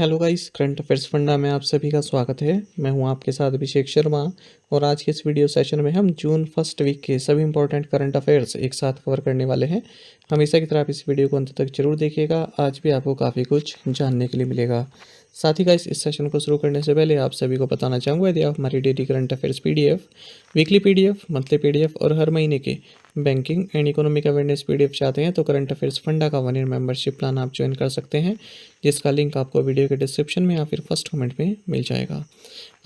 Hello guys, current affairs funda में आप सभी का स्वागत है। मैं हूं आपके साथ अभिषेक शर्मा और आज के इस वीडियो सेशन में हम जून फर्स्ट वीक के सभी इंपॉर्टेंट करंट अफेयर्स एक साथ कवर करने वाले हैं। हमेशा की तरह आप इस वीडियो को अंत तक जरूर देखिएगा, आज भी आपको काफ़ी कुछ जानने के लिए मिलेगा। साथ ही गाइस, इस सेशन को शुरू करने से पहले आप सभी को बताना चाहूँगा, यदि आप हमारी daily current affairs PDF, weekly PDF, monthly PDF और हर महीने के banking and economic awareness PDF चाहते हैं तो करंट अफेयर्स फंडा का 1 ईयर मेंबरशिप प्लान आप ज्वाइन कर सकते हैं, जिसका लिंक आपको वीडियो के डिस्क्रिप्शन में या फिर फर्स्ट कमेंट में मिल जाएगा।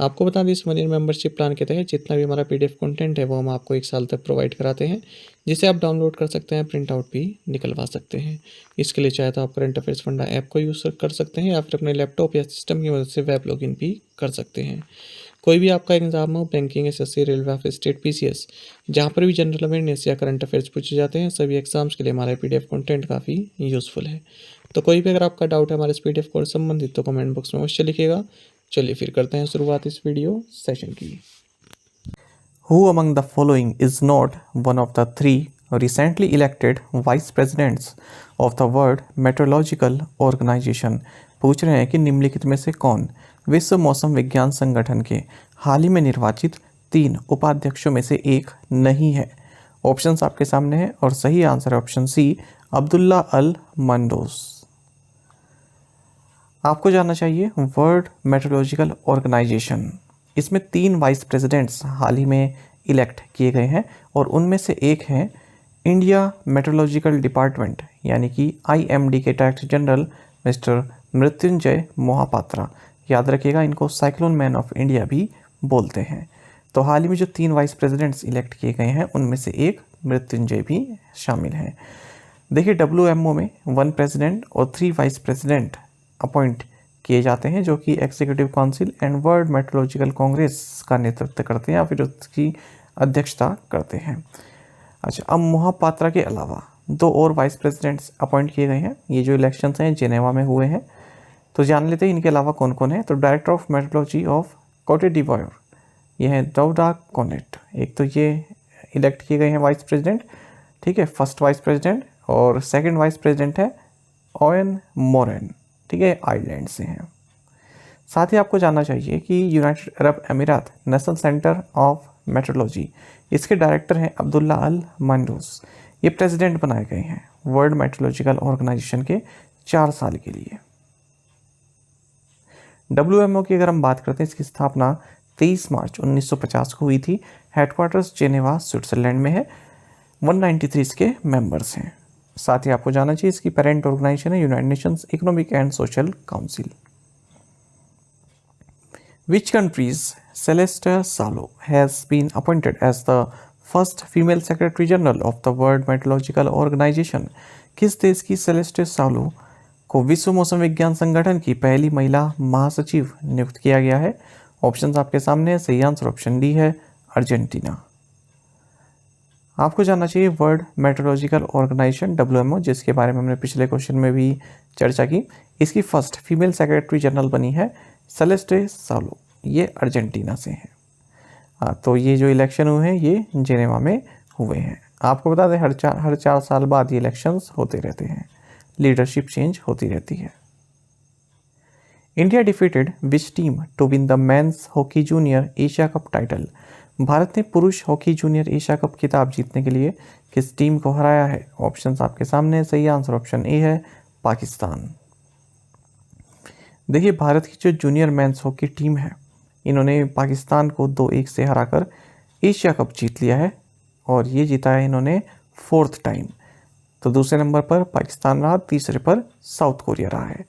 आपको बता दें, इस 1 ईयर मेंबरशिप प्लान के तहत जितना भी हमारा पीडीएफ कंटेंट है वो हम आपको 1 साल तक प्रोवाइड कराते हैं, जिसे आप डाउनलोड कर सकते हैं, प्रिंट आउट भी निकलवा सकते हैं। इसके लिए चाहे तो आप करंट अफेयर्स फंडा ऐप को यूज़ कर सकते हैं या फिर अपने लैपटॉप या सिस्टम की मदद से वेब लॉगिन भी कर सकते हैं। कोई भी आपका एग्जाम हो, banking, SSC, railway of state, PCS, जहाँ पर भी जनरल अवेयरनेस या करंट अफेयर्स पूछे जाते हैं, सभी एग्जाम्स के लिए हमारा पीडीएफ कंटेंट काफ़ी यूज़फुल है। तो कोई भी अगर आपका डाउट है हमारे इस पीडीएफ कोर्स संबंधित तो कमेंट बॉक्स में अवश्य लिखिएगा। चलिए फिर करते हैं शुरुआत इस वीडियो सेशन की। Who among the following is not one of the three recently elected vice presidents of the World Meteorological Organization? पूछ रहे हैं कि निम्नलिखित में से कौन विश्व मौसम विज्ञान संगठन के हाल ही में निर्वाचित 3 उपाध्यक्षों में से एक नहीं है। ऑप्शंस आपके सामने हैं और सही आंसर है ऑप्शन सी, अब्दुल्ला अल मंडोस। आपको जानना चाहिए वर्ल्ड मेट्रोलॉजिकल ऑर्गेनाइजेशन, इसमें 3 वाइस प्रेसिडेंट्स हाल ही में इलेक्ट किए गए हैं और उनमें से एक हैं इंडिया मेट्रोलॉजिकल डिपार्टमेंट यानी कि आईएमडी के director general mister Mrityunjay Mohapatra. याद रखिएगा, इनको साइक्लोन मैन ऑफ इंडिया भी बोलते हैं। तो हाल ही में जो 3 वाइस प्रेसिडेंट्स इलेक्ट किए गए हैं उनमें से एक मृत्युंजय भी शामिल हैं। देखिए, डब्ल्यूएमओ में 1 प्रेसिडेंट और 3 वाइस प्रेसिडेंट अपॉइंट किए जाते हैं जो कि executive council and world meteorological congress का नेतृत्व करते हैं या फिर उसकी अध्यक्षता करते हैं। अच्छा, अब मोहापात्रा के अलावा 2 और वाइस प्रेसिडेंट्स अपॉइंट किए गए हैं। ये जो इलेक्शंस हैं जेनेवा में हुए हैं, तो जान लेते हैं इनके अलावा कौन कौन है। तो डायरेक्टर ऑफ मेट्रोलॉजी ऑफ कोटे डिवॉयर, ये है डोडा कोनेट। एक तो ये इलेक्ट किए गए हैं वाइस प्रेसिडेंट, ठीक है, फर्स्ट वाइस प्रेसिडेंट। और सेकंड वाइस प्रेसिडेंट है ओएन मोरेन, ठीक है, आयरलैंड से हैं। साथ ही आपको जानना चाहिए कि यूनाइटेड अरब अमीरात नेशनल सेंटर ऑफ मेट्रोलॉजी, इसके डायरेक्टर हैं अब्दुल्ला अल मंडूस। ये प्रेसिडेंट बनाए गए हैं वर्ल्ड मेट्रोलॉजिकल ऑर्गेनाइजेशन के 4 साल के लिए। डब्ल्यूएमओ की अगर हम बात करते हैं, इसकी स्थापना 23 मार्च 1950 को हुई थी। हेडक्वार्टर्स जेनेवा स्विट्जरलैंड में है। 193 इसके मेंबर्स हैं। साथ ही आपको जानना चाहिए इसकी पेरेंट ऑर्गेनाइजेशन है United Nations economic and social council. Which country's Celeste Salo has been appointed as the first female Secretary General of the World Meteorological Organization? किस देश की सेलेस्टे सालो को विश्व मौसम विज्ञान संगठन की पहली महिला महासचिव नियुक्त किया गया है? ऑप्शंस आपके सामने है। सही आंसर ऑप्शन डी है, अर्जेंटीना। आपको जानना चाहिए वर्ल्ड मेट्रोलॉजिकल ऑर्गेनाइजेशन डब्ल्यूएमओ, जिसके बारे में हमने पिछले क्वेश्चन में भी चर्चा की, इसकी फर्स्ट फीमेल सेक्रेटरी जनरल बनी है सेलेस्टे सालो। ये अर्जेंटीना से है। तो ये जो इलेक्शन हुए हैं ये जेनेवा में हुए हैं। आपको बता दें, हर चार साल बाद ये इलेक्शंस होते रहते हैं, लीडरशिप चेंज होती रहती है। India defeated which team to win the men's hockey junior Asia cup title? भारत ने पुरुष हॉकी जूनियर एशिया कप खिताब जीतने के लिए किस टीम को हराया है? ऑप्शंस आपके सामने है। सही आंसर ऑप्शन ए है, पाकिस्तान। देखिए, भारत की जो जूनियर मेंस हॉकी टीम है, इन्होंने पाकिस्तान को 2-1 से हराकर एशिया कप जीत लिया है और ये जीता है इन्होंने 4th टाइम। तो दूसरे नंबर पर पाकिस्तान रहा, तीसरे पर साउथ कोरिया रहा है।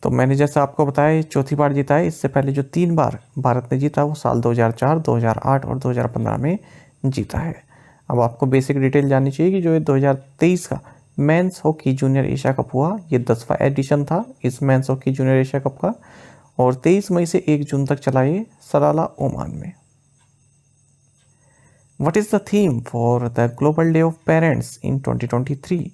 तो मैंने जैसा आपको बताया, 4थी बार जीता है। इससे पहले जो 3 बार भारत ने जीता वो साल 2004, 2008 और 2015 में जीता है। अब आपको बेसिक डिटेल जाननी चाहिए कि जो 2023 का mains hockey junior Asia cup हुआ, ये 10वां एडिशन था इस mains hockey junior Asia cup का और 23 मई से 1 जून तक चला ये सलाला, ओमान में। What is the theme for the global day of parents इन 2023?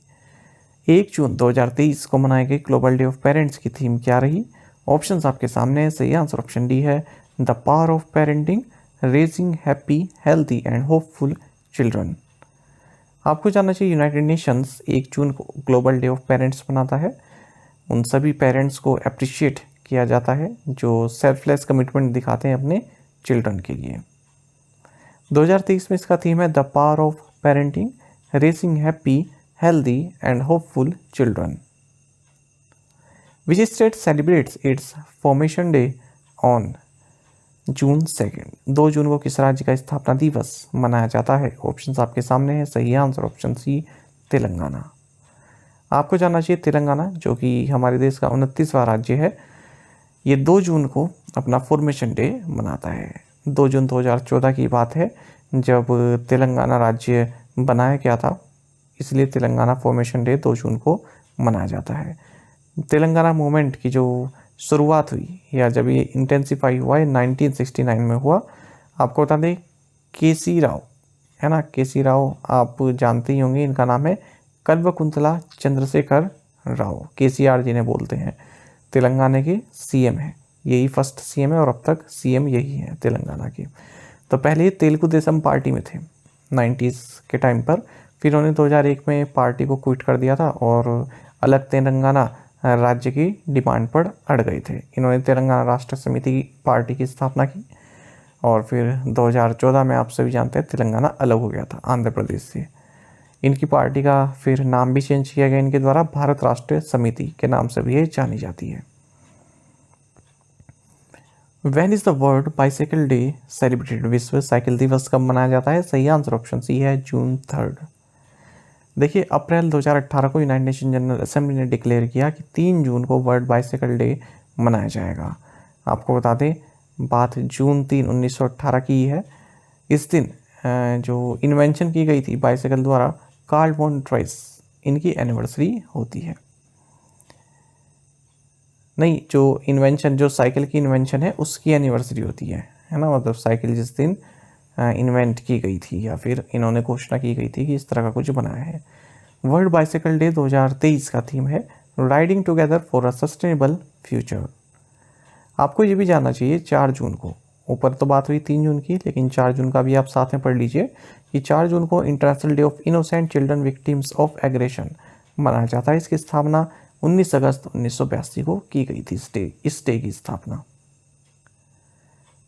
1 जून 2023 को मनाए गए ग्लोबल डे ऑफ पेरेंट्स की थीम क्या रही? ऑप्शंस आपके सामने है। सही आंसर ऑप्शन डी है, the power of parenting, raising happy, healthy and hopeful children. आपको जानना चाहिए यूनाइटेड नेशंस 1 जून को ग्लोबल डे ऑफ पेरेंट्स मनाता है। उन सभी पेरेंट्स को अप्रिशिएट किया जाता है जो सेल्फलेस कमिटमेंट दिखाते हैं अपने चिल्ड्रन के लिए। 2023 में इसका थीम है the power of parenting, racing happy, healthy and hopeful children. Which state celebrates it's formation day on June 2। 2 जून को किस राज्य का स्थापना दिवस मनाया जाता है? ऑप्शंस आपके सामने है। सही आंसर ऑप्शन सी, तेलंगाना। आपको जानना चाहिए तेलंगाना जो कि हमारे देश का 29वां राज्य है, ये 2 जून को अपना फॉर्मेशन डे मनाता है। 2 जून 2014 की बात है जब तेलंगाना राज्य बनाया गया था, इसलिए तेलंगाना फॉर्मेशन डे 2 जून को मनाया जाता है। तेलंगाना मूवमेंट की जो शुरुआत हुई या जब ये इंटेंसिफाई हुआ है 1969 में हुआ। आपको बता दें केसी राव है ना, केसी राव आप जानते ही होंगे, इनका नाम है कल्वकुंतला चंद्रशेखर राव, केसीआर जिन्हें बोलते हैं, तेलंगाना के सीएम है। यही फर्स्ट सीएम है और अब तक सीएम यही है तेलंगाना के। तो पहले ये तेलुगु देशम पार्टी में थे 90s के टाइम पर, फिर उन्होंने 2001 में पार्टी को क्विट कर दिया था और अलग तेलंगाना राज्य की डिमांड पर अड़ गए थे। इन्होंने तेलंगाना राष्ट्र समिति पार्टी की स्थापना की और फिर 2014 में आप सभी जानते हैं तेलंगाना अलग हो गया था आंध्र प्रदेश से। इनकी पार्टी का फिर नाम भी चेंज किया गया इनके द्वारा, भारत राष्ट्र समिति के नाम से भी ये जानी जाती है। When is the world bicycle day celebrated? विश्व साइकिल दिवस कब मनाया जाता है? सही आंसर ऑप्शन सी है, जून 3। देखिए अप्रैल 2018 को यूनाइटेड नेशन जनरल असेंबली ने डिक्लेयर किया कि 3 जून को वर्ल्ड बाइसाइकिल डे मनाया जाएगा। आपको बता दें बात जून 3, 1918 की है। इस दिन जो इन्वेंशन की गई थी बाइसाइकिल द्वारा, कार्ल वॉन ट्राइस, इनकी एनिवर्सरी होती है। नहीं, जो इन्वेंशन, जो साइकिल की इन्वेंशन है उसकी एनिवर्सरी होती है ना, मतलब साइकिल जिस दिन इन्वेंट की गई थी या फिर इन्होंने घोषणा की गई थी कि इस तरह का कुछ बनाया है। वर्ल्ड बाइसाइकिल डे 2023 का थीम है riding together for a sustainable future. आपको ये भी जानना चाहिए 4 जून को, ऊपर तो बात हुई 3 जून की, लेकिन 4 जून का भी आप साथ में पढ़ लीजिए कि 4 जून को international day of innocent children victims of aggression मनाया जाता है। इसकी स्थापना 19 अगस्त 1982 को की गई थी, इस डे की स्थापना।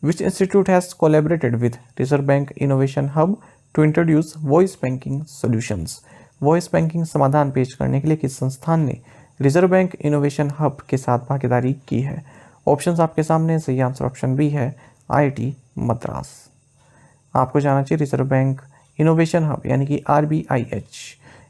Which institute has collaborated with Reserve Bank Innovation Hub to introduce voice banking solutions? Voice banking समाधान पेश करने के लिए किस संस्थान ने रिजर्व बैंक इनोवेशन हब के साथ भागीदारी की है? ऑप्शंस आपके सामने, सही आंसर ऑप्शन बी है, आईआईटी मद्रास। आपको जानना चाहिए रिजर्व बैंक इनोवेशन हब यानी कि RBIH,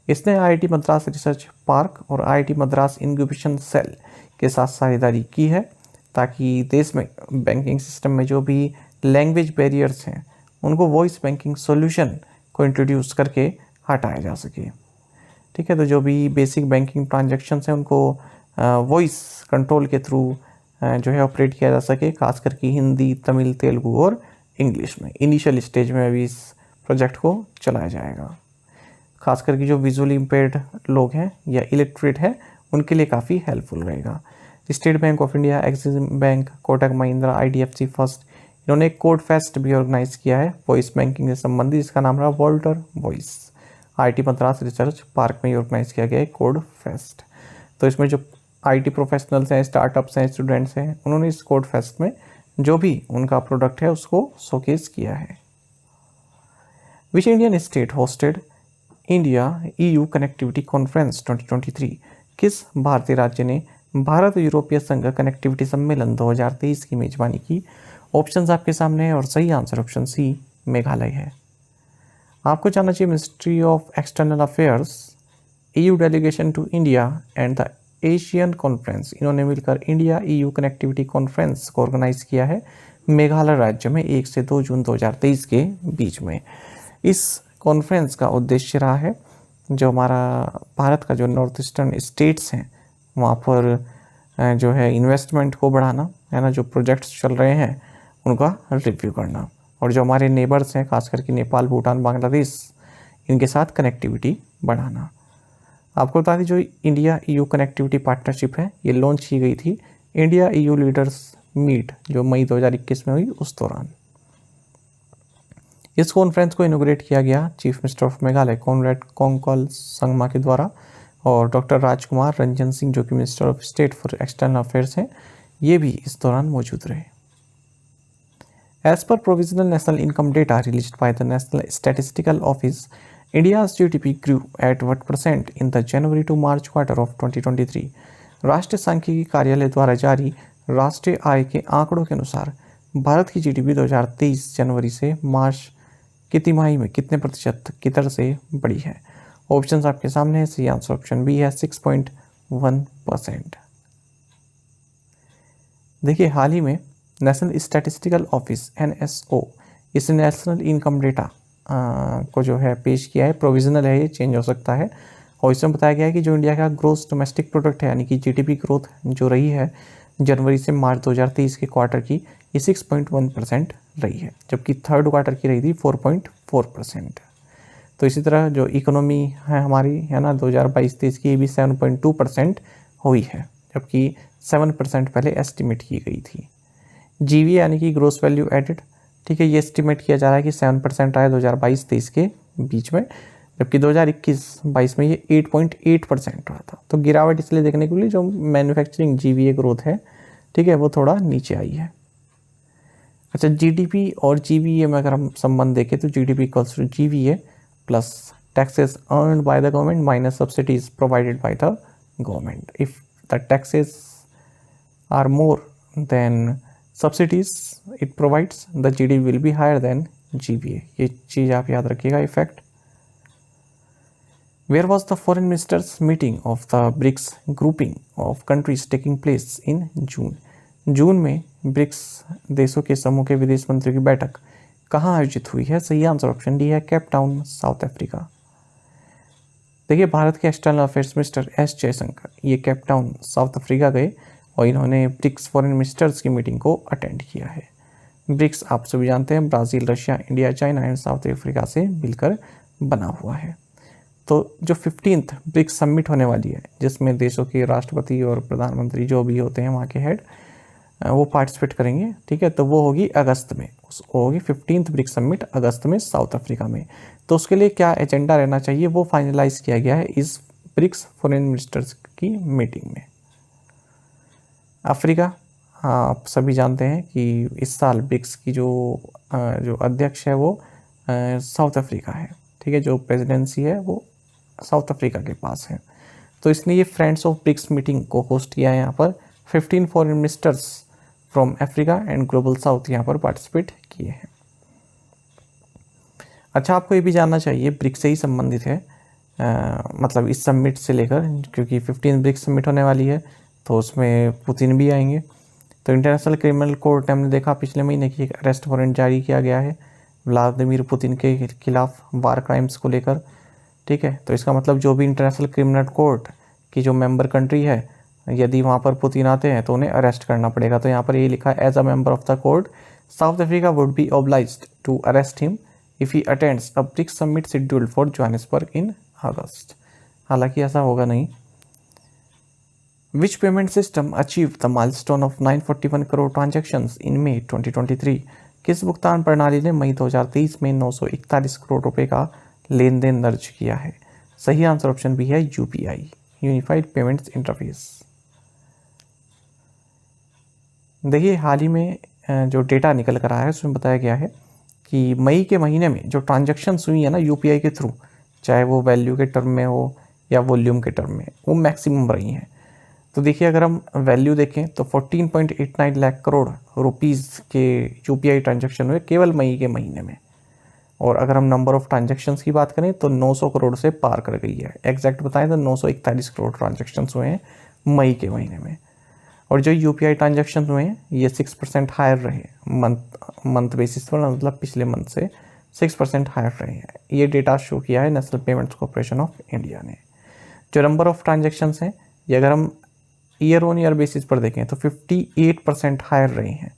इसने आईआईटी मद्रास रिसर्च पार्क और आईआईटी मद्रास इंक्यूबेशन सेल के साथ साझेदारी की है ताकि देश में बैंकिंग सिस्टम में जो भी लैंग्वेज बैरियर्स हैं उनको वॉइस बैंकिंग सॉल्यूशन को इंट्रोड्यूस करके हटाया जा सके। ठीक है, तो जो भी बेसिक बैंकिंग ट्रांजैक्शंस हैं उनको वॉइस कंट्रोल के थ्रू जो है ऑपरेट किया जा सके, खास करके हिंदी, तमिल, तेलुगु और इंग्लिश में। इनिशियल स्टेज में अभी इस प्रोजेक्ट को चलाया जाएगा। खास करके जो विजुअली इम्पेयर्ड लोग हैं या इलिटरेट हैं उनके लिए काफ़ी हेल्पफुल रहेगा। State bank of India, axis bank, Kotak Mahindra, IDFC first, इन्होंने एक कोड फेस्ट भी ऑर्गेनाइज किया है वॉइस बैंकिंग से संबंधित, जिसका नाम रहा Walter voice. IIT Madras research park में ऑर्गेनाइज किया गया है कोड फेस्ट। तो इसमें जो IT प्रोफेशनल्स हैं, स्टार्टअप्स हैं, स्टूडेंट्स हैं, उन्होंने इस कोड फेस्ट में जो भी उनका प्रोडक्ट है उसको शोकेस किया है। Which Indian state hosted India EU connectivity conference 2023? किस भारतीय राज्य ने भारत यूरोपीय संघ कनेक्टिविटी सम्मेलन 2023 की मेजबानी की? ऑप्शंस आपके सामने है और सही आंसर ऑप्शन सी, मेघालय है। आपको जानना चाहिए ministry of external affairs, EU delegation to India and the Asian conference, इन्होंने मिलकर इंडिया EU कनेक्टिविटी कॉन्फ्रेंस को ऑर्गेनाइज किया है मेघालय राज्य में 1 से 2 जून 2023 के बीच में। इस कॉन्फ्रेंस का उद्देश्य रहा है जो हमारा भारत का जो नॉर्थ ईस्टर्न स्टेट्स हैं वहाँ पर जो है इन्वेस्टमेंट को बढ़ाना है ना, जो प्रोजेक्ट्स चल रहे हैं उनका रिव्यू करना, और जो हमारे नेबर्स हैं खास करके नेपाल, भूटान, बांग्लादेश, इनके साथ कनेक्टिविटी बढ़ाना। आपको बता दें जो इंडिया EU कनेक्टिविटी पार्टनरशिप है ये लॉन्च की गई थी इंडिया EU लीडर्स मीट जो मई 2021 में हुई उस दौरान। इस कॉन्फ्रेंस को इनोग्रेट किया गया chief minister of Meghalaya Conrad Kongkal Sangma के द्वारा, और डॉक्टर राजकुमार रंजन सिंह जो कि minister of state for external affairs हैं ये भी इस दौरान मौजूद रहे। As per provisional national income data released by the national statistical office, India's GDP grew at what % in the January to March quarter of 2023? राष्ट्रीय सांख्यिकी कार्यालय द्वारा जारी राष्ट्रीय आय के आंकड़ों के अनुसार भारत की जीडीपी 2023 जनवरी से मार्च की तिमाही में कितने प्रतिशत की दर से बढ़ी है? ऑप्शंस आपके सामने है। सही आंसर ऑप्शन बी है 6.1%। देखिए, हाल ही में नेशनल स्टैटिस्टिकल ऑफिस NSO इस नेशनल इनकम डेटा को जो है पेश किया है। प्रोविजनल है, ये चेंज हो सकता है। और इसमें बताया गया है कि जो इंडिया का ग्रोस डोमेस्टिक प्रोडक्ट है यानी कि जीडीपी ग्रोथ जो रही है जनवरी से मार्च 2023 के क्वार्टर की, ये 6.1% रही है, जबकि थर्ड क्वार्टर की रही थी 4.4%। तो इसी तरह जो इकोनॉमी है हमारी, है ना, 2022-23 की, ये भी 7.2% हुई है, जबकि 7% पहले एस्टिमेट की गई थी। जीवी यानी कि ग्रोस वैल्यू एडेड, ठीक है, ये एस्टिमेट किया जा रहा है कि 7% आया 2022-23 के बीच में, जबकि 2021-22 में ये 8.8% रहा था। तो गिरावट इसलिए देखने को मिली, जो मैन्युफैक्चरिंग जीवीए ग्रोथ है, ठीक है, वो थोड़ा नीचे आई है। अच्छा, जीडीपी और जीवीए में अगर हम संबंध देखें तो GDP equals to GVA plus taxes earned by the government minus subsidies provided by the government. If the taxes are more than subsidies it provides, the GDP will be higher than GVA। ये चीज़ आप याद रखिएगा। Effect, where was the foreign ministers meeting of the BRICS grouping of countries taking place in June? जून में BRICS देशों के समूह के विदेश मंत्रियों की बैठक कहाँ आयोजित हुई है? सही आंसर ऑप्शन डी है केप टाउन, साउथ अफ्रीका। देखिए, भारत के external affairs minister S Jaishankar ये केप टाउन, साउथ अफ्रीका गए और इन्होंने ब्रिक्स फॉरेन मिनिस्टर्स की मीटिंग को अटेंड किया है। ब्रिक्स आप सभी जानते हैं Brazil, Russia, India, China and south Africa से मिलकर बना हुआ है। तो जो 15th ब्रिक्स समिट होने वाली है, जिसमें देशों के राष्ट्रपति और प्रधानमंत्री जो भी होते हैं वहाँ के हेड, वो पार्टिसिपेट करेंगे, ठीक है, तो वो होगी अगस्त में, होगी 15th ब्रिक्स समिट अगस्त में साउथ अफ्रीका में। तो उसके लिए क्या एजेंडा रहना चाहिए वो फाइनलाइज किया गया है इस ब्रिक्स फॉरेन मिनिस्टर्स की मीटिंग में। अफ्रीका, हाँ, आप सभी जानते हैं कि इस साल ब्रिक्स की जो अध्यक्ष है वो साउथ अफ्रीका है, ठीक है, जो प्रेसिडेंसी है वो साउथ अफ्रीका के पास है। तो इसने ये फ्रेंड्स ऑफ ब्रिक्स मीटिंग को होस्ट किया है। यहाँ पर 15 foreign ministers from Africa and global south यहाँ पर पार्टिसिपेट किए हैं। अच्छा, आपको ये भी जानना चाहिए, ब्रिक्स से ही संबंधित है, मतलब इस समिट से लेकर, क्योंकि 15 ब्रिक्स समिट होने वाली है तो उसमें पुतिन भी आएंगे। तो इंटरनेशनल क्रिमिनल कोर्ट हमने देखा पिछले महीने की एक अरेस्ट वारंट जारी किया गया है व्लादिमीर पुतिन के खिलाफ वार क्राइम्स को लेकर, ठीक है। तो इसका मतलब जो भी इंटरनेशनल क्रिमिनल कोर्ट की जो मेंबर कंट्री है, यदि वहाँ पर पुतिन आते हैं तो उन्हें अरेस्ट करना पड़ेगा। तो यहाँ पर ये लिखा है, as a member of the court South Africa would be obliged to arrest him if he attends a BRICS summit scheduled for Johannesburg in August. हालांकि ऐसा होगा नहीं। Which payment system achieved the milestone of 941 crore transactions in May 2023? किस भुगतान प्रणाली ने मई 2023 में 941 करोड़ रुपए का लेन देन दर्ज किया है? सही आंसर ऑप्शन बी है UPI, यूनिफाइड पेमेंट्स इंटरफेस। देखिए, हाल ही में जो डेटा निकल कर आया है उसमें बताया गया है कि मई के महीने में जो ट्रांजैक्शंस हुई है ना UPI के थ्रू, चाहे वो वैल्यू के टर्म में हो या वॉल्यूम के टर्म में, वो मैक्सिमम रही हैं। तो देखिए, अगर हम वैल्यू देखें तो 14.89 लाख करोड़ रुपीज़ के UPI ट्रांजैक्शन हुए केवल मई के महीने में। और अगर हम नंबर ऑफ ट्रांजैक्शंस की बात करें तो 900 करोड़ से पार कर गई है। एग्जैक्ट बताएं तो 941 करोड़ ट्रांजैक्शंस हुए हैं मई के महीने में। और जो UPI ट्रांजैक्शन हुए हैं ये 6% हायर रहे मंथ बेसिस पर, मतलब पिछले मंथ से 6% हायर रहे हैं। ये डेटा शो किया है national payments corporation of India ने। जो नंबर ऑफ ट्रांजैक्शंस हैं ये अगर हम ईयर ऑन ईयर बेसिस पर देखें तो 58% हायर रहे हैं,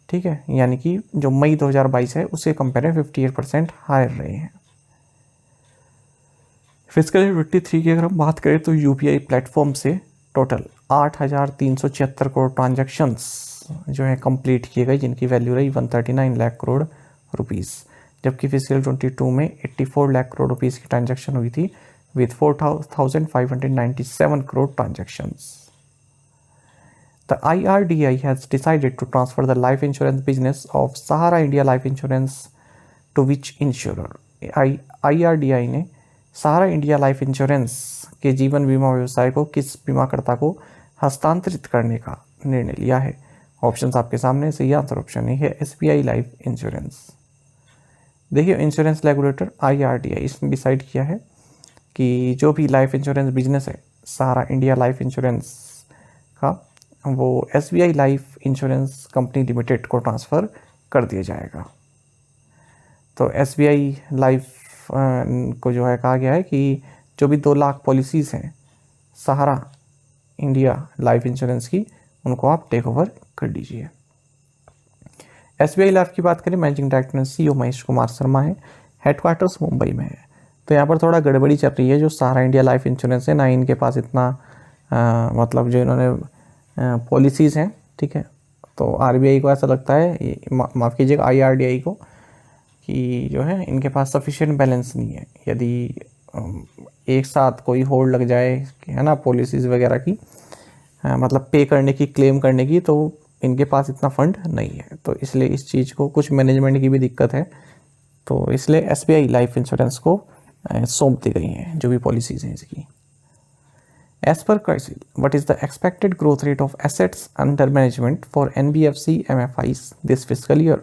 ठीक है, यानी कि जो मई 2022 है उससे कंपेयर में 58% हायर रहे हैं। फिजिकल ईयर 23 की अगर हम बात करें तो UPI प्लेटफॉर्म से टोटल 8,376 करोड़ ट्रांजैक्शंस जो है कंप्लीट किए गए, जिनकी वैल्यू रही 139 लाख करोड़ रुपीज़। जबकि फिजिकल 22 में 84 लाख करोड़ रुपीज़ की ट्रांजैक्शन हुई थी with 4,597 crore transactions. The IRDAI has decided to transfer the life insurance business of Sahara India Life Insurance to which insurer? IRDAI ने सहारा इंडिया लाइफ इंश्योरेंस के जीवन बीमा व्यवसाय को किस बीमाकर्ता को हस्तांतरित करने का निर्णय लिया है? ऑप्शंस आपके सामने। सही आंसर ऑप्शन ए है SBI लाइफ इंश्योरेंस। देखिए इंश्योरेंस रेगुलेटर IRDAI इसने डिसाइड किया है कि जो भी लाइफ इंश्योरेंस बिजनेस है सहारा इंडिया लाइफ इंश्योरेंस का, वो SBI life insurance company limited को ट्रांसफ़र कर दिया जाएगा। तो SBI लाइफ को जो है कहा गया है कि जो भी 2 लाख पॉलिसीज़ हैं सहारा इंडिया लाइफ इंश्योरेंस की, उनको आप टेक ओवर कर लीजिए। SBI लाइफ की बात करें, managing director and CEO Mahesh Kumar Sharma है, हेडक्वार्टर्स मुंबई में है। तो यहाँ पर थोड़ा गड़बड़ी चल रही है। जो सहारा इंडिया लाइफ इंश्योरेंस है ना, इनके पास इतना मतलब जो इन्होंने पॉलिसीज़ हैं, ठीक है, तो RBI को ऐसा लगता है, माफ़ कीजिएगा IRDAI को, कि जो है इनके पास सफिशिएंट बैलेंस नहीं है। यदि एक साथ कोई होल्ड लग जाए, है ना, पॉलिसीज़ वगैरह की, मतलब पे करने की, क्लेम करने की, तो इनके पास इतना फंड नहीं है। तो इसलिए इस चीज़ को, कुछ मैनेजमेंट की भी दिक्कत है, तो इसलिए SBI लाइफ इंश्योरेंस को सौंप दी गई हैं जो भी पॉलिसीज़ हैं इसकी। As per CRISIL, what is the expected growth rate of assets under management for NBFC MFIs this fiscal year?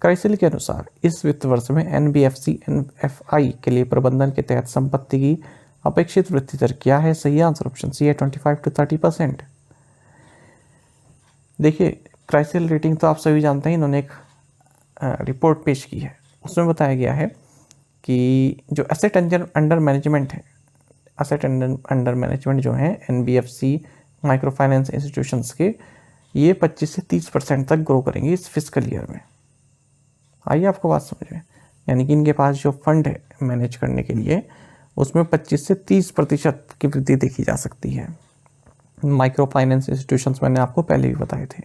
CRISIL के अनुसार इस वित्त वर्ष में NBFC MFI के लिए प्रबंधन के तहत संपत्ति की अपेक्षित वृद्धि दर क्या है? सही आंसर ऑप्शन सी है 25 to 30%। देखिए CRISIL रेटिंग तो आप सभी जानते हैं, इन्होंने एक रिपोर्ट पेश की है, उसमें बताया गया है कि जो एसेट अंडर मैनेजमेंट है, एसेट अंडर मैनेजमेंट जो है NBFC माइक्रो फाइनेंस इंस्टीट्यूशंस के, ये 25 से 30% तक ग्रो करेंगे इस फिस्कल ईयर में। आइए आपको बात समझ में, यानी कि इनके पास जो फंड है मैनेज करने के लिए, उसमें 25 से 30% की वृद्धि देखी जा सकती है। माइक्रो फाइनेंस इंस्टीट्यूशंस मैंने आपको पहले भी बताए थे।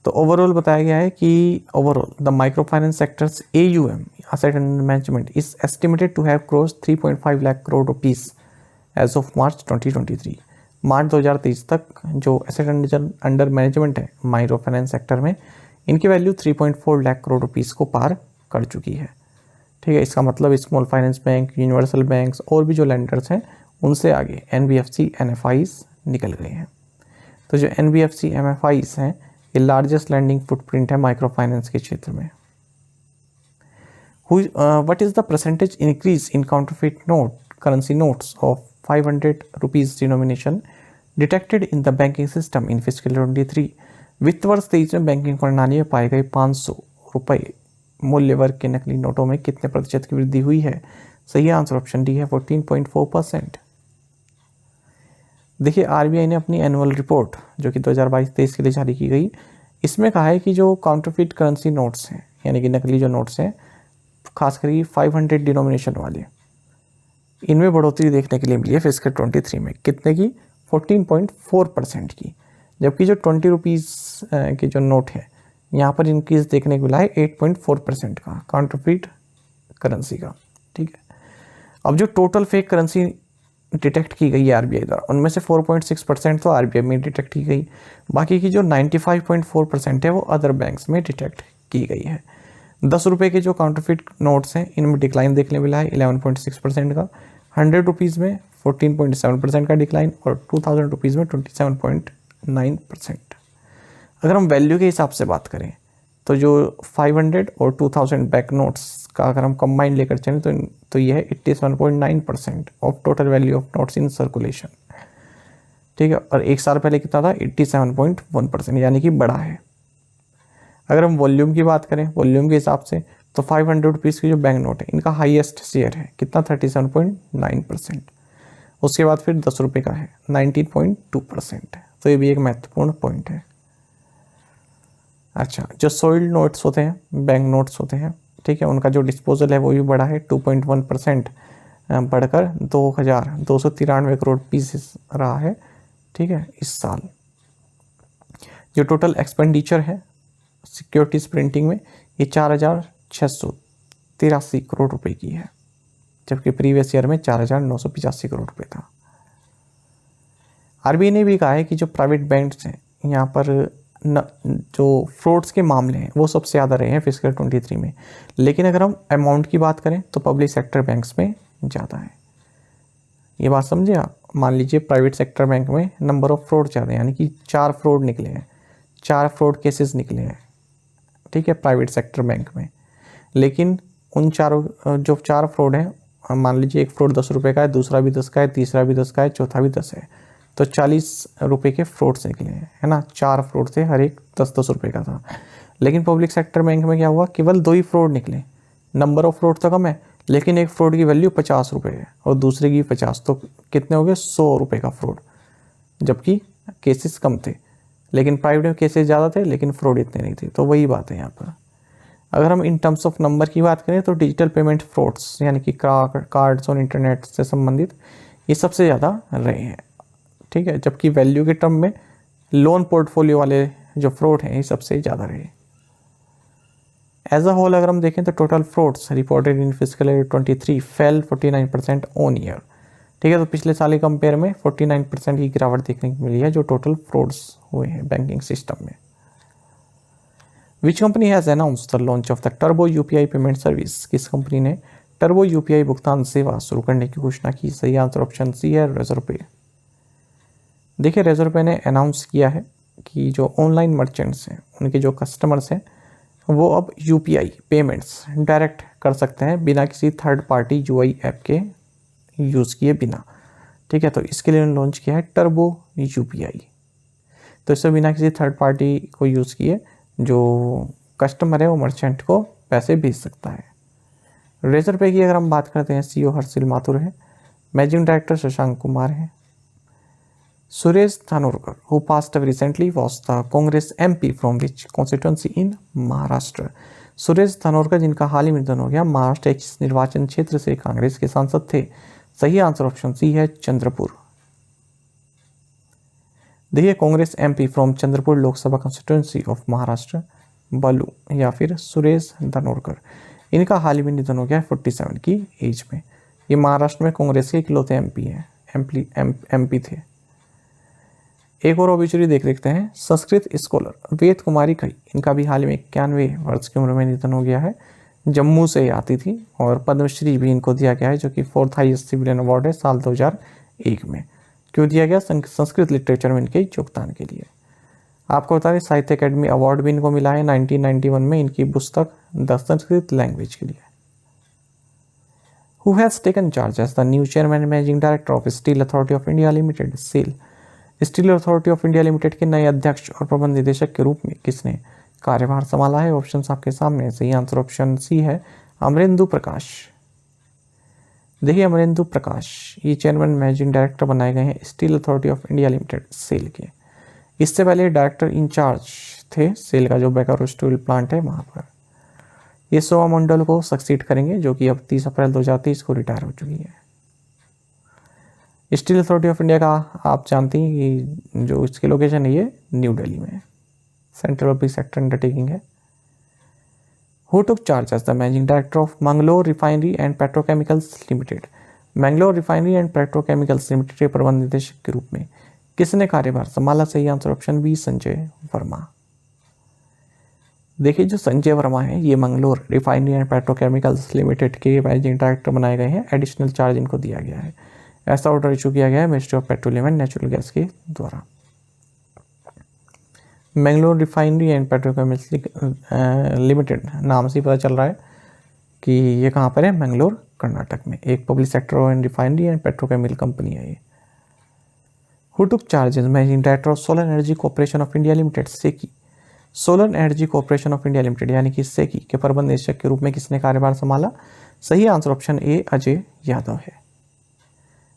तो ओवरऑल बताया गया है कि overall the micro finance sectors AUM asset under management is estimated to have crossed 3.5 lakh crore rupees as of March 2023। मार्च 2023 तक जो एसेट अंडर मैनेजमेंट है माइक्रो फाइनेंस सेक्टर में, इनकी वैल्यू 3.4 लाख करोड़ रुपीस को पार कर चुकी है। ठीक है, इसका मतलब small finance bank, universal banks और भी जो लेंडर्स हैं उनसे आगे NBFC MFIs निकल गए हैं। तो जो NBFC MFIs हैं, ये लार्जेस्ट लैंडिंग फुटप्रिंट है माइक्रो फाइनेंस के क्षेत्र में। What is the percentage increase in counterfeit currency notes of 500 rupees denomination detected in the banking system in fiscal 23? वित्त वर्ष 23 में बैंकिंग प्रणाली में पाए गए 500 रुपये मूल्य वर्ग के नकली नोटों में कितने प्रतिशत की वृद्धि हुई है? सही आंसर ऑप्शन डी है 14.4%। देखिए RBI ने अपनी एनुअल रिपोर्ट जो कि 2022-23 के लिए जारी की गई, इसमें कहा है कि जो काउंटरफिट करेंसी नोट्स हैं, यानी कि नकली जो नोट्स हैं, खासकर 500 डिनोमिनेशन वाले, इनमें बढ़ोतरी देखने के लिए मिली है फिस्कल 23 में। कितने की? 14.4% की। जबकि जो 20 रुपीज़ के जो नोट है, यहाँ पर इंक्रीज देखने को मिला है 8.4% का काउंटरफिट करेंसी का। ठीक है, अब जो टोटल फेक करेंसी डिटेक्ट की गई है RBI द्वारा, उनमें से 4.6% तो RBI में डिटेक्ट की गई, बाकी की जो 95.4% है वो अदर बैंक्स में डिटेक्ट की गई है। 10 रुपये के जो काउंटरफिट नोट्स हैं, इनमें डिक्लाइन देखने मिला है 11.6% का, 100 रुपीज़ में 14.7% का डिक्लाइन और 2000 रुपीज़ में 27.9%। अगर हम वैल्यू के हिसाब से बात करें तो जो 500 और 2000 बैंक नोट्स का अगर हम कंबाइन लेकर चलें तो यह है 87.9% of total value of notes in circulation. ठीक है, और एक साल पहले कितना था? 87.1%, यानी कि बड़ा है। अगर हम वॉल्यूम की बात करें, वॉल्यूम के हिसाब से, तो 500 रुपीज़ की जो बैंक नोट है, इनका हाईएस्ट शेयर है कितना? 37.9%। उसके बाद फिर 10 रुपये का है 19.2%। तो ये भी एक महत्वपूर्ण पॉइंट है। अच्छा, जो सोल्ड नोट्स होते हैं, बैंक नोट्स होते हैं, ठीक है, उनका जो डिस्पोजल है वो भी बढ़ा है 2.1% बढ़कर 2293 करोड़ पीसेस रहा है। ठीक है, इस साल जो टोटल एक्सपेंडिचर है सिक्योरिटीज प्रिंटिंग में, ये 4683 करोड़ रुपए की है, जबकि प्रीवियस ईयर में 4985 करोड़ रुपए था। RBI ने भी कहा है कि जो प्राइवेट बैंक्स हैं यहाँ पर जो फ्रॉड्स के मामले हैं वो सबसे ज़्यादा रहे हैं फिस्कल 23 में। लेकिन अगर हम अमाउंट की बात करें तो पब्लिक सेक्टर बैंक्स में ज़्यादा है। ये बात समझे आप। मान लीजिए प्राइवेट सेक्टर बैंक में नंबर ऑफ फ्रॉड ज़्यादा है, यानी कि 4 फ्रॉड निकले हैं, 4 फ्रॉड केसेस निकले हैं, ठीक है, प्राइवेट सेक्टर बैंक में। लेकिन उन चारों जो 4 फ्रॉड हैं, मान लीजिए एक फ्रॉड 10 रुपये का है, दूसरा भी 10 का है, तीसरा भी 10 का है, चौथा भी 10 है, तो 40 रुपये के फ्रॉड से निकले हैं, है ना। 4 फ्रॉड से हर एक 10-10 रुपये का था। लेकिन पब्लिक सेक्टर बैंक में क्या हुआ, केवल 2 ही फ्रॉड निकले। नंबर ऑफ फ्रॉड तो कम है, लेकिन एक फ्रॉड की वैल्यू 50 रुपये है और दूसरे की 50, तो कितने हो गए, 100 रुपये का फ्रॉड, जबकि केसेस कम थे। लेकिन प्राइवेट में केसेस ज़्यादा थे लेकिन फ्रॉड इतने नहीं थे। तो वही बात है यहाँ पर। अगर हम इन टर्म्स ऑफ नंबर की बात करें तो डिजिटल पेमेंट फ्रॉड्स, यानी कि कार्ड्स और इंटरनेट से संबंधित, ये सबसे ज़्यादा रहे हैं, ठीक है। जबकि वैल्यू के टर्म में लोन पोर्टफोलियो वाले जो फ्रॉड हैं ये सबसे ज़्यादा रहे। एज अ होल अगर हम देखें तो total frauds reported in fiscal year 23 fail 49% on year, ठीक है। तो पिछले साल के कंपेयर में 49% की गिरावट देखने को मिली है जो टोटल फ्रॉड्स हुए हैं बैंकिंग सिस्टम में। Which company has announced the launch of the turbo UPI payment service, किस कंपनी ने टर्बो यूपीआई भुगतान सेवा शुरू करने की घोषणा की। सही आंसर ऑप्शन सी है, रिजर्व पे। देखिए रिजर्व पे ने अनाउंस किया है कि जो ऑनलाइन मर्चेंट्स हैं, उनके जो कस्टमर्स हैं, वो अब यूपीआई पेमेंट्स डायरेक्ट कर सकते हैं बिना किसी थर्ड पार्टी यूआई ऐप के यूज़ किए बिना, ठीक है। तो इसके लिए लॉन्च किया है टर्बो यूपीआई। तो इससे बिना किसी थर्ड पार्टी को यूज़ किए जो कस्टमर है वो मर्चेंट को पैसे भेज सकता है। रेजर पे की अगर हम बात करते हैं, सीईओ हर्षिल माथुर है, मैनेजिंग डायरेक्टर शशांक कुमार है। Suresh Dhanorkar who passed away recently was the Congress MP from which constituency in Maharashtra. Suresh Dhanorkar जिनका हाल ही में निधन हो गया, महाराष्ट्र के निर्वाचन क्षेत्र से कांग्रेस के सांसद थे। सही आंसर ऑप्शन सी है, चंद्रपुर। देखिए Congress MP from Chandrapur Lok Sabha constituency of Maharashtra, बालू या फिर सुरेश धानोरकर, इनका हाल ही में निधन हो गया 47 की एज में। ये महाराष्ट्र में कांग्रेस के इकलौते एमपी हैं, एमपी थे। एक और ऑब्ituary देख लेते हैं। संस्कृत स्कॉलर वेद कुमारी कई, इनका भी हाल ही में 91 वर्ष की उम्र में निधन हो गया है। जम्मू से आती थी और पद्मश्री भी इनको दिया गया है जो कि 4th हाईएस्ट सिविलियन अवार्ड है साल 2001 में। क्यों दिया गया? संस्कृत लिटरेचर में इनके योगदान के लिए। आपको बता दें साहित्य अकेडमी अवार्ड भी इनको मिला है 1991 में इनकी पुस्तक द संस्कृत लैंग्वेज के लिए। Who has taken charge as the new chairman and managing director of Steel Authority of India Limited (SAIL)? Steel authority of India limited के नए अध्यक्ष और प्रबंध निदेशक के रूप में किसने कार्यभार संभाला है? ऑप्शंस आपके सामने। सही आंसर ऑप्शन सी है, अमरेंदु प्रकाश। देखिए अमरेंदु प्रकाश ये चेयरमैन मैनेजिंग डायरेक्टर बनाए गए हैं steel authority of India limited SAIL के। इससे पहले डायरेक्टर इंचार्ज थे सेल का जो बेकर स्टील प्लांट है वहाँ पर। ये शोभा मंडल को सक्सीड करेंगे जो कि अब 30 अप्रैल 2023 को रिटायर हो चुकी है। स्टील अथॉरिटी ऑफ इंडिया का आप जानते हैं कि जो इसकी लोकेशन है ये न्यू दिल्ली में है, सेंट्रल पब्लिक सेक्टर अंडरटेकिंग है। Who took charge as the managing director of Mangalore refinery and petrochemicals limited? Mangalore refinery and petrochemicals limited के प्रबंध निदेशक के रूप में किसने कार्यभार संभाला? सही answer option B, Sanjay Verma. देखिए जो संजय वर्मा है ये Mangalore refinery and petrochemicals limited के मैनेजिंग डायरेक्टर बनाए गए हैं। एडिशनल चार्ज इनको दिया गया है। ऐसा ऑर्डर इशू किया गया है ministry of petroleum and natural gas के द्वारा। Mangalore refinery and petrochemicals limited नाम से पता चल रहा है कि ये कहाँ पर है, मैंगलोर कर्नाटक में। एक public sector and refinery and petrochemical company है ये। Who took charges managing director of solar energy corporation of India limited SECI? Solar energy corporation of India limited यानी कि सेकी के प्रबंध निदेशक के रूप में किसने कार्यभार संभाला? सही आंसर ऑप्शन ए, अजय यादव है।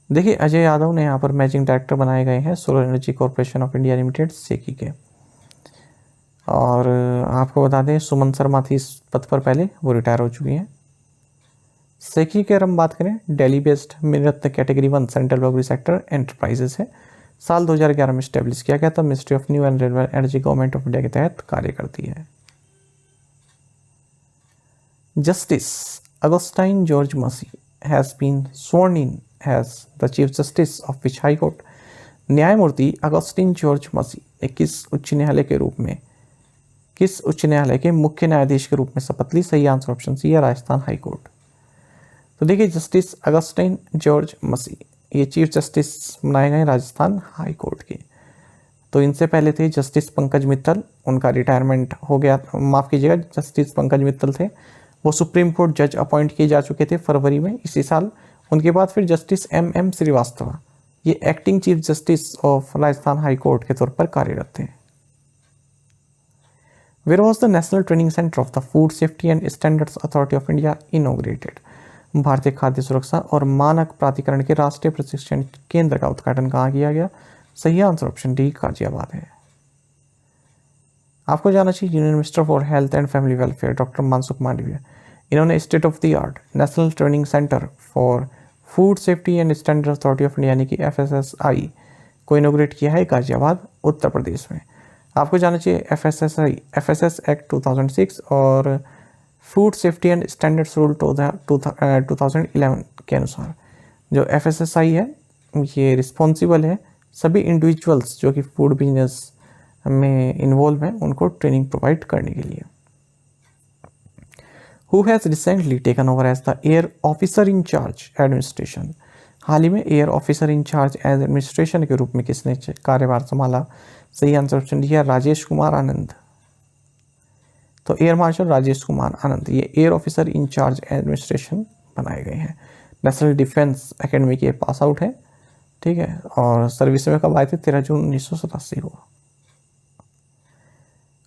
देखिए अजय यादव ने यहाँ पर मैनेजिंग डायरेक्टर बनाए गए हैं solar energy corporation of India limited SECI के। और आपको बता दें सुमन शर्मा थी इस पद पर पहले, वो रिटायर हो चुकी हैं। सेकी की अगर हम बात करें Delhi based Miniratna category 1 central public sector enterprises है। साल 2011 में स्टेब्लिश किया गया था। Ministry of new and renewable energy government of India के तहत कार्य करती है। Justice Augustine George Masih has been sworn in as the Chief Justice of which High Court? न्यायमूर्ति अगस्टिन जॉर्ज मसी किस उच्च न्यायालय के रूप में, किस उच्च न्यायालय के मुख्य न्यायाधीश के रूप में शपथ ली? सही आंसर ऑप्शन सी है, राजस्थान हाई कोर्ट। तो देखिए जस्टिस अगस्टिन जॉर्ज मसी ये चीफ जस्टिस बनाए गए राजस्थान हाई कोर्ट के। तो इनसे पहले थे जस्टिस पंकज मित्तल, उनका रिटायरमेंट हो गया, माफ़ कीजिएगा, जस्टिस पंकज मित्तल थे, वो सुप्रीम कोर्ट जज अपॉइंट किए जा चुके थे फरवरी में इसी साल। उनके बाद फिर जस्टिस एम श्रीवास्तव ये acting chief justice of Rajasthan high court के तौर पर कार्यरत थे। Where was the national training centre of the food safety and standards authority of India inaugurated? भारतीय खाद्य सुरक्षा और मानक प्राधिकरण के राष्ट्रीय प्रशिक्षण केंद्र का उद्घाटन कहाँ किया गया? सही आंसर ऑप्शन डी गाजियाबाद है। आपको जाना चाहिए union minister for health and family welfare doctor Mansukh Mandaviya, इन्होंने state of the art national training centre for food safety and standard authority of India यानी कि FSSI को इनोग्रेट किया है गाजियाबाद उत्तर प्रदेश में। आपको जाना चाहिए FSS एक्ट 2006 और food safety and standards rule 2011 के अनुसार जो FSSI है ये रिस्पॉन्सिबल है सभी इंडिविजुअल्स जो कि फूड बिजनेस में इन्वॉल्व हैं उनको ट्रेनिंग प्रोवाइड करने के लिए। Who has recently taken over as the air officer in charge administration? हाल ही में air officer in charge as administration के रूप में किसने कार्यभार संभाला? सही आंसर ऑप्शन डी है, राजेश कुमार आनंद। तो एयर मार्शल राजेश कुमार आनंद ये air officer in charge administration बनाए गए हैं। नेशनल डिफेंस एकेडमी के पास आउट है, ठीक है, और सर्विस में कब आए थे? 13 जून 1987 को।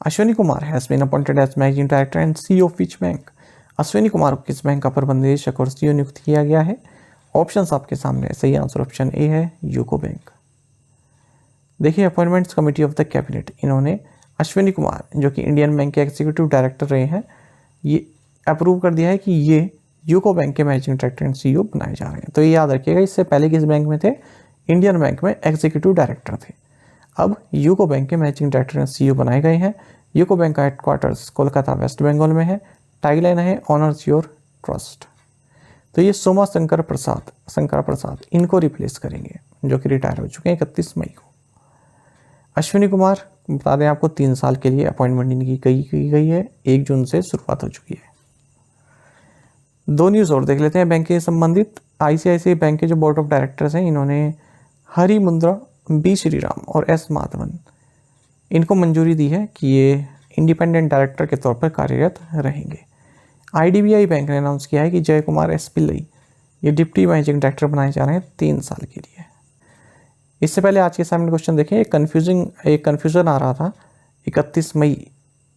Ashwini Kumar has been appointed as managing director and CEO of which bank? Ashwini Kumar को किस बैंक का प्रबंध निदेशक और CEO नियुक्त किया गया है? ऑप्शंस आपके सामने है, सही आंसर ऑप्शन ए है, यूको बैंक। देखिए appointments committee of the cabinet, इन्होंने अश्विनी कुमार जो कि इंडियन बैंक के एग्जीक्यूटिव डायरेक्टर रहे हैं ये अप्रूव कर दिया है कि ये यूको बैंक के मैनेजिंग डायरेक्टर एंड CEO बनाए जा रहे हैं। तो ये याद रखिएगा, इससे पहले किस बैंक में थे? इंडियन बैंक में एग्जीक्यूटिव डायरेक्टर थे, अब यूको बैंक के मैनेजिंग डायरेक्टर एंड CEO बनाए गए हैं। यूको बैंक का हेडक्वार्टर्स कोलकाता वेस्ट बंगाल में है। टैगलाइन है ऑनर्स योर ट्रस्ट। तो ये सोमा शंकर प्रसाद इनको रिप्लेस करेंगे जो कि रिटायर हो चुके हैं 31 मई को। अश्विनी कुमार बता दें आपको 3 साल के लिए अपॉइंटमेंट इनकी की गई है, 1 जून से शुरुआत हो चुकी है। 2 न्यूज़ और देख लेते हैं बैंक के संबंधित। ICICI बैंक के जो बोर्ड ऑफ डायरेक्टर्स हैं इन्होंने हरि मुंद्रा, B श्रीराम और S माधवन इनको मंजूरी दी है कि ये इंडिपेंडेंट डायरेक्टर के तौर पर कार्यरत रहेंगे। IDBI बैंक ने अनाउंस किया है कि जय कुमार S पिल्लई ये डिप्टी मैनेजिंग डायरेक्टर बनाए जा रहे हैं 3 साल के लिए। इससे पहले आज के सामने क्वेश्चन देखें, एक कन्फ्यूज़न आ रहा था 31 मई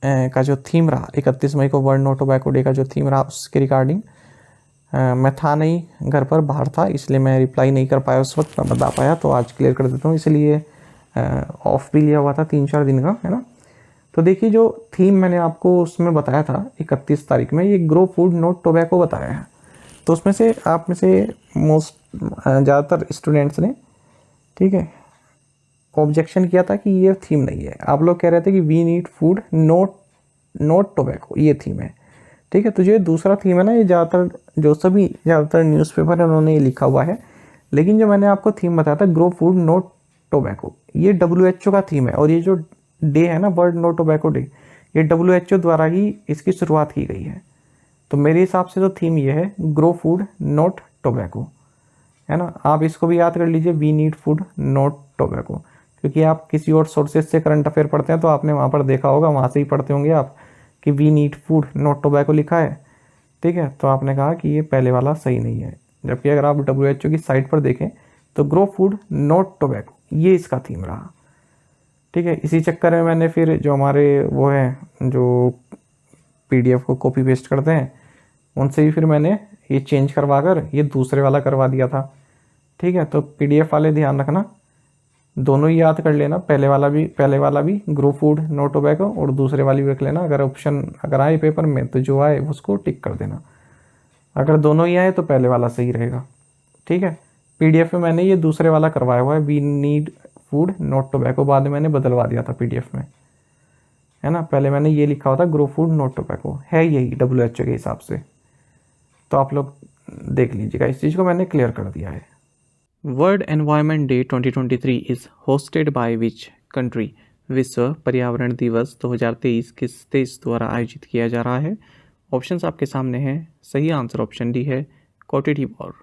का जो थीम रहा, 31 मई को वर्ल्ड नो टोबैको डे का जो थीम रहा उसके रिगार्डिंग मैं था नहीं, घर पर बाहर था, इसलिए मैं रिप्लाई नहीं कर पाया उस वक्त, मैं बता पाया, तो आज क्लियर कर देता हूँ। इसलिए ऑफ भी लिया हुआ था 3-4 दिन का, है ना। तो देखिए जो थीम मैंने आपको उसमें बताया था 31 तारीख में, ये ग्रो फूड नॉट टोबैको बताया है। तो उसमें से आप में से ज़्यादातर स्टूडेंट्स ने, ठीक है, ऑब्जेक्शन किया था कि ये थीम नहीं है। आप लोग कह रहे थे कि we need food not tobacco, ये थीम है, ठीक है। तो जो दूसरा थीम है ना, ये ज़्यादातर न्यूज़पेपर है उन्होंने ये लिखा हुआ है, लेकिन जो मैंने आपको थीम बताया था ग्रो फूड नॉट टोबैको, ये WHO का थीम है। और ये जो डे है ना वर्ल्ड नो टोबैको डे, ये WHO द्वारा ही इसकी शुरुआत की गई है। तो मेरे हिसाब से तो थीम ये है ग्रो फूड नॉट टोबैको, है ना। आप इसको भी याद कर लीजिए, we need food not tobacco, क्योंकि आप किसी और सोर्सेज से करंट अफेयर पढ़ते हैं तो आपने वहाँ पर देखा होगा, वहाँ से ही पढ़ते होंगे आप कि we need food not tobacco लिखा है, ठीक है। तो आपने कहा कि ये पहले वाला सही नहीं है, जबकि अगर आप WHO की साइट पर देखें तो ग्रो फूड नॉट टोबैको ये इसका थीम रहा, ठीक है। इसी चक्कर में मैंने फिर जो हमारे वो है जो PDF को कॉपी पेस्ट करते हैं उनसे भी फिर मैंने ये चेंज करवा कर ये दूसरे वाला करवा दिया था, ठीक है। तो PDF वाले ध्यान रखना, दोनों ही याद कर लेना, पहले वाला भी ग्रो फूड नो टोबैको और दूसरे वाली भी रख लेना। अगर ऑप्शन आए पेपर में तो जो आए उसको टिक कर देना, अगर दोनों ही आए तो पहले वाला सही रहेगा, ठीक है। PDF में मैंने ये दूसरे वाला करवाया हुआ है, we need food not tobacco, बाद में मैंने बदलवा दिया था PDF में, है ना। पहले मैंने ये लिखा हुआ था ग्रो फूड नॉट टोबैको, है यही WHO के हिसाब से। तो आप लोग देख लीजिएगा, इस चीज़ को मैंने क्लियर कर दिया है। World environment day 2023 is hosted by which country? विश्व पर्यावरण दिवस 2023 किस देश द्वारा आयोजित किया जा रहा है? ऑप्शंस आपके सामने हैं। सही आंसर ऑप्शन डी है, कोट डिवोर।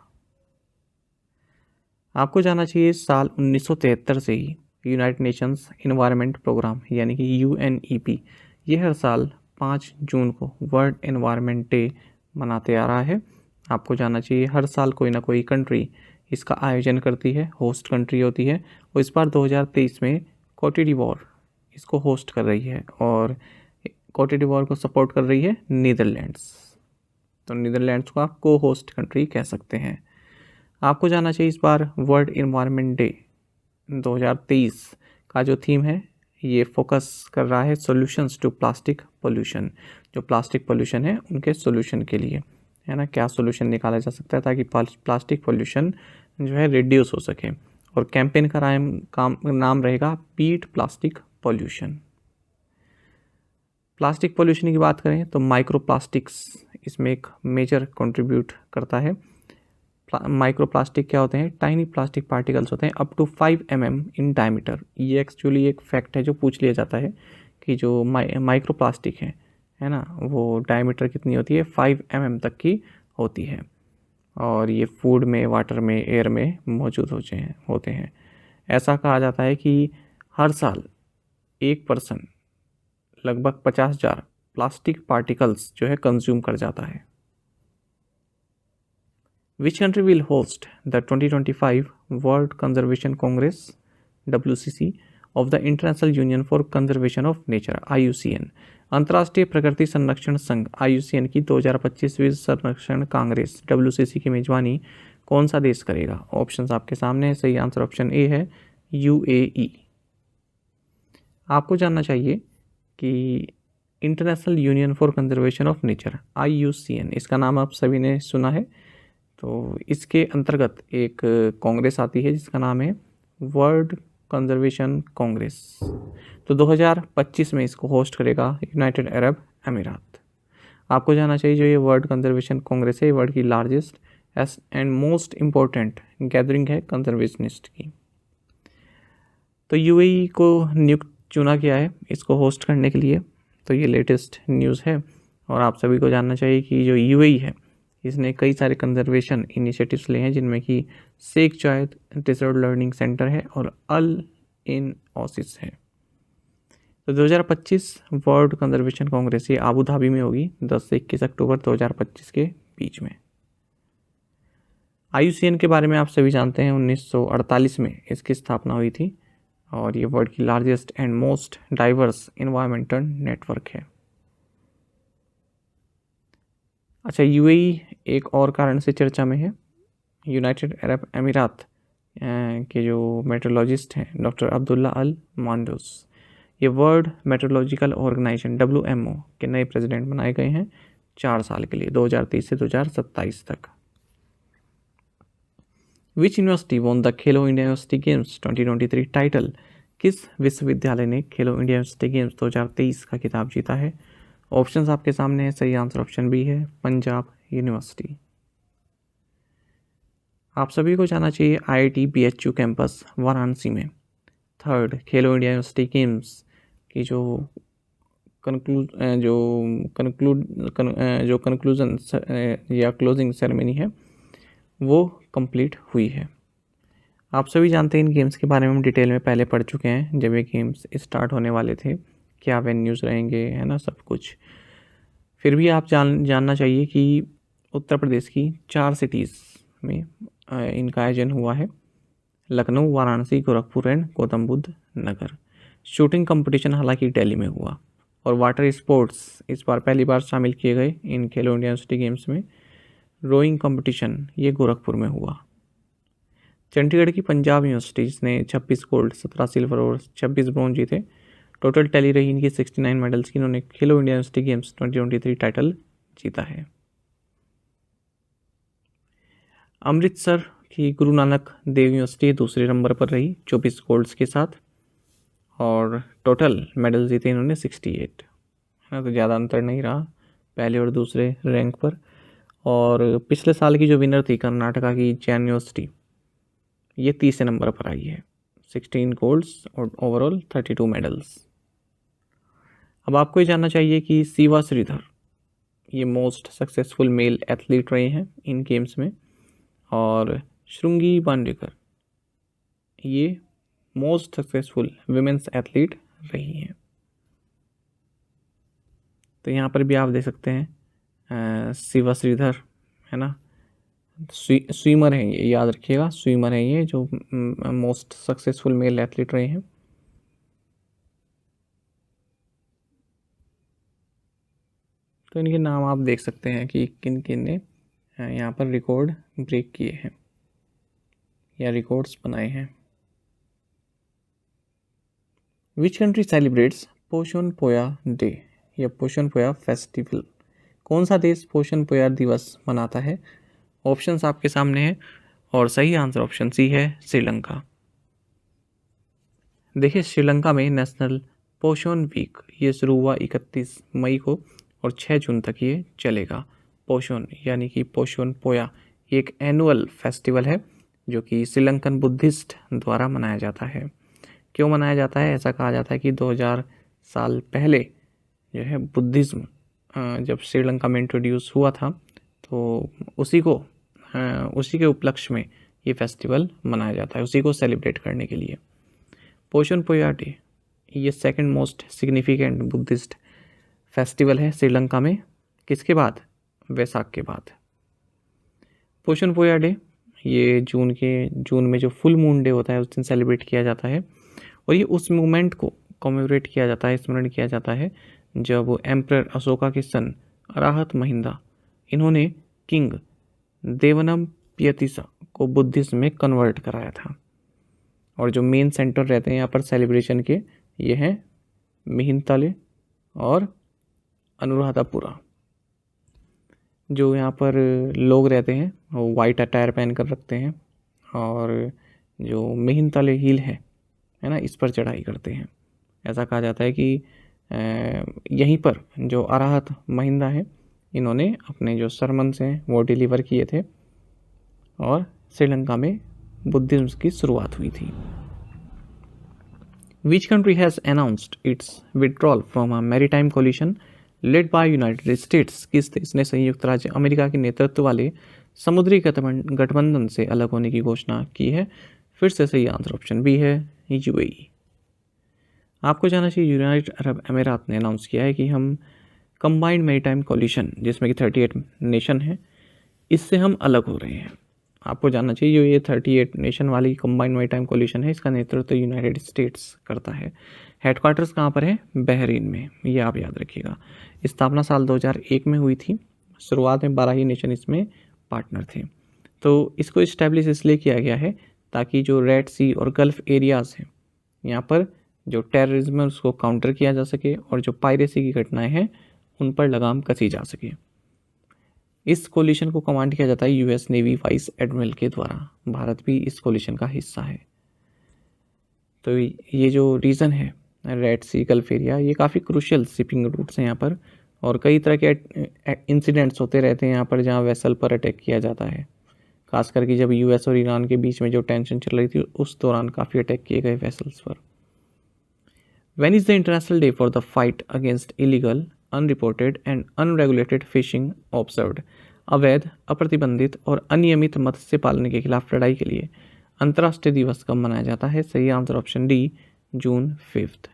आपको जानना चाहिए साल 1973 से ही यूनाइटेड नेशंस एनवायरनमेंट प्रोग्राम यानी कि UNEP ये हर साल 5 जून को वर्ल्ड एनवायरनमेंट डे मनाते आ रहा है। आपको जानना चाहिए हर साल कोई ना कोई कंट्री इसका आयोजन करती है, होस्ट कंट्री होती है, और इस बार 2023 में कोट डिवोर इसको होस्ट कर रही है और कोट डिवोर को सपोर्ट कर रही है नीदरलैंड्स। तो नीदरलैंड्स को आप को होस्ट कंट्री कह सकते हैं। आपको जानना चाहिए इस बार वर्ल्ड एनवायरनमेंट डे 2023 का जो थीम है ये फोकस कर रहा है सॉल्यूशंस टू प्लास्टिक पोल्यूशन। जो प्लास्टिक पोल्यूशन है उनके सॉल्यूशन के लिए, है ना, क्या सॉल्यूशन निकाला जा सकता है ताकि प्लास्टिक पोल्यूशन जो है रिड्यूस हो सके। और कैंपेन का नाम रहेगा beat plastic pollution. Plastic pollution की बात करें तो माइक्रो प्लास्टिक्स इसमें एक मेजर कंट्रीब्यूट करता है। माइक्रो प्लास्टिक क्या होते हैं? टाइनी प्लास्टिक पार्टिकल्स होते हैं up to 5 mm in diameter. ये एक्चुअली एक फैक्ट है जो पूछ लिया जाता है कि जो माइक्रो प्लास्टिक है ना, वो डायमीटर कितनी होती है? 5 mm तक की होती है। और ये फूड में, वाटर में, एयर में मौजूद होते हैं। ऐसा कहा जाता है कि हर साल एक पर्सन लगभग 50,000 प्लास्टिक पार्टिकल्स जो है कंज्यूम कर जाता है। Which country will host the 2025 World Conservation Congress WCC of the International Union for Conservation of Nature IUCN? अंतर्राष्ट्रीय प्रकृति संरक्षण संघ IUCN की 2025वीं संरक्षण कांग्रेस WCC की मेजबानी कौन सा देश करेगा? ऑप्शंस आपके सामने है। सही आंसर ऑप्शन ए है, UAE। आपको जानना चाहिए कि international union for conservation of nature IUCN इसका नाम आप सभी ने सुना है। तो इसके अंतर्गत एक कांग्रेस आती है जिसका नाम है वर्ल्ड कंजर्वेशन कांग्रेस। तो 2025 में इसको होस्ट करेगा यूनाइटेड अरब अमीरात। आपको जानना चाहिए जो ये वर्ल्ड कंजर्वेशन कांग्रेस है, वर्ल्ड की largest and most important gathering है कंजर्वेशनिस्ट की। तो UAE को नियुक्त चुना गया है इसको होस्ट करने के लिए। तो ये लेटेस्ट न्यूज़ है और आप सभी को जानना चाहिए कि जो UAE है इसने कई सारे कंजर्वेशन इनिशिएटिव्स लिए हैं, जिनमें कि शेख जायद डेजर्ट लर्निंग सेंटर है और अल इन ओसिस है। तो 2025 वर्ल्ड कंजर्वेशन कांग्रेस ये आबू धाबी में होगी 10 से 21 अक्टूबर 2025 के बीच में। IUCN के बारे में आप सभी जानते हैं 1948 में इसकी स्थापना हुई थी और ये वर्ल्ड की largest and most diverse environmental network है। अच्छा, UAE एक और कारण से चर्चा में है। यूनाइटेड अरब अमीरात के जो मेट्रोलॉजिस्ट हैं डॉक्टर अब्दुल्ला अल मांडूस, ये वर्ल्ड मेट्रोलॉजिकल ऑर्गेनाइजेशन WMO के नए प्रेसिडेंट बनाए गए हैं 4 साल के लिए, 2023 से 2027 तक। Which university won the Khelo India university games 2023 title? किस विश्वविद्यालय ने खेलो इंडिया यूनिवर्सिटी गेम्स 2023 का खिताब जीता है? ऑप्शंस आपके सामने है। सही आंसर ऑप्शन बी है, पंजाब यूनिवर्सिटी। आप सभी को जानना चाहिए IIT BHU कैंपस वाराणसी में 3rd खेलो इंडिया यूनिवर्सिटी गेम्स की जो कंक्लूजन या क्लोजिंग सेरेमनी है वो कंप्लीट हुई है। आप सभी जानते हैं इन गेम्स के बारे में हम डिटेल में पहले पढ़ चुके हैं जब ये गेम्स स्टार्ट होने वाले थे, क्या वेन्यूज़ रहेंगे, है ना, सब कुछ। फिर भी आप जानना चाहिए कि उत्तर प्रदेश की 4 सिटीज़ में इनका आयोजन हुआ है, Lucknow, Varanasi, Gorakhpur and Gautam Buddha Nagar. Shooting competition हालांकि दिल्ली में हुआ और वाटर स्पोर्ट्स इस बार पहली बार शामिल किए गए इन खेलो इंडिया यूनिवर्सिटी गेम्स में। रोइंग कंपटीशन ये गोरखपुर में हुआ। चंडीगढ़ की पंजाब यूनिवर्सिटी ने 26 गोल्ड, 17 सिल्वर और 26 ब्रॉन्ज जीते। टोटल टैली रही इनकी 69 मेडल्स की। इन्होंने खेलो इंडिया यूनिवर्सिटी गेम्स 2023 टाइटल जीता है। अमृतसर की गुरु नानक देव यूनिवर्सिटी दूसरे नंबर पर रही 24 गोल्ड्स के साथ और टोटल मेडल जीते इन्होंने 68, है ना, तो ज़्यादा अंतर नहीं रहा पहले और दूसरे रैंक पर। और पिछले साल की जो विनर थी कर्नाटका की जैन यूनिवर्सिटी, ये तीसरे नंबर पर आई है 16 गोल्ड्स और ओवरऑल 32 मेडल्स। अब आपको ये जानना चाहिए कि शिवा श्रीधर ये मोस्ट सक्सेसफुल मेल एथलीट रहे हैं इन गेम्स में, और श्रृंगी बांडेकर ये मोस्ट सक्सेसफुल विमेंस एथलीट रही हैं। तो यहाँ पर भी आप देख सकते हैं शिवा श्रीधर है ना, स्विमर हैं ये, याद रखिएगा, स्विमर हैं ये जो मोस्ट सक्सेसफुल मेल एथलीट रहे हैं। तो इनके नाम आप देख सकते हैं कि किन किन ने यहाँ पर रिकॉर्ड ब्रेक किए हैं या रिकॉर्ड्स बनाए हैं। विच कंट्री सेलिब्रेट्स पोषण पोया डे या पोषण पोया फेस्टिवल? कौन सा देश पोषण पोया दिवस मनाता है? ऑप्शंस आपके सामने हैं और सही आंसर ऑप्शन सी है, श्रीलंका। देखिए, श्रीलंका में नेशनल पोषण वीक ये शुरू हुआ 31 मई को और 6 जून तक ये चलेगा। पोषण यानी कि पोषण पोया एक एनुअल फेस्टिवल है जो कि श्रीलंकन बुद्धिस्ट द्वारा मनाया जाता है। क्यों मनाया जाता है? ऐसा कहा जाता है कि 2000 साल पहले जो है बुद्धिज़्म जब श्रीलंका में इंट्रोड्यूस हुआ था तो उसी के उपलक्ष्य में ये फेस्टिवल मनाया जाता है, उसी को सेलिब्रेट करने के लिए। पोषण पोया डे ये second most significant Buddhist festival है श्रीलंका में। किसके बाद? वैसाख के बाद। पोषण पोया डे ये जून में जो फुल मून डे होता है उस दिन सेलिब्रेट किया जाता है, और ये उस मूवमेंट को कॉमेमोरेट किया जाता है, स्मरण किया जाता है जब एम्परर अशोका के सन अराहत महिंदा इन्होंने किंग देवनमपियतिसा को बुद्धिज्म में कन्वर्ट कराया था। और जो मेन सेंटर रहते हैं यहाँ पर सेलिब्रेशन के ये हैं मिहिंताले और अनुराधापुरा। जो यहाँ पर लोग रहते हैं वो वाइट अटायर पहन कर रखते हैं और जो मिहिंताले हिल है ना, इस पर चढ़ाई करते हैं। ऐसा कहा जाता है कि यहीं पर जो अराहत महिंदा है इन्होंने अपने जो सरमन्स हैं वो डिलीवर किए थे और श्रीलंका में बुद्धिज्म की शुरुआत हुई थी। Which country has announced its withdrawal from a maritime coalition led by United States? किस देश ने संयुक्त राज्य अमेरिका के नेतृत्व वाले समुद्री गठबंधन से अलग होने की घोषणा की है? फिर से सही आंसर ऑप्शन बी है, यूएई। आपको जानना चाहिए यूनाइटेड अरब अमीरात ने अनाउंस किया है कि हम कंबाइंड मैरीटाइम कोलिशन जिसमें कि 38 नेशन है, इससे हम अलग हो रहे हैं। आपको जानना चाहिए जो ये 38 नेशन वाली कंबाइंड मैरीटाइम कोलिशन है इसका नेतृत्व यूनाइटेड स्टेट्स करता है। हेडक्वार्टर्स कहाँ पर है? बहरीन में, ये आप याद रखिएगा। स्थापना साल 2001 में हुई थी। शुरुआत में 12 ही नेशन इसमें पार्टनर थे। तो इसको इस्टेब्लिश इसलिए किया गया है ताकि जो रेड सी और गल्फ एरियाज़ हैं यहाँ पर जो टेररिज्म है उसको काउंटर किया जा सके और जो पायरेसी की घटनाएं हैं उन पर लगाम कसी जा सके। इस कोलिशन को कमांड किया जाता है यूएस नेवी वाइस एडमिरल के द्वारा। भारत भी इस कोलिशन का हिस्सा है। तो ये जो रीज़न है रेड सी गल्फ एरिया, ये काफ़ी क्रूशियल शिपिंग रूट्स हैं यहाँ पर, और कई तरह के इंसिडेंट्स होते रहते हैं यहाँ पर जहाँ वेसल पर अटैक किया जाता है। खास करके जब यूएस और ईरान के बीच में जो टेंशन चल रही थी उस दौरान काफ़ी अटैक किए गए वेसल्स पर। When is the International Day for the Fight Against Illegal, Unreported and Unregulated Fishing observed? अवैध, अप्रतिबंधित और अनियमित मत्स्य पालन के खिलाफ लड़ाई के लिए अंतर्राष्ट्रीय दिवस कब मनाया जाता है? सही आंसर ऑप्शन डी, जून 5।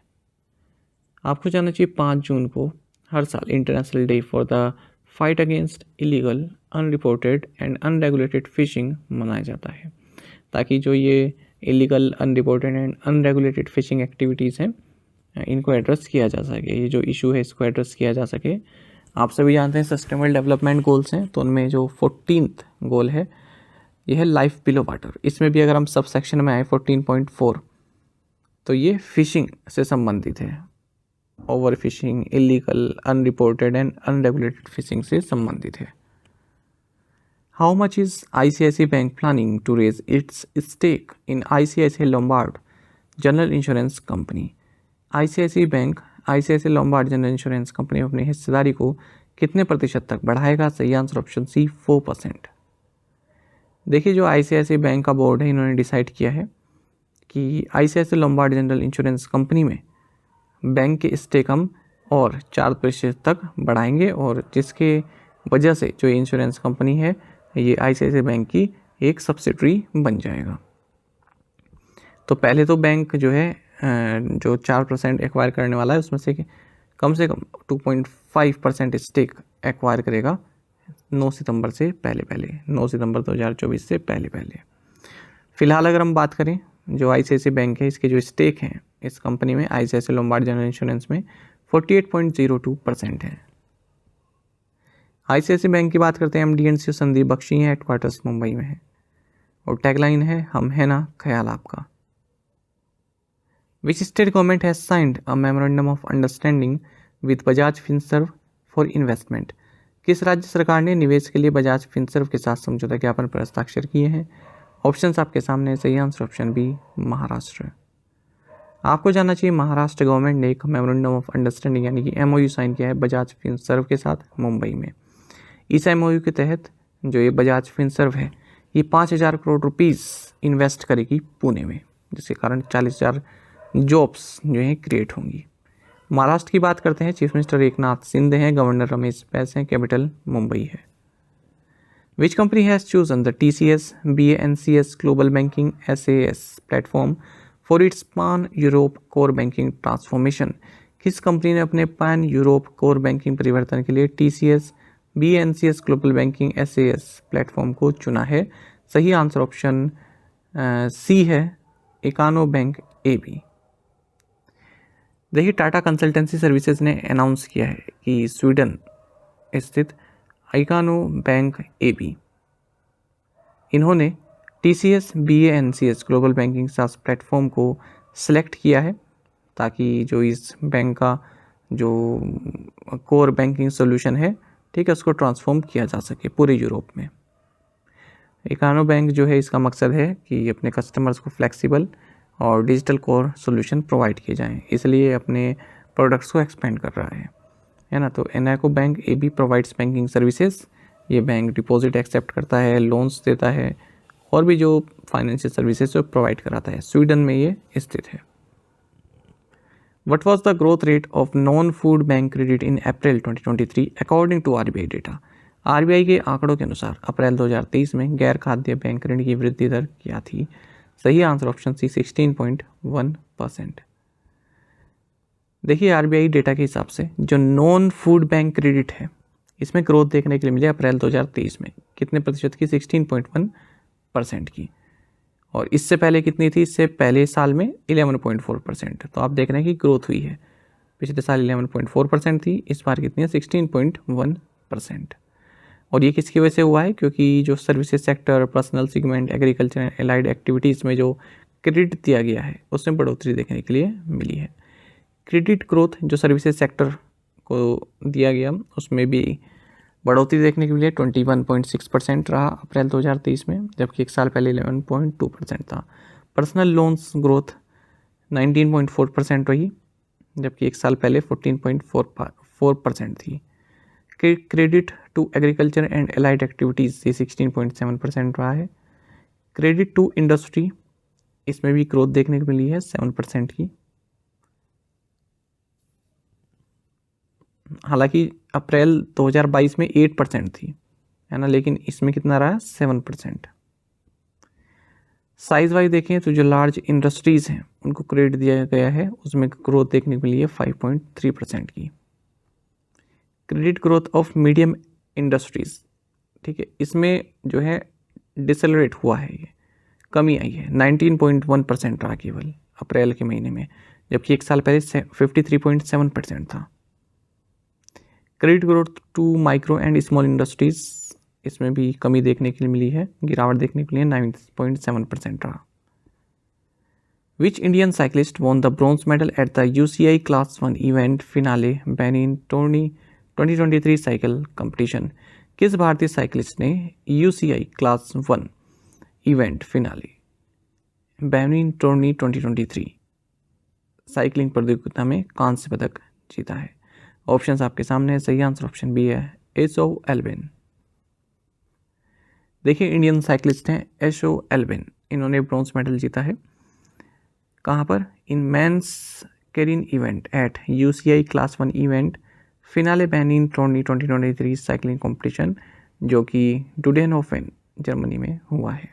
आपको जानना चाहिए 5 जून को हर साल international day for the fight against illegal, unreported and unregulated fishing मनाया जाता है, ताकि जो ये illegal, unreported and unregulated fishing activities हैं इनको एड्रेस किया जा सके। ये जो इशू है इसको एड्रेस किया जा सके। आप सभी जानते हैं सस्टेनेबल डेवलपमेंट गोल्स हैं, तो उनमें जो 14th गोल है ये है लाइफ बिलो वाटर। इसमें भी अगर हम सब सेक्शन में आए 14.4 तो ये फिशिंग से संबंधित है। Over fishing, illegal, unreported and unregulated fishing से संबंधित है। How much is ICICI bank planning to raise its stake in ICICI Lombard general insurance company? ICICI Lombard general insurance company अपनी हिस्सेदारी को कितने प्रतिशत तक बढ़ाएगा? सही आंसर ऑप्शन सी, 4%। देखिए, जो ICICI बैंक का बोर्ड है इन्होंने डिसाइड किया है कि ICICI Lombard general insurance company में बैंक के स्टेक हम और 4% तक बढ़ाएंगे, और जिसके वजह से जो इंश्योरेंस कंपनी है ये आईसीआईसीआई बैंक की एक सब्सिडरी बन जाएगा। तो पहले तो बैंक जो है जो 4% एक्वायर करने वाला है उसमें से कम 2.5% स्टेक एक्वायर करेगा 9 सितंबर से पहले 9 सितंबर 2024 से पहले। फिलहाल अगर हम बात करें जो आईसीआईसीआई बैंक है इसके जो स्टेक हैं इस कंपनी में आईसीआईसीआई लोम्बार्ड जनरल इंश्योरेंस में 48.02% है। आईसीआईसीआई बैंक की बात करते हैं, एमडी एंड सी संदीप बख्शी हैं, हेडक्वार्टर्स मुंबई में है और टैगलाइन है हम है ना ख्याल आपका। Which state government has signed a memorandum of understanding with Bajaj Finserv for investment? किस राज्य सरकार ने निवेश के लिए बजाज फिनसर्व के साथ समझौता ज्ञापन पर हस्ताक्षर किए हैं? ऑप्शंस आपके सामने, सही आंसर ऑप्शन बी महाराष्ट्र। आपको जानना चाहिए महाराष्ट्र गवर्नमेंट ने एक मेमोरेंडम ऑफ अंडरस्टैंडिंग यानी कि एमओयू साइन किया है बजाज फिनसर्व के साथ मुंबई में। इस एमओयू के तहत जो ये बजाज फिनसर्व है ये 5,000 करोड़ रुपीस इन्वेस्ट करेगी पुणे में, जिसके कारण 40,000 जॉब्स जो हैं क्रिएट होंगी। महाराष्ट्र की बात करते हैं, चीफ मिनिस्टर एकनाथ शिंदे हैं, गवर्नर रमेश बैस हैं, कैपिटल मुंबई है। Which company has chosen the TCS BANCS global banking SAS platform for its पान यूरोप कोर बैंकिंग ट्रांसफॉर्मेशन? किस कंपनी ने अपने पान यूरोप कोर बैंकिंग परिवर्तन के लिए TCS BANCS global banking SAS platform को चुना है? सही आंसर ऑप्शन सी है, इकानो बैंक AB। देखिए टाटा कंसल्टेंसी सर्विसेज ने अनाउंस किया है कि स्वीडन स्थित इकानो बैंक AB इन्होंने TCS BANCS ग्लोबल बैंकिंग सास प्लेटफॉर्म को सिलेक्ट किया है ताकि जो इस बैंक का जो कोर बैंकिंग सोल्यूशन है ठीक है उसको ट्रांसफॉर्म किया जा सके पूरे यूरोप में। इकानो बैंक जो है इसका मकसद है कि अपने कस्टमर्स को फ्लेक्सिबल और डिजिटल कोर सोल्यूशन प्रोवाइड किए जाएं, इसलिए अपने प्रोडक्ट्स को एक्सपेंड कर रहा है ना। तो Ikano bank AB provides banking services, ये बैंक डिपॉजिट एक्सेप्ट करता है, लोन्स देता है और भी जो फाइनेंशियल सर्विसेज जो प्रोवाइड कराता है। स्वीडन में ये स्थित है। What was the growth rate of non food bank credit in April 2023 according to RBI data? RBI के आंकड़ों के अनुसार अप्रैल 2023 में गैर खाद्य बैंक ऋण की वृद्धि दर क्या थी? सही आंसर ऑप्शन सी 16.1%। देखिए RBI डेटा के हिसाब से जो नॉन फूड बैंक क्रेडिट है इसमें ग्रोथ देखने के लिए मिले अप्रैल 2023 में कितने प्रतिशत की? 16.1% की। और इससे पहले कितनी थी? इससे पहले साल में 11.4%। तो आप देख रहे हैं कि ग्रोथ हुई है। पिछले साल 11.4% थी, इस बार कितनी है? 16.1%। और ये किसकी वजह से हुआ है? क्योंकि जो services sector, personal segment, agriculture and allied activities में जो क्रेडिट दिया गया है उसमें बढ़ोतरी देखने के लिए मिली है। क्रेडिट ग्रोथ जो सर्विसेज सेक्टर को दिया गया उसमें भी बढ़ोतरी देखने के लिए 21.6% रहा अप्रैल 2023 में, जबकि एक साल पहले 11.2% था। पर्सनल लोन्स ग्रोथ 19.4% रही, जबकि एक साल पहले 14.4% थी। Credit to agriculture and allied activities ये 16.7% रहा है। क्रेडिट टू इंडस्ट्री इसमें भी ग्रोथ देखने को मिली है 7% की। हालांकि अप्रैल 2022 में 8% थी, है ना, लेकिन इसमें कितना रहा? 7%। साइज वाइज देखें तो जो लार्ज इंडस्ट्रीज़ हैं उनको क्रेडिट दिया गया है, उसमें ग्रोथ देखने को मिली है 5.3% की। Credit growth of medium industries, ठीक है, इसमें जो है डिसेलरेट हुआ है, ये कमी आई है, 19.1% रहा केवल अप्रैल के महीने में, जबकि एक साल पहले 53.7% था। Credit growth to micro and small industries इसमें भी कमी देखने के लिए मिली है, गिरावट देखने के लिए 9.7% रहा। Which Indian cyclist won the bronze medal at the UCI class 1 event finale Benin tourney 2023 cycle competition? किस भारतीय साइकिलिस्ट ने UCI class 1 event finale Benin tourney 2023 cycling प्रतियोगिता में कांस्य पदक जीता है? ऑप्शंस आपके सामने है, सही आंसर ऑप्शन बी है, एशो एल्बिन। देखिए इंडियन साइकिलिस्ट हैं एशो एल्बिन, इन्होंने ब्रॉन्ज मेडल जीता है कहाँ पर? In men's keirin event at UCI class 1 event finale Benin 2023 cycling competition, जो कि डुडेनहोफेन जर्मनी में हुआ है।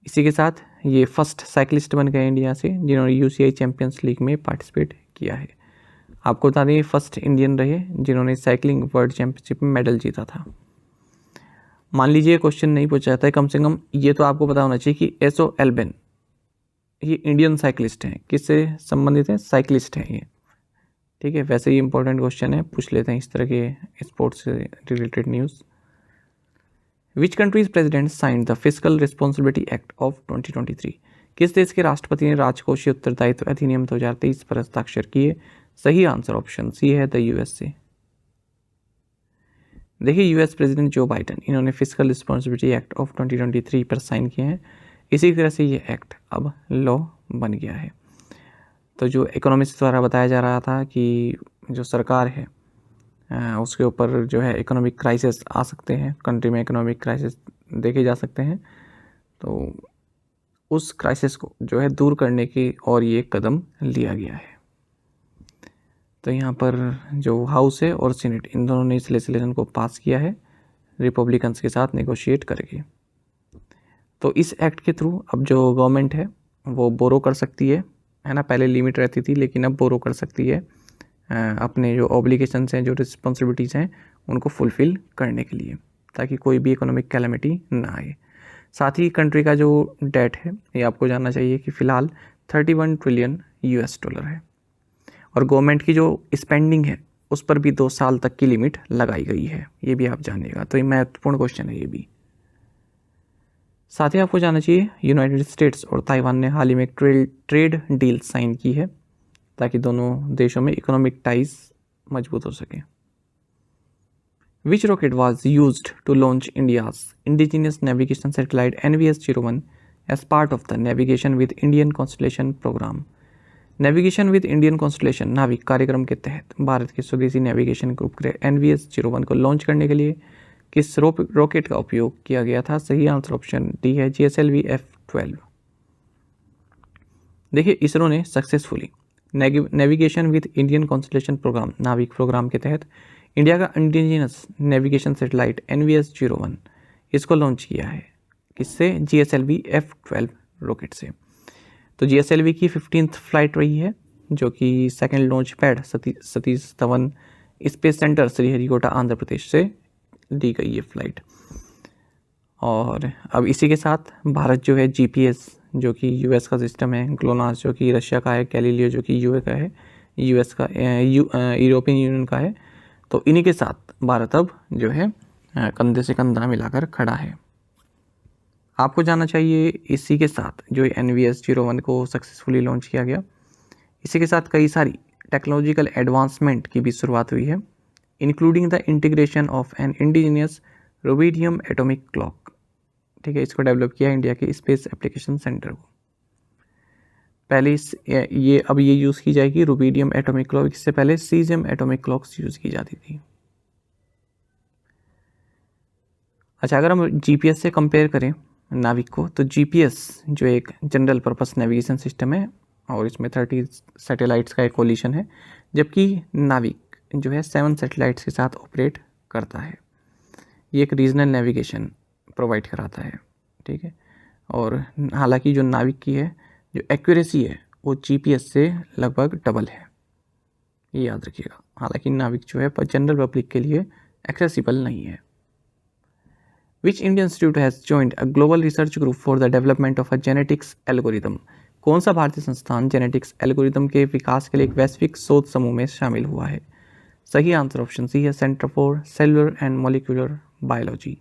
इसी के साथ ये फर्स्ट साइकिलिस्ट बन गए इंडिया से जिन्होंने UCI चैम्पियंस लीग में पार्टिसिपेट किया है। आपको बता दें फर्स्ट इंडियन रहे जिन्होंने साइकिलिंग वर्ल्ड चैंपियनशिप में मेडल जीता था। मान लीजिए क्वेश्चन नहीं पूछा जाता है, कम से कम ये तो आपको पता होना चाहिए कि एसो एल्बेन ये इंडियन साइकिलिस्ट हैं। किससे संबंधित है? साइकिलिस्ट हैं ये, ठीक है। वैसे ही इंपॉर्टेंट क्वेश्चन है, पूछ लेते हैं इस तरह के स्पोर्ट्स से related news. Which countries president signed the fiscal responsibility act of 2023? किस देश के राष्ट्रपति ने राजकोषीय उत्तरदायित्व अधिनियम 2023 पर हस्ताक्षर किए? सही आंसर ऑप्शन सी है, द USA। देखिए US प्रेसिडेंट जो बाइडन, इन्होंने फिस्कल रिस्पॉन्सिबिलिटी एक्ट ऑफ 2023 पर साइन किए हैं। इसी तरह से ये एक्ट अब लॉ बन गया है। तो जो इकोनॉमिस्ट द्वारा बताया जा रहा था कि जो सरकार है उसके ऊपर जो है इकोनॉमिक क्राइसिस आ सकते हैं, कंट्री में इकोनॉमिक क्राइसिस देखे जा सकते हैं, तो उस क्राइसिस को जो है दूर करने की और ये कदम लिया गया है। तो यहाँ पर जो हाउस है और सीनेट इन दोनों ने इस लेजिस्लेशन को पास किया है रिपब्लिकन्स के साथ नेगोशिएट करके। तो इस एक्ट के थ्रू अब जो गवर्नमेंट है वो बोरो कर सकती है ना। पहले लिमिट रहती थी लेकिन अब बोरो कर सकती है अपने जो ऑब्लिगेशंस हैं, जो रिस्पॉन्सिबिलिटीज़ हैं उनको फुलफ़िल करने के लिए, ताकि कोई भी इकोनॉमिक कैलेमिटी ना आए। साथ ही कंट्री का जो डेट है ये आपको जानना चाहिए कि फ़िलहाल 31 ट्रिलियन $, है। और गवर्नमेंट की जो स्पेंडिंग है उस पर भी 2 साल तक की लिमिट लगाई गई है, ये भी आप जानिएगा। तो ये महत्वपूर्ण क्वेश्चन है ये भी। साथ ही आपको जानना चाहिए यूनाइटेड स्टेट्स और ताइवान ने हाल ही में ट्रेड डील साइन की है ताकि दोनों देशों में इकोनॉमिक टाइज मजबूत हो सके। Which rocket was used to launch India's indigenous navigation satellite NVS-01 as part of the navigation with Indian constellation programme? Navigation with Indian constellation NavIC कार्यक्रम के तहत भारत के स्वदेशी नेविगेशन उपग्रह NVS-01 को लॉन्च करने के लिए किस रॉकेट का उपयोग किया गया था? सही आंसर ऑप्शन डी है, GSLV F-12। देखिए इसरो ने successfully navigation with Indian constellation programme NavIC programme के तहत इंडिया का इंडिजिनस नेविगेशन सैटेलाइट NVS-01 इसको लॉन्च किया है। किससे? GSLV F-12 रॉकेट से। तो GSLV की 15th फ्लाइट रही है, जो कि second launch pad Satish Dhawan space centre Sriharikota Andhra Pradesh से दी गई ये फ्लाइट। और अब इसी के साथ भारत जो है GPS जो कि US का सिस्टम है, ग्लोनास जो कि रशिया का है, गैलीलियो जो कि US का है, US का यूरोपियन यूनियन का है, तो इन्हीं के साथ भारत अब जो है कंधे से कंधा मिलाकर खड़ा है। आपको जानना चाहिए इसी के साथ जो NVS-01 को सक्सेसफुली लॉन्च किया गया, इसी के साथ कई सारी टेक्नोलॉजिकल एडवांसमेंट की भी शुरुआत हुई है, including the integration of an indigenous rubidium atomic clock. ठीक है, इसको डेवलप किया इंडिया के स्पेस एप्लीकेशन सेंटर को। पहले अब ये यूज़ की जाएगी रुबिडियम एटॉमिक क्लॉक, इससे पहले सीजियम एटॉमिक क्लॉक्स यूज़ की जाती थी। अच्छा, अगर हम GPS से कंपेयर करें नाविक को, तो GPS जो एक जनरल पर्पस नेविगेशन सिस्टम है और इसमें 30 सैटेलाइट्स का एक कोलिशन है, जबकि नाविक जो है 7 सैटेलाइट्स के साथ ऑपरेट करता है। ये एक रीजनल नेविगेशन प्रोवाइड कराता है, ठीक है। और हालांकि जो नाविक की है जो एक्यूरेसी है वो GPS से लगभग डबल है, ये याद रखिएगा। हालांकि नाविक जो है जनरल पब्लिक के लिए एक्सेसिबल नहीं है। Which Indian institute has joined a global research group for the development of a genetics algorithm? कौन सा भारतीय संस्थान जेनेटिक्स एल्गोरिथम के विकास के लिए एक वैश्विक शोध समूह में शामिल हुआ है? सही आंसर ऑप्शन सी है, centre for cellular and molecular biology.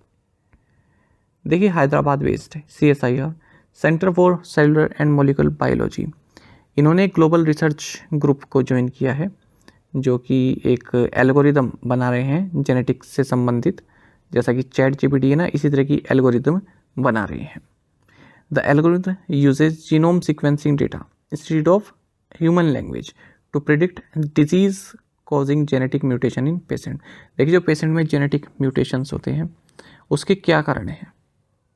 देखिए Hyderabad based CSIR centre for cellular and molecular biology, इन्होंने एक ग्लोबल रिसर्च ग्रुप को ज्वाइन किया है जो कि एक एल्गोरिथम बना रहे हैं जेनेटिक्स से संबंधित, जैसा कि ChatGPT है ना, इसी तरह की एल्गोरिथम बना रहे हैं। The algorithm uses genome sequencing data instead of human language to predict disease causing genetic mutation in patient. देखिए जो पेशेंट में जेनेटिक म्यूटेशंस होते हैं उसके क्या कारण हैं,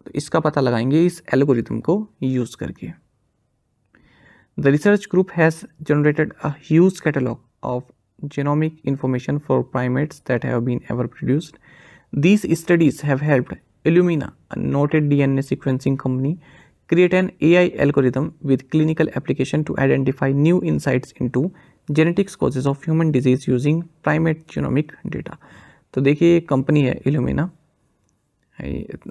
तो इसका पता लगाएंगे इस एल्गोरिथम को यूज़ करके। The research group has generated a huge catalog of genomic information for primates that have been ever produced. These studies have helped Illumina, a noted DNA sequencing company, create an AI algorithm with clinical application to identify new insights into genetics causes of human disease using primate genomic data. तो देखिए, एक company है Illumina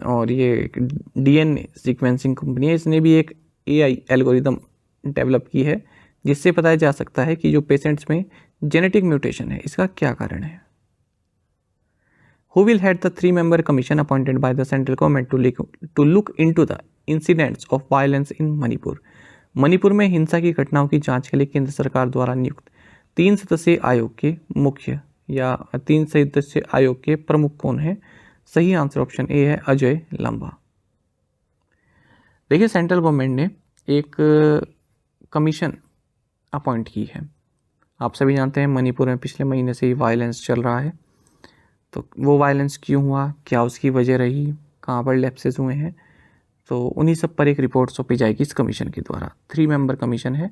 और ये DNA sequencing company है। इसने भी एक एआई एल्गोरिदम डेवलप की है जिससे पता जा सकता है कि जो पेशेंट्स में जेनेटिक म्यूटेशन है इसका क्या कारण है। Who will head the 3-member commission appointed by the central government to look into the incidents of violence in Manipur? Manipur में हिंसा की घटनाओं की जांच के लिए केंद्र सरकार द्वारा नियुक्त 3 सदस्यीय आयोग के मुख्य या 3 सदस्यीय आयोग के प्रमुख कौन है? सही आंसर ऑप्शन ए है अजय लांबा। देखिए, सेंट्रल गवर्नमेंट ने एक कमीशन अपॉइंट की है। आप सभी जानते हैं मणिपुर में पिछले महीने से ही वायलेंस चल रहा है। तो वो वायलेंस क्यों हुआ, क्या उसकी वजह रही, कहाँ पर लैप्सेस हुए हैं, तो उन्हीं सब पर एक रिपोर्ट सौंपी जाएगी इस कमीशन के द्वारा। 3 मेंबर कमीशन है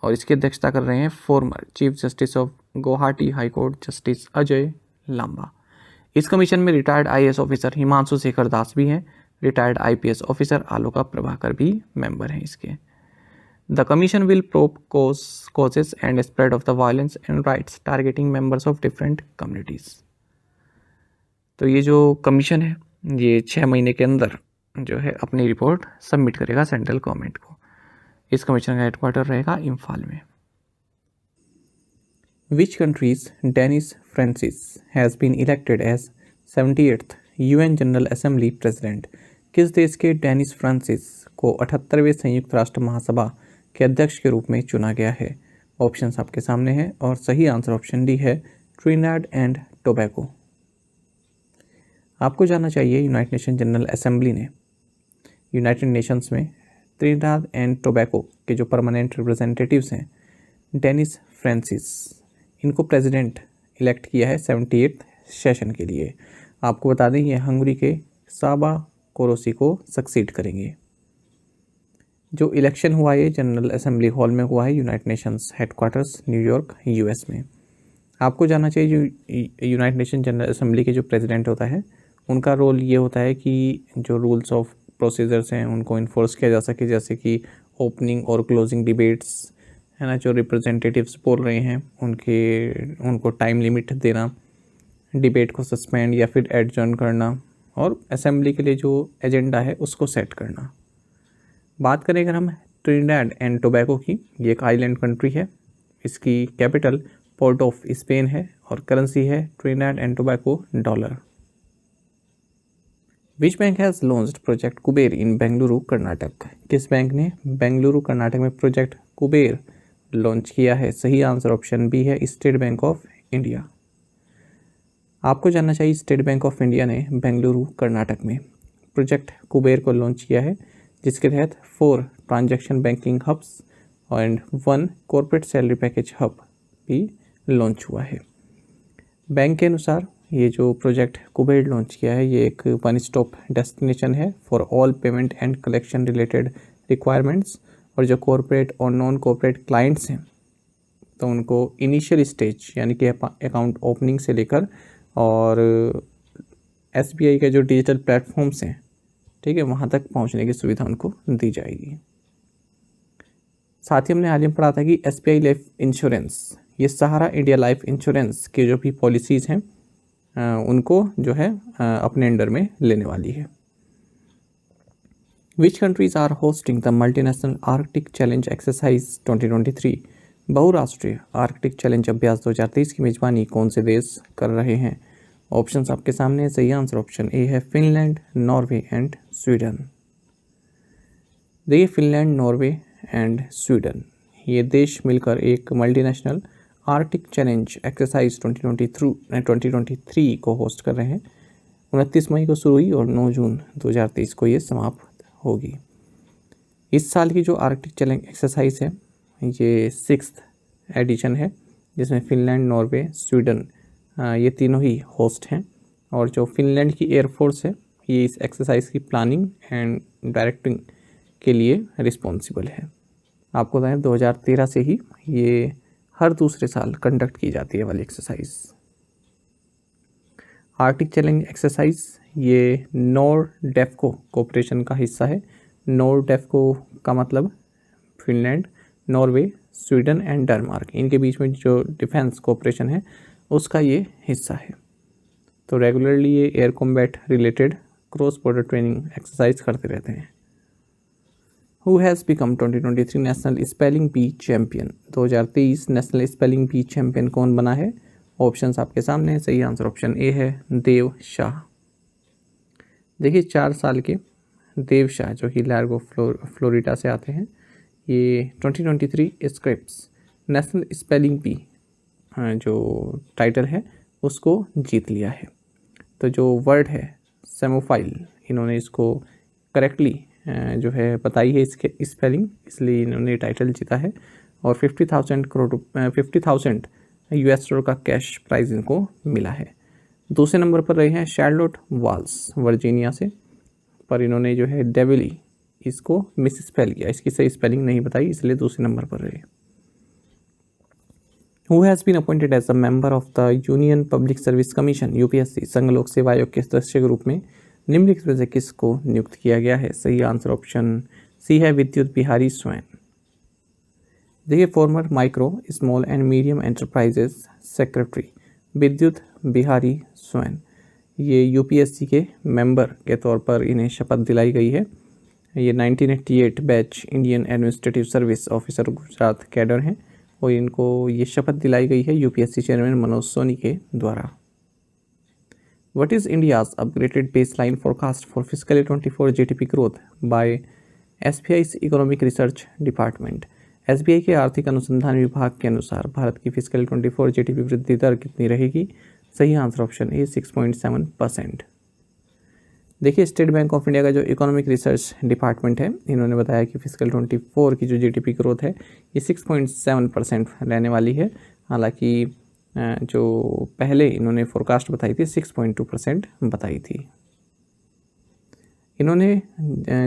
और इसकी अध्यक्षता कर रहे हैं former chief justice of Guwahati high court justice Ajay Lamba. इस कमीशन में retired IAS officer Himanshu Shekhar Das भी हैं, retired IPS officer Aloka Prabhakar भी मेंबर हैं इसके। The commission will probe causes and spread of the violence and riots targeting members of different communities. तो ये जो कमीशन है ये 6 महीने के अंदर जो है अपनी रिपोर्ट सबमिट करेगा सेंट्रल गवर्नमेंट को। इस कमीशन का हेडक्वार्टर रहेगा इम्फाल में। Which countries Dennis Francis has been elected as 78th UN general assembly president? किस देश के डेनिस फ्रांसिस को 78वें संयुक्त राष्ट्र महासभा के अध्यक्ष के रूप में चुना गया है? ऑप्शंस आपके सामने हैं और सही आंसर ऑप्शन डी है ट्रिनिडाद एंड टोबैगो। आपको जानना चाहिए यूनाइटेड नेशन जनरल असेंबली ने यूनाइटेड नेशंस में ट्रिनिडाद एंड टोबैगो के जो परमानेंट रिप्रेजेंटेटिव्स हैं डेनिस फ्रांसिस, इनको प्रेसिडेंट इलेक्ट किया है 78th सेशन के लिए। आपको बता दें ये हंगरी के साबा कोरोसी को सक्सीड करेंगे। जो इलेक्शन हुआ ये जनरल असेंबली हॉल में हुआ है, United Nations headquarters New York US में। आपको जानना चाहिए जो यूनाइटेड नेशन जनरल असेंबली के जो प्रेसिडेंट होता है उनका रोल ये होता है कि जो रूल्स ऑफ प्रोसीजर्स हैं उनको इन्फोर्स किया जा सके, जैसे कि ओपनिंग और क्लोजिंग डिबेट्स है ना, जो रिप्रेजेंटेटिव्स बोल रहे हैं उनको टाइम लिमिट देना, डिबेट को सस्पेंड या फिर एडजर्न करना, और असेंबली के लिए जो एजेंडा है उसको सेट करना। बात करें अगर हम ट्रिनिडाद एंड टोबैगो की, ये एक आइलैंड कंट्री है, इसकी कैपिटल पोर्ट ऑफ स्पेन है और करेंसी है Trinidad and Tobago dollar. Which bank has launched project Kuber in Bengaluru Karnataka? किस बैंक ने बेंगलुरु कर्नाटक में प्रोजेक्ट कुबेर लॉन्च किया है? सही आंसर ऑप्शन बी है स्टेट बैंक ऑफ इंडिया। आपको जानना चाहिए स्टेट बैंक ऑफ इंडिया ने बेंगलुरु कर्नाटक में प्रोजेक्ट कुबेर को लॉन्च किया है, जिसके तहत 4 transaction banking hubs and 1 corporate salary package hub भी लॉन्च हुआ है। बैंक के अनुसार ये जो प्रोजेक्ट कुबेर लॉन्च किया है ये एक वन स्टॉप डेस्टिनेशन है for all payment and collection related requirements, और जो कॉर्पोरेट और नॉन कॉर्पोरेट क्लाइंट्स हैं तो उनको इनिशियल स्टेज यानी कि अकाउंट ओपनिंग से लेकर और एसबीआई के जो डिजिटल प्लेटफॉर्म्स हैं, ठीक है, वहाँ तक पहुँचने की सुविधा उनको दी जाएगी। साथ ही हमने हाल ही में पढ़ा था कि एसबीआई लाइफ इंश्योरेंस, ये सहारा इंडिया लाइफ इंश्योरेंस की जो भी पॉलिसीज़ हैं उनको जो है अपने अंडर में लेने वाली है। Which countries are hosting the multinational arctic challenge exercise 2023? बहुराष्ट्रीय आर्कटिक चैलेंज अभ्यास 2023 की मेजबानी कौन से देश कर रहे हैं? ऑप्शंस आपके सामने है। सही आंसर ऑप्शन ए है फिनलैंड, नॉर्वे एंड स्वीडन। देखिए, फिनलैंड, नॉर्वे एंड स्वीडन ये देश मिलकर एक मल्टीनेशनल आर्कटिक चैलेंज एक्सरसाइज 2023 को होस्ट कर रहे हैं। 29 मई को शुरू हुई और 9 जून 2023 को ये समाप्त होगी। इस साल की जो आर्कटिक चैलेंज एक्सरसाइज है ये 6th एडिशन है, जिसमें फिनलैंड, नॉर्वे, स्वीडन ये तीनों ही होस्ट हैं, और जो फिनलैंड की एयरफोर्स है ये इस एक्सरसाइज की प्लानिंग एंड डायरेक्टिंग के लिए रिस्पॉन्सिबल है। आपको बताएं 2013 से ही ये हर दूसरे साल कंडक्ट की जाती है वाली एक्सरसाइज। आर्टिक चैलेंज एक्सरसाइज ये नॉरडेफ्को कोऑपरेशन का हिस्सा है। नॉरडेफ्को का मतलब Finland, Norway, Sweden and Denmark, इनके बीच में जो डिफेंस कोऑपरेशन है उसका ये हिस्सा है। तो रेगुलरली ये air combat related cross border training exercise करते रहते हैं। Who has become 2023 national spelling bee champion? 2023 national spelling bee champion कौन बना है? ऑप्शंस आपके सामने हैं। सही आंसर ऑप्शन ए है, देव शाह। देखिए 4 साल के देव शाह जो कि लार्गो फ्लोरिडा से आते हैं, ये 2023 स्क्रिप्स नेशनल स्पेलिंग बी जो टाइटल है उसको जीत लिया है। तो जो वर्ड है सेमोफाइल, इन्होंने इसको करेक्टली जो है बताई है इसके स्पेलिंग, इसलिए इन्होंने टाइटल जीता है। और 50,000 US$ का कैश प्राइज़ इनको मिला है। दूसरे नंबर पर रहे हैं शार्लोट वाल्स वर्जीनिया से, पर इन्होंने जो है डेविली इसको मिस स्पेल किया, इसकी सही स्पेलिंग नहीं बताई, इसलिए दूसरे नंबर पर रहे। Who has been appointed as a member of the Union Public Service Commission UPSC संघ लोक सेवा आयोग के सदस्य के रूप में निम्नलिखित में से किसको नियुक्त किया गया है? सही आंसर ऑप्शन सी है, विद्युत बिहारी स्वैन। देखिए farmer micro small and medium enterprises secretary विद्युत बिहारी स्वैन, ये यूपीएससी के मेंबर के तौर पर इन्हें शपथ दिलाई गई है। ये 1988 batch Indian administrative service officer Gujarat cadre हैं और इनको ये शपथ दिलाई गई है यूपीएससी चेयरमैन मनोज सोनी के द्वारा। What is India's upgraded base line forecast for physical 24 GDP growth by SBI economic research department? SBI के आर्थिक अनुसंधान विभाग के अनुसार भारत की फिजिकल 24 जीडीपी वृद्धि दर कितनी रहेगी? सही आंसर ऑप्शन ए 6.7%। देखिए स्टेट बैंक ऑफ इंडिया का जो इकोनॉमिक रिसर्च डिपार्टमेंट है, इन्होंने बताया कि फिजिकल 24 की जो जीडीपी ग्रोथ है ये 6.7% रहने वाली है। हालांकि जो पहले इन्होंने फोरकास्ट बताई थी 6.2% बताई थी। इन्होंने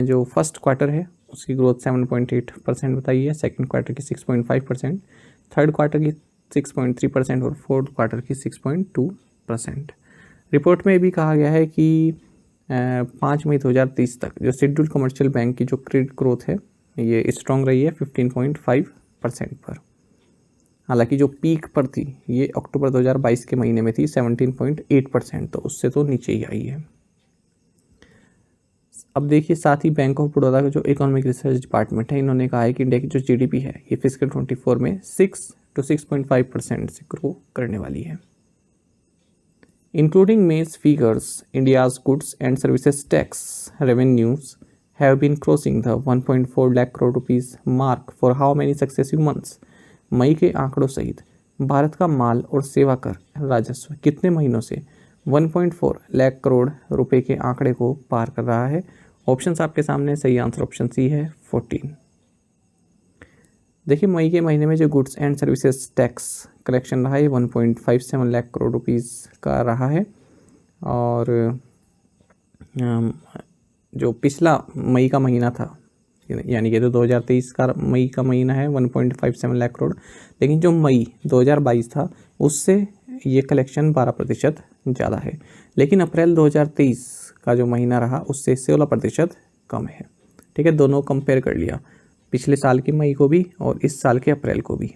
जो फर्स्ट क्वार्टर है उसकी ग्रोथ 7.8% बताई है, सेकंड क्वार्टर की 6.5%, थर्ड क्वार्टर की 6.3% और फोर्थ क्वार्टर की 6.2%। रिपोर्ट में भी कहा गया है कि 5 मई 2030 तक जो शेड्यूल्ड कमर्शियल बैंक की जो क्रेडिट ग्रोथ है ये स्ट्रॉन्ग रही है 15.5% पर। हालांकि जो पीक पर थी ये अक्टूबर 2022 के महीने में थी 17.8%, तो उससे तो नीचे ही आई है। अब देखिए साथ ही बैंक ऑफ बड़ौदा का जो इकोनॉमिक रिसर्च डिपार्टमेंट है, इन्होंने कहा है कि इंडिया की जो जीडीपी है ये फिजिकल 24 में 6 to 6.5% से ग्रो करने वाली है। Including May's figures, India's goods and services tax revenues have been crossing the 1.4 lakh crore rupees mark for how many successive months? मई के आंकड़ों सहित भारत का माल और सेवा कर राजस्व कितने महीनों से 1.4 लाख करोड़ रुपए के आंकड़े को पार कर रहा है? ऑप्शंस आपके सामने, सही आंसर ऑप्शन सी है 14। देखिए मई के महीने में जो goods and services tax collection रहा है 1.57 लाख करोड़ रुपीस का रहा है। और जो पिछला मई का महीना था, यानी कि तो 2023 का मई का महीना है 1.57 लाख करोड़, लेकिन जो मई 2022 था उससे ये कलेक्शन 12% ज़्यादा है। लेकिन अप्रैल 2023 का जो महीना रहा उससे 16% कम है। ठीक है, दोनों कंपेयर कर लिया, पिछले साल के मई को भी और इस साल के अप्रैल को भी।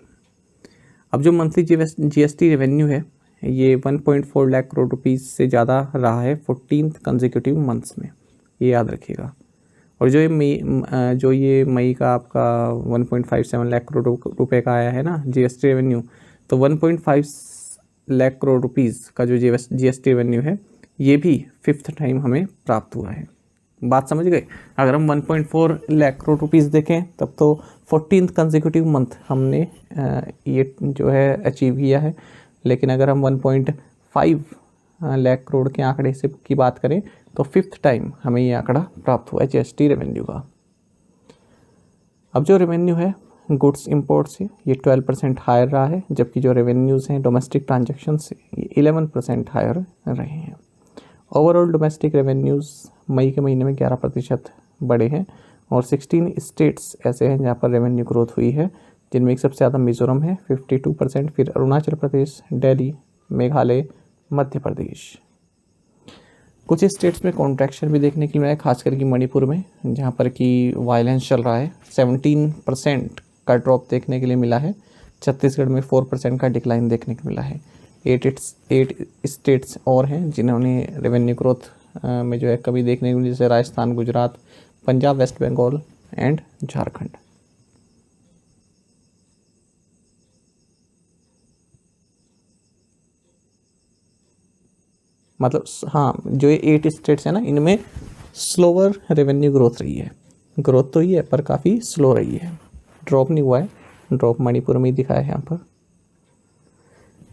अब जो मंथली जीएसटी रेवेन्यू है ये 1.4 लाख करोड़ रुपीस से ज़्यादा रहा है 14th कंसेक्यूटिव मंथ्स में, ये याद रखिएगा। और जो ये मई का आपका 1.57 लाख करोड़ रुपए का आया है ना जीएसटी रेवेन्यू, तो 1.5 लाख करोड़ रुपीस का जो जीएसटी रेवेन्यू है ये भी 5th टाइम हमें प्राप्त हुआ है। बात समझ गए? अगर हम 1.4 लाख करोड़ रुपीस देखें तब तो 14th कंसेक्यूटिव मंथ हमने ये जो है अचीव किया है। लेकिन अगर हम 1.5 लाख करोड़ के आंकड़े से की बात करें तो 5th टाइम हमें ये आंकड़ा प्राप्त हुआ है जीएसटी रेवेन्यू का। अब जो रेवेन्यू है गुड्स इंपोर्ट से ये 12% हायर रहा है, जबकि जो रेवेन्यूज़ हैं डोमेस्टिक ट्रांजैक्शन से ये 11% हायर रहे हैं। ओवरऑल डोमेस्टिक रेवेन्यूज़ मई के महीने में 11% बढ़े हैं और 16 स्टेट्स ऐसे हैं जहाँ पर रेवेन्यू ग्रोथ हुई है, जिनमें एक सबसे ज़्यादा मिजोरम है 52%, फिर अरुणाचल प्रदेश, दिल्ली, मेघालय, मध्य प्रदेश। कुछ स्टेट्स में कॉन्ट्रैक्शन भी देखने के लिए मिला है, खासकर कि मणिपुर में, जहाँ पर कि वायलेंस चल रहा है। 17% का ड्रॉप देखने के लिए मिला है। छत्तीसगढ़ में 4% का डिक्लाइन देखने को मिला है। 8 स्टेट्स और हैं जिन्होंने रेवेन्यू ग्रोथ में जो है कभी देखने को मिली, जैसे राजस्थान, गुजरात, पंजाब, वेस्ट बंगाल एंड झारखंड। मतलब हाँ, जो ये 8 स्टेट्स हैं ना, इनमें स्लोअर रेवेन्यू ग्रोथ रही है। ग्रोथ तो ही है पर काफ़ी स्लो रही है, ड्रॉप नहीं हुआ है। ड्रॉप मणिपुर में ही दिखा है यहाँ पर।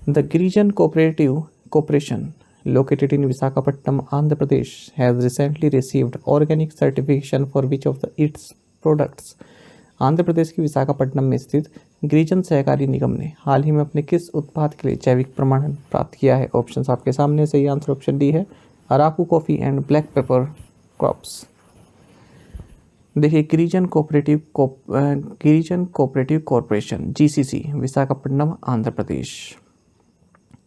The Girijan cooperative corporation located in Visakhapatnam, Andhra Pradesh, has recently received organic certification for which of its products। Andhra Pradesh की विशाखापट्टनम में स्थित गिरिजन सहकारी निगम ने हाल ही में अपने किस उत्पाद के लिए जैविक प्रमाणन प्राप्त किया है? ऑप्शंस आपके सामने। सही आंसर ऑप्शन डी है, Araku coffee and black pepper crops. देखिए, Girijan cooperative corporation GCC, Visakhapatnam, Andhra Pradesh,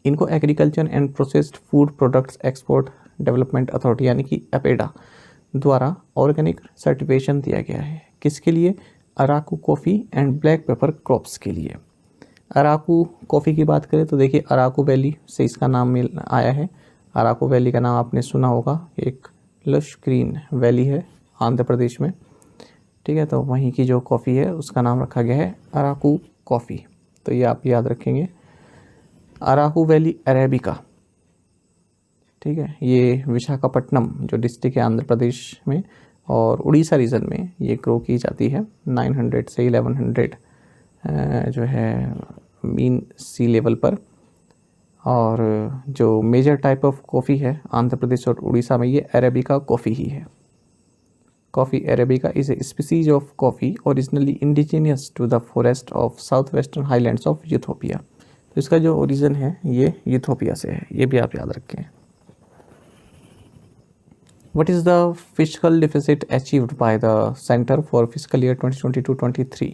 इनको agriculture and processed food products export development authority यानी कि एपेडा द्वारा ऑर्गेनिक सर्टिफिकेशन दिया गया है। किसके लिए? Araku coffee and black pepper crops के लिए। अराकू कॉफ़ी की बात करें तो देखिए, अराकू वैली से इसका नाम मिल आया है। अराकू वैली का नाम आपने सुना होगा, एक लश ग्रीन वैली है आंध्र प्रदेश में, ठीक है। तो वहीं की जो कॉफ़ी है उसका नाम रखा गया है अराकू कॉफ़ी। तो ये आप याद रखेंगे, अराकू वैली अरेबिका, ठीक है। ये विशाखापट्टनम जो डिस्ट्रिक्ट है आंध्र प्रदेश में और उड़ीसा रीजन में ये ग्रो की जाती है। 900 से 1100 जो है मीन सी लेवल पर। और जो मेजर टाइप ऑफ कॉफ़ी है आंध्र प्रदेश और उड़ीसा में, ये अरेबिका कॉफ़ी ही है। Coffee arabica is a species of coffee originally indigenous to the forest of south western highlands of Ethiopia. तो इसका जो ओरिजिन है ये यूथोपिया से है, ये भी आप याद रखें। What is the fiscal deficit achieved by the Center for Fiscal Year 2022-23?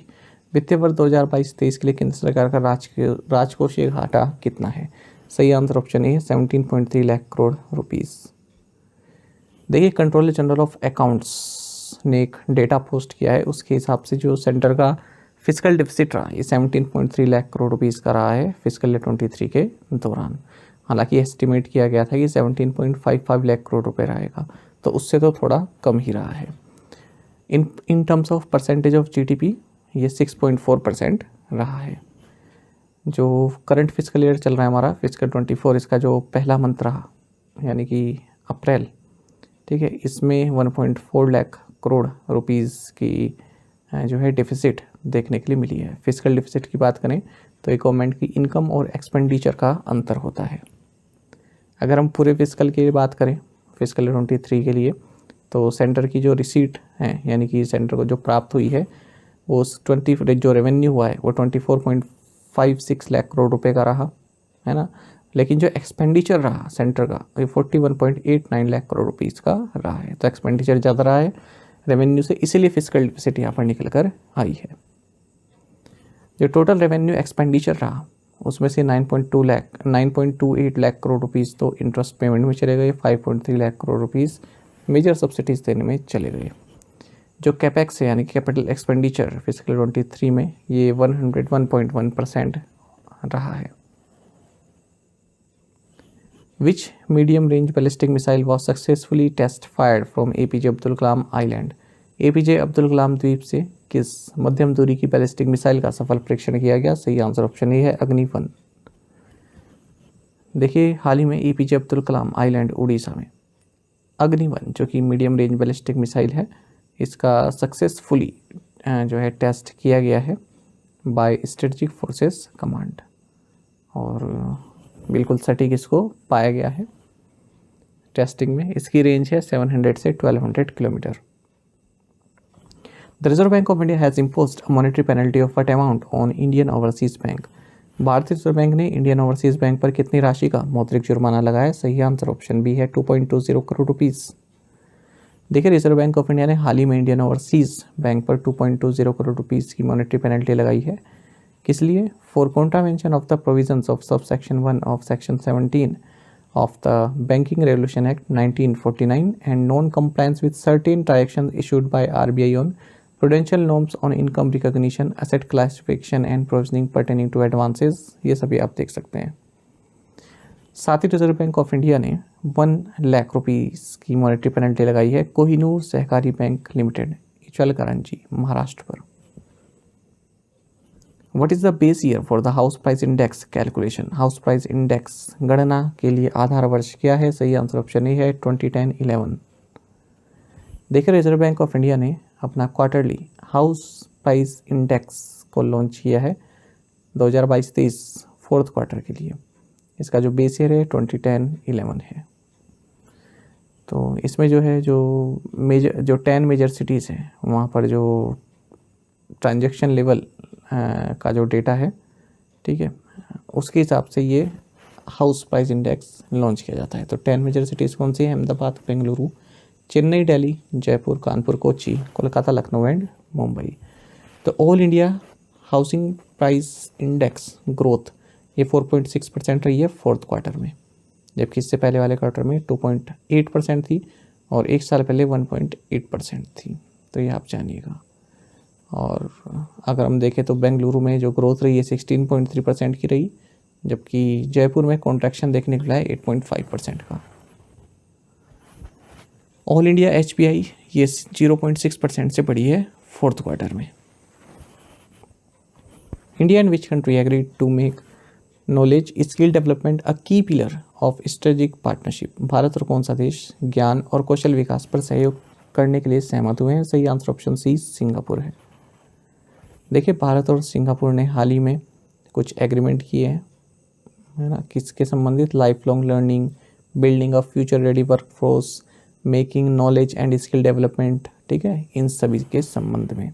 वित्तीय वर्ष 2022-23 के लिए केंद्र सरकार का राजकोषीय घाटा कितना है? सही आंसर ऑप्शन ए है, 17.3 लाख करोड़ रुपीस। देखिए, कंट्रोलर जनरल ऑफ अकाउंट्स ने एक डेटा पोस्ट किया है, उसके हिसाब से जो सेंटर का फिजिकल डिफिसिट रहा ये 17.3 लाख करोड़ रुपीस का रहा है फिजिकल ईयर 23 के दौरान। हालांकि एस्टिमेट किया गया था कि 17.55 लाख करोड़ रुपए रहेगा, तो उससे तो थोड़ा कम ही रहा है। In terms of percentage of GDP ये 6.4% रहा है। जो करंट फिजिकल ईयर चल रहा है हमारा फिजिकल 24, इसका जो पहला मंथ रहा यानी कि अप्रैल, ठीक है, इसमें 1.4 लाख करोड़ रुपीज़ की जो है डिफिसिट देखने के लिए मिली है। फिजिकल डिफिसिट की बात करें तो एक गवर्नमेंट की इनकम और एक्सपेंडिचर का अंतर होता है। अगर हम पूरे फिजिकल की बात करें फिजिकल 23 के लिए, तो सेंटर की जो रिसीट है यानी कि सेंटर को जो प्राप्त हुई है वो जो रेवेन्यू हुआ है वो 24.56 लाख करोड़ रुपए का रहा है ना। लेकिन जो एक्सपेंडिचर रहा सेंटर का ये 41.89 लाख करोड़ रुपीज़ का रहा है। तो एक्सपेंडिचर ज़्यादा रहा है रेवेन्यू से, इसीलिए फिजिकल डिफिसिट यहाँ पर निकल कर आई है। जो टोटल रेवेन्यू एक्सपेंडिचर रहा उसमें से 9.28 लाख करोड़ रुपीज़ तो इंटरेस्ट पेमेंट में चले गए, 5.3 lakh crore rupees major subsidies देने में चले गए। जो कैपेक्स है यानी कि कैपिटल एक्सपेंडिचर फिजिकल 23 में ये 101.1% रहा है। Which medium range ballistic missile was successfully test fired from APJ Abdul Kalam island. APJ Abdul Kalam द्वीप से किस मध्यम दूरी की बैलिस्टिक मिसाइल का सफल परीक्षण किया गया? सही आंसर ऑप्शन ए है, अग्नि-1। देखिए, हाल ही में APJ अब्दुल कलाम आइलैंड उड़ीसा में अग्नि-1 जो कि मीडियम रेंज बैलिस्टिक मिसाइल है, इसका सक्सेसफुली जो है टेस्ट किया गया है बाय स्ट्रेटेजिक फोर्सेस कमांड और बिल्कुल सटीक इसको पाया गया है टेस्टिंग में। इसकी रेंज है 700 से 1200 kilometre. The reserve bank of India has imposed a monetary penalty of what amount on Indian overseas bank. भारतीय रिजर्व बैंक ने इंडियन ओवरसीज बैंक पर कितनी राशि का मौद्रिक जुर्माना लगाया? सही आंसर ऑप्शन बी है, 2.20 करोड़ रुपीज़। देखिए रिजर्व बैंक ऑफ इंडिया ने हाल ही में इंडियन ओवरसीज़ बैंक पर 2.20 करोड़ रुपीस की मॉनेटरी पेनल्टी लगाई है। किस लिए? For contravention of the provisions of sub section 1 of section 17 of the Banking Regulation Act 1949 and non-compliance with certain directions issued by RBI on prudential norms on income recognition, asset classification and provisioning pertaining to advances, ये सभी आप देख सकते हैं। साथ ही reserve bank of India ने 1 lakh rupees की monetary penalty लगाई है कोहिनूर सहकारी बैंक लिमिटेड, इचलकरंजी, महाराष्ट्र पर। What is the base year for the house price index calculation? House price index गणना के लिए आधार वर्ष क्या है? सही आंसर ऑप्शन ए है 2010-11। देखिए रिजर्व बैंक ऑफ इंडिया ने अपना क्वार्टरली हाउस प्राइस इंडेक्स को लॉन्च किया है 2022-23 फोर्थ क्वार्टर के लिए। इसका जो बेस ईयर है 2010-11 है। तो इसमें जो है जो 10 मेजर सिटीज़ हैं वहाँ पर जो ट्रांजैक्शन लेवल का जो डेटा है, ठीक है, उसके हिसाब से ये हाउस प्राइस इंडेक्स लॉन्च किया जाता है। तो 10 मेजर सिटीज़ कौन सी हैं? अहमदाबाद, बेंगलुरु, चेन्नई, दिल्ली, जयपुर, कानपुर, कोच्चि, कोलकाता, लखनऊ एंड मुंबई। तो all India housing price index growth ये 4.6% रही है फोर्थ क्वार्टर में, जबकि इससे पहले वाले क्वार्टर में 2.8% थी और एक साल पहले 1.8% थी। तो ये आप जानिएगा। और अगर हम देखें तो बेंगलुरु में जो ग्रोथ रही है 16.3% की रही, जबकि जयपुर में कॉन्ट्रैक्शन देखने को मिला है 8.5% का। ऑल इंडिया HPI ये 0.6% से बढ़ी है फोर्थ क्वार्टर में। India and which country agreed to make knowledge skill development a key pillar of strategic partnership? Bharat और कौन सा देश ज्ञान और कौशल विकास पर सहयोग करने के लिए सहमत हुए हैं? सही आंसर ऑप्शन सी सिंगापुर है। देखिए भारत और सिंगापुर ने हाल ही में कुछ एग्रीमेंट किए हैं, है ना, किसके संबंधित? Life long learning, building of future ready workforce, making knowledge and skill development, ठीक है, इन सभी के संबंध में।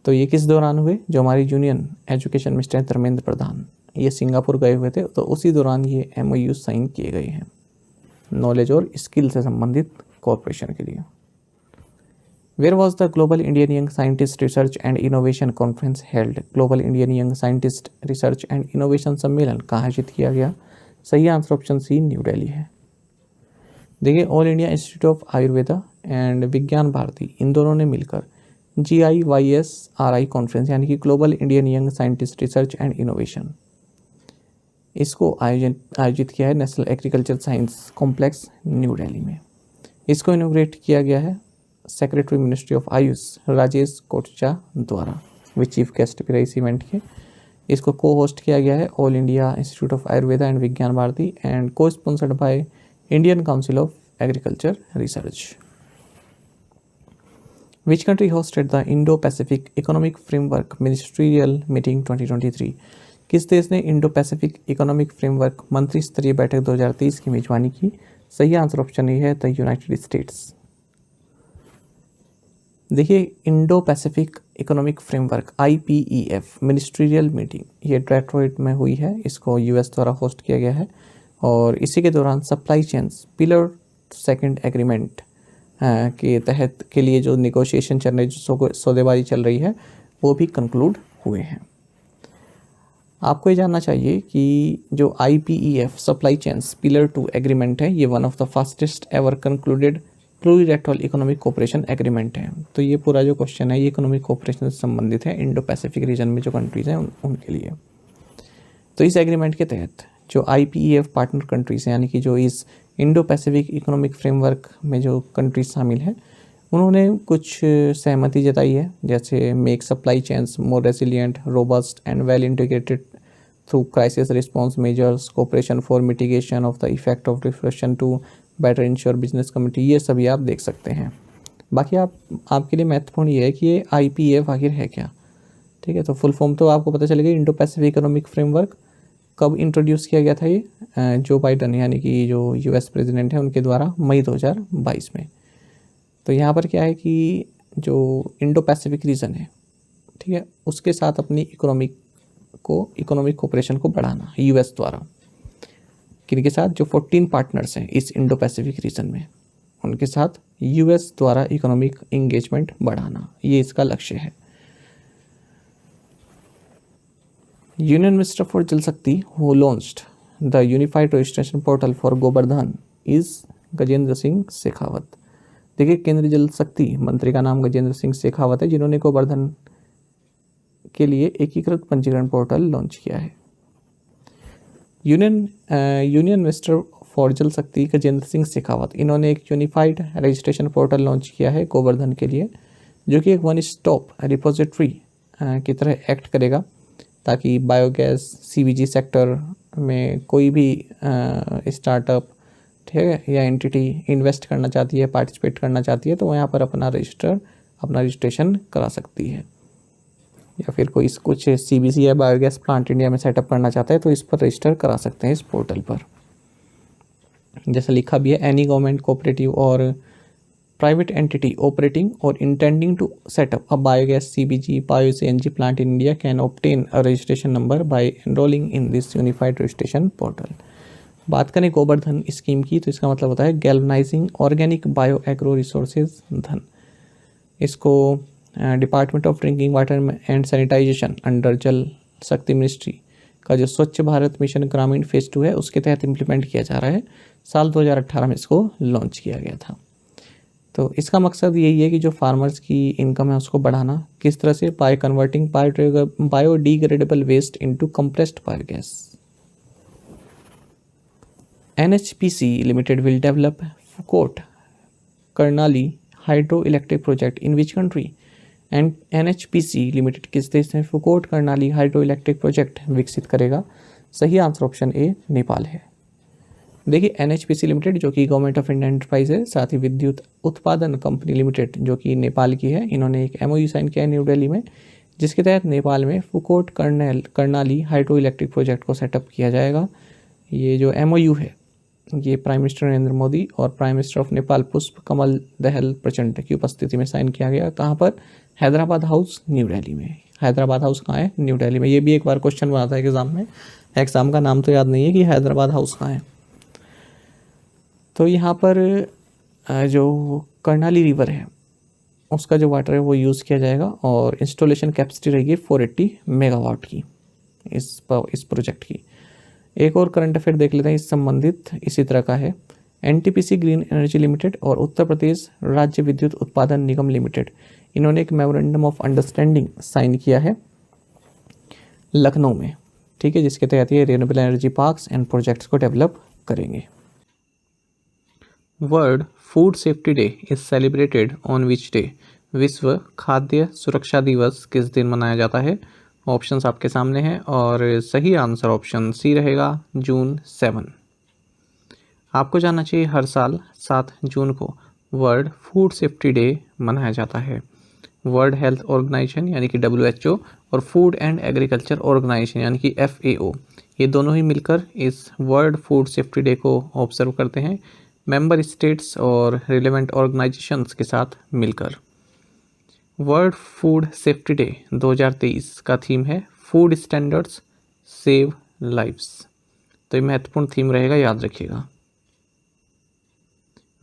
तो ये किस दौरान हुए? जो हमारी यूनियन एजुकेशन मिनिस्टर हैं धर्मेंद्र प्रधान, ये सिंगापुर गए हुए थे, तो उसी दौरान ये MOU साइन किए गए हैं नॉलेज और स्किल से संबंधित कॉर्पोरेशन के लिए। Where was the global Indian young scientist research and innovation conference held? Global Indian young scientist research and innovation सम्मेलन कहाँ आयोजित किया गया? सही answer option C new Delhi है। देखिए all India institute of Ayurveda and Vigyan Bharati, इन दोनों ने मिलकर GIYSRI कॉन्फ्रेंस यानी कि global Indian young scientist research and innovation, इसको आयोजित किया है national agriculture science complex new Delhi में। इसको इनोग्रेट किया गया है secretary ministry of AYUSH Rajesh Kotecha द्वारा, वे चीफ गेस्ट भी रहे इस इवेंट के। इसको को होस्ट किया गया है all India institute of Ayurveda and Vigyan Bharti and को sponsored by Indian council of agriculture research. Which country hosted the Indo Pacific economic framework ministerial meeting 2023? किस देश ने इंडो पैसिफिक इकोनॉमिक फ्रेमवर्क मंत्री स्तरीय बैठक 2023 की मेजबानी की? सही आंसर ऑप्शन ए है द यूनाइटेड स्टेट्स। देखिए Indo Pacific economic framework IPEF ministerial meeting ये डेट्रॉइट में हुई है, इसको US द्वारा होस्ट किया गया है और इसी के दौरान supply chains pillar second agreement के तहत के लिए जो निगोशिएशन चल रही, जो सौदेबाजी चल रही है, वो भी कंक्लूड हुए हैं। आपको ये जानना चाहिए कि जो IPEF supply chains pillar 2 agreement है, ये one of the fastest ever concluded plurilateral economic cooperation agreement है। तो ये पूरा जो क्वेश्चन है ये इकोनॉमिक कोऑपरेशन से संबंधित है इंडो पैसिफिक रीजन में जो कंट्रीज़ हैं उनके लिए। तो इस एग्रीमेंट के तहत जो IPEF पार्टनर कंट्रीज़ हैं, यानी कि जो इस इंडो पैसिफिक इकोनॉमिक फ्रेमवर्क में जो कंट्रीज शामिल हैं, उन्होंने कुछ सहमति जताई है, जैसे make supply chains more resilient, robust and well integrated through crisis response measures, cooperation for mitigation of the effect of deflection to better ensure business community, ये सभी आप देख सकते हैं। बाकी आपके लिए महत्वपूर्ण ये है कि ये IPEF आखिर है क्या, ठीक है। तो फुल फॉर्म तो आपको पता चलेगा। इंडो पैसिफिक इकोनॉमिक फ्रेमवर्क कब इंट्रोड्यूस किया गया था? ये जो बाइडन यानी कि जो US प्रेसिडेंट है उनके द्वारा मई 2022 में। तो यहाँ पर क्या है कि जो इंडो पैसिफिक रीजन है, ठीक है, उसके साथ अपनी इकोनॉमिक कोऑपरेशन को बढ़ाना US द्वारा, किनके साथ? जो 14 पार्टनर्स हैं इस इंडो पैसिफिक रीजन में, उनके साथ यूएस द्वारा इकोनॉमिक इंगेजमेंट बढ़ाना, ये इसका लक्ष्य है। यूनियन मिनिस्टर फॉर जल शक्ति who launched the unified registration portal for Govardhan is Gajendra Singh Shekhawat. देखिए, केंद्रीय जल शक्ति मंत्री का नाम गजेंद्र सिंह शेखावत है, जिन्होंने गोवर्धन के लिए एकीकृत पंजीकरण पोर्टल लॉन्च किया है। यूनियन मिनिस्टर फॉर जल शक्ति गजेंद्र सिंह शेखावत, इन्होंने एक यूनिफाइड रजिस्ट्रेशन पोर्टल लॉन्च किया है गोवर्धन के लिए, जो कि एक वन स्टॉप रिपोजिटरी की तरह एक्ट करेगा, ताकि बायोगैस सीबीजी सेक्टर में कोई भी स्टार्टअप, ठीक है, या एंटिटी इन्वेस्ट करना चाहती है, पार्टिसिपेट करना चाहती है, तो वो यहाँ पर अपना रजिस्ट्रेशन करा सकती है। या फिर कोई कुछ सीबीसी या बायोगैस प्लांट इंडिया में सेटअप करना चाहता है तो इस पर रजिस्टर करा सकते हैं इस पोर्टल पर। जैसा लिखा भी है, एनी गवर्नमेंट कोऑपरेटिव और प्राइवेट एंटिटी ऑपरेटिंग और intending to set up a biogas CBG bio CNG plant in India can obtain a registration number by enrolling in this unified registration portal. बात करें गोवर्धन स्कीम की, तो इसका मतलब होता है galvanizing organic bio agro resources dhan. इसको department of drinking water and sanitisation under Jal Shakti ministry का जो स्वच्छ भारत मिशन ग्रामीण फेज 2 है, उसके तहत इम्प्लीमेंट किया जा रहा है। साल 2018 में इसको लॉन्च किया गया था। तो इसका मकसद यही है कि जो फार्मर्स की इनकम है उसको बढ़ाना। किस तरह से? By converting biodegradable waste into compressed biogas. NHPC limited will develop Phukot Karnali hydro electric project in which country? And NHPC limited किस देश में Phukot Karnali hydro electric project विकसित करेगा? सही आंसर ऑप्शन ए नेपाल है। देखिए, NHPC लिमिटेड जो कि गवर्नमेंट ऑफ इंडिया एंटरप्राइज है, साथ ही विद्युत उत्पादन कंपनी लिमिटेड जो कि नेपाल की है, इन्होंने एक MOU साइन किया है न्यू दिल्ली में, जिसके तहत नेपाल में Phukot Karnali hydro electric project को सेटअप किया जाएगा। ये जो MOU है, ये प्राइम मिनिस्टर नरेंद्र मोदी और प्राइम मिनिस्टर ऑफ नेपाल पुष्प कमल दहल प्रचंड की उपस्थिति में साइन किया गया। कहाँ पर? हैदराबाद हाउस, न्यू दिल्ली में। हैदराबाद हाउस कहाँ है? न्यू दिल्ली में। ये भी एक बार क्वेश्चन बना था एग्जाम में, एग्जाम का नाम तो याद नहीं है कि हैदराबाद हाउस कहाँ है। तो यहाँ पर जो कर्नाली रिवर है उसका जो वाटर है वो यूज़ किया जाएगा और इंस्टॉलेशन कैपेसिटी रहेगी 480 मेगावाट की इस प्रोजेक्ट की। एक और करंट अफेयर देख लेते हैं इस संबंधित, इसी तरह का है। NTPC ग्रीन एनर्जी लिमिटेड और उत्तर प्रदेश राज्य विद्युत उत्पादन निगम लिमिटेड, इन्होंने एक मेमोरेंडम ऑफ अंडरस्टैंडिंग साइन किया है लखनऊ में, ठीक है, जिसके तहत ये renewable energy parks and projects को डेवलप करेंगे। World food safety day is celebrated on which day? विश्व खाद्य सुरक्षा दिवस किस दिन मनाया जाता है? ऑप्शंस आपके सामने हैं और सही आंसर ऑप्शन सी रहेगा, जून 7। आपको जानना चाहिए हर साल 7 जून को वर्ल्ड फूड सेफ्टी डे मनाया जाता है। वर्ल्ड हेल्थ ऑर्गेनाइजेशन यानी कि WHO और फूड एंड एग्रीकल्चर ऑर्गेनाइजेशन यानी कि FAO, ये दोनों ही मिलकर इस वर्ल्ड फूड सेफ्टी डे को ऑब्जर्व करते हैं, मेंबर स्टेट्स और रिलेवेंट ऑर्गेनाइजेशंस के साथ मिलकर। वर्ल्ड फूड सेफ्टी डे 2023 का थीम है फूड स्टैंडर्ड्स सेव लाइव्स। तो ये महत्वपूर्ण थीम रहेगा, याद रखिएगा।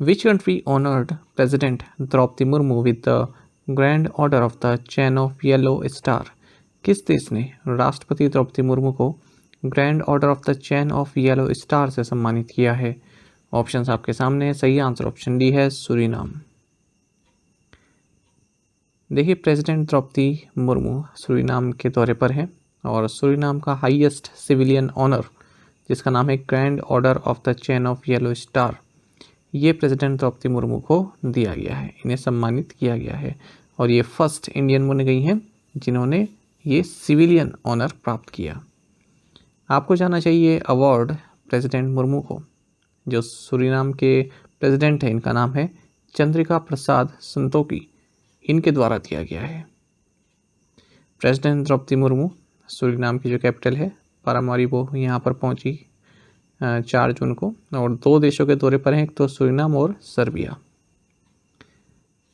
Which country honoured president Droupadi Murmu with the grand order of the chain of yellow star? किस देश ने राष्ट्रपति द्रौपदी मुर्मू को grand order of the chain of yellow star से सम्मानित किया है? ऑप्शंस आपके सामने है, सही आंसर ऑप्शन डी है, सूरीनाम। देखिए, प्रेसिडेंट द्रौपदी मुर्मू सूरीनाम के दौरे पर है और सूरीनाम का हाईएस्ट सिविलियन ऑनर, जिसका नाम है grand order of the chain of yellow star, ये प्रेसिडेंट द्रौपदी मुर्मू को दिया गया है, इन्हें सम्मानित किया गया है और ये फर्स्ट इंडियन बन गई हैं जिन्होंने ये सिविलियन ऑनर प्राप्त किया। आपको जानना चाहिए अवार्ड प्रेसिडेंट मुर्मू को, जो सूरीनाम के प्रेसिडेंट हैं, इनका नाम है चंद्रिका प्रसाद संतोखी, इनके द्वारा दिया गया है। प्रेसिडेंट द्रौपदी मुर्मू सूरीनाम की जो कैपिटल है पारामारिबो, यहाँ पर पहुंची 4 जून को और 2 देशों के दौरे पर हैं, एक तो सूरीनाम और सर्बिया।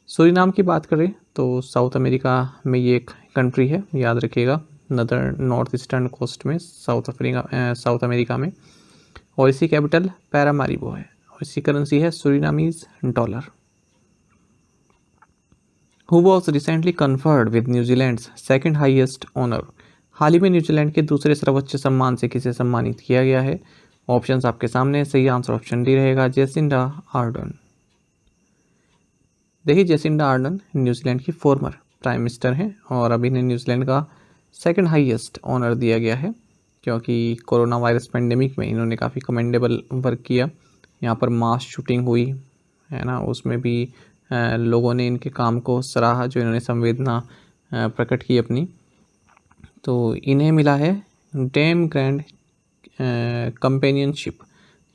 सूरीनाम की बात करें तो साउथ अमेरिका में ये एक कंट्री है, याद रखिएगा, नॉर्थ ईस्टर्न कोस्ट में साउथ अमेरिका में, और इसी कैपिटल पैरामारिबो है और इसी करेंसी है Surinamese dollar. Who was recently conferred with New Zealand's second highest honour. हाल ही में न्यूजीलैंड के दूसरे सर्वोच्च सम्मान से किसे सम्मानित किया गया है। ऑप्शंस आपके सामने। सही आंसर ऑप्शन डी रहेगा, जेसिंडा आर्डर्न। देखिए, जेसिंडा आर्डर्न न्यूजीलैंड की फॉर्मर प्राइम मिनिस्टर हैं और अभी इन्हें न्यूजीलैंड का सेकंड हाईएस्ट ऑनर दिया गया है, क्योंकि कोरोना वायरस पेंडेमिक में इन्होंने काफ़ी कमेंडेबल वर्क किया। यहाँ पर मास शूटिंग हुई है ना, उसमें भी लोगों ने इनके काम को सराहा, जो इन्होंने संवेदना प्रकट की अपनी। तो इन्हें मिला है डैम ग्रैंड कंपेनियनशिप,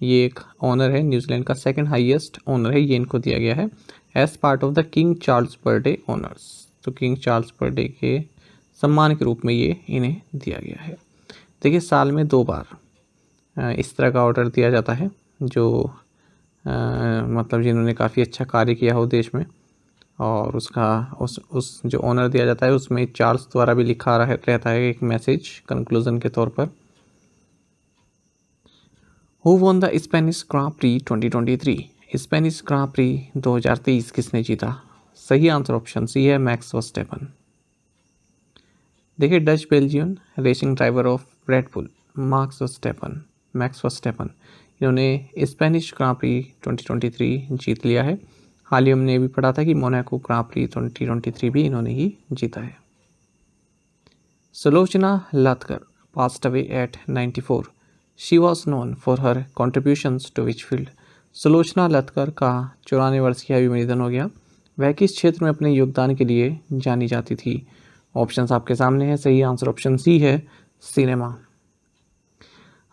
ये एक ऑनर है, न्यूजीलैंड का सेकंड हाईएस्ट ऑनर है, ये इनको दिया गया है as part of the king Charles birthday honours. तो किंग चार्ल्स बर्थडे के सम्मान के रूप में ये इन्हें दिया गया है। देखिए, साल में 2 बार इस तरह का ऑर्डर दिया जाता है, जो मतलब जिन्होंने काफ़ी अच्छा कार्य किया हो देश में, और उसका उस जो ऑनर दिया जाता है उसमें चार्ल्स द्वारा भी लिखा रहता है एक मैसेज कंक्लूजन के तौर पर। Who won the Spanish grand prix 2023। Spanish grand prix 2023 किसने जीता। सही आंसर ऑप्शन सी है, मैक्स वर्स्टेपन। देखिए, Dutch Belgian racing driver of Red Bull Max Verstappen इन्होंने स्पेनिश ग्रां प्री 2023 जीत लिया है। हाल ही हमने भी पढ़ा था कि मोनाको ग्रां प्री 2023 भी इन्होंने ही जीता है। Sulochana लतकर passed away at 94. She was known for her contributions to which field? Sulochana लतकर का 94 वर्ष की आयु में निधन हो गया। वह किस क्षेत्र में अपने योगदान के लिए जानी जाती थी। ऑप्शंस आपके सामने है। सही आंसर ऑप्शन सी है, सिनेमा।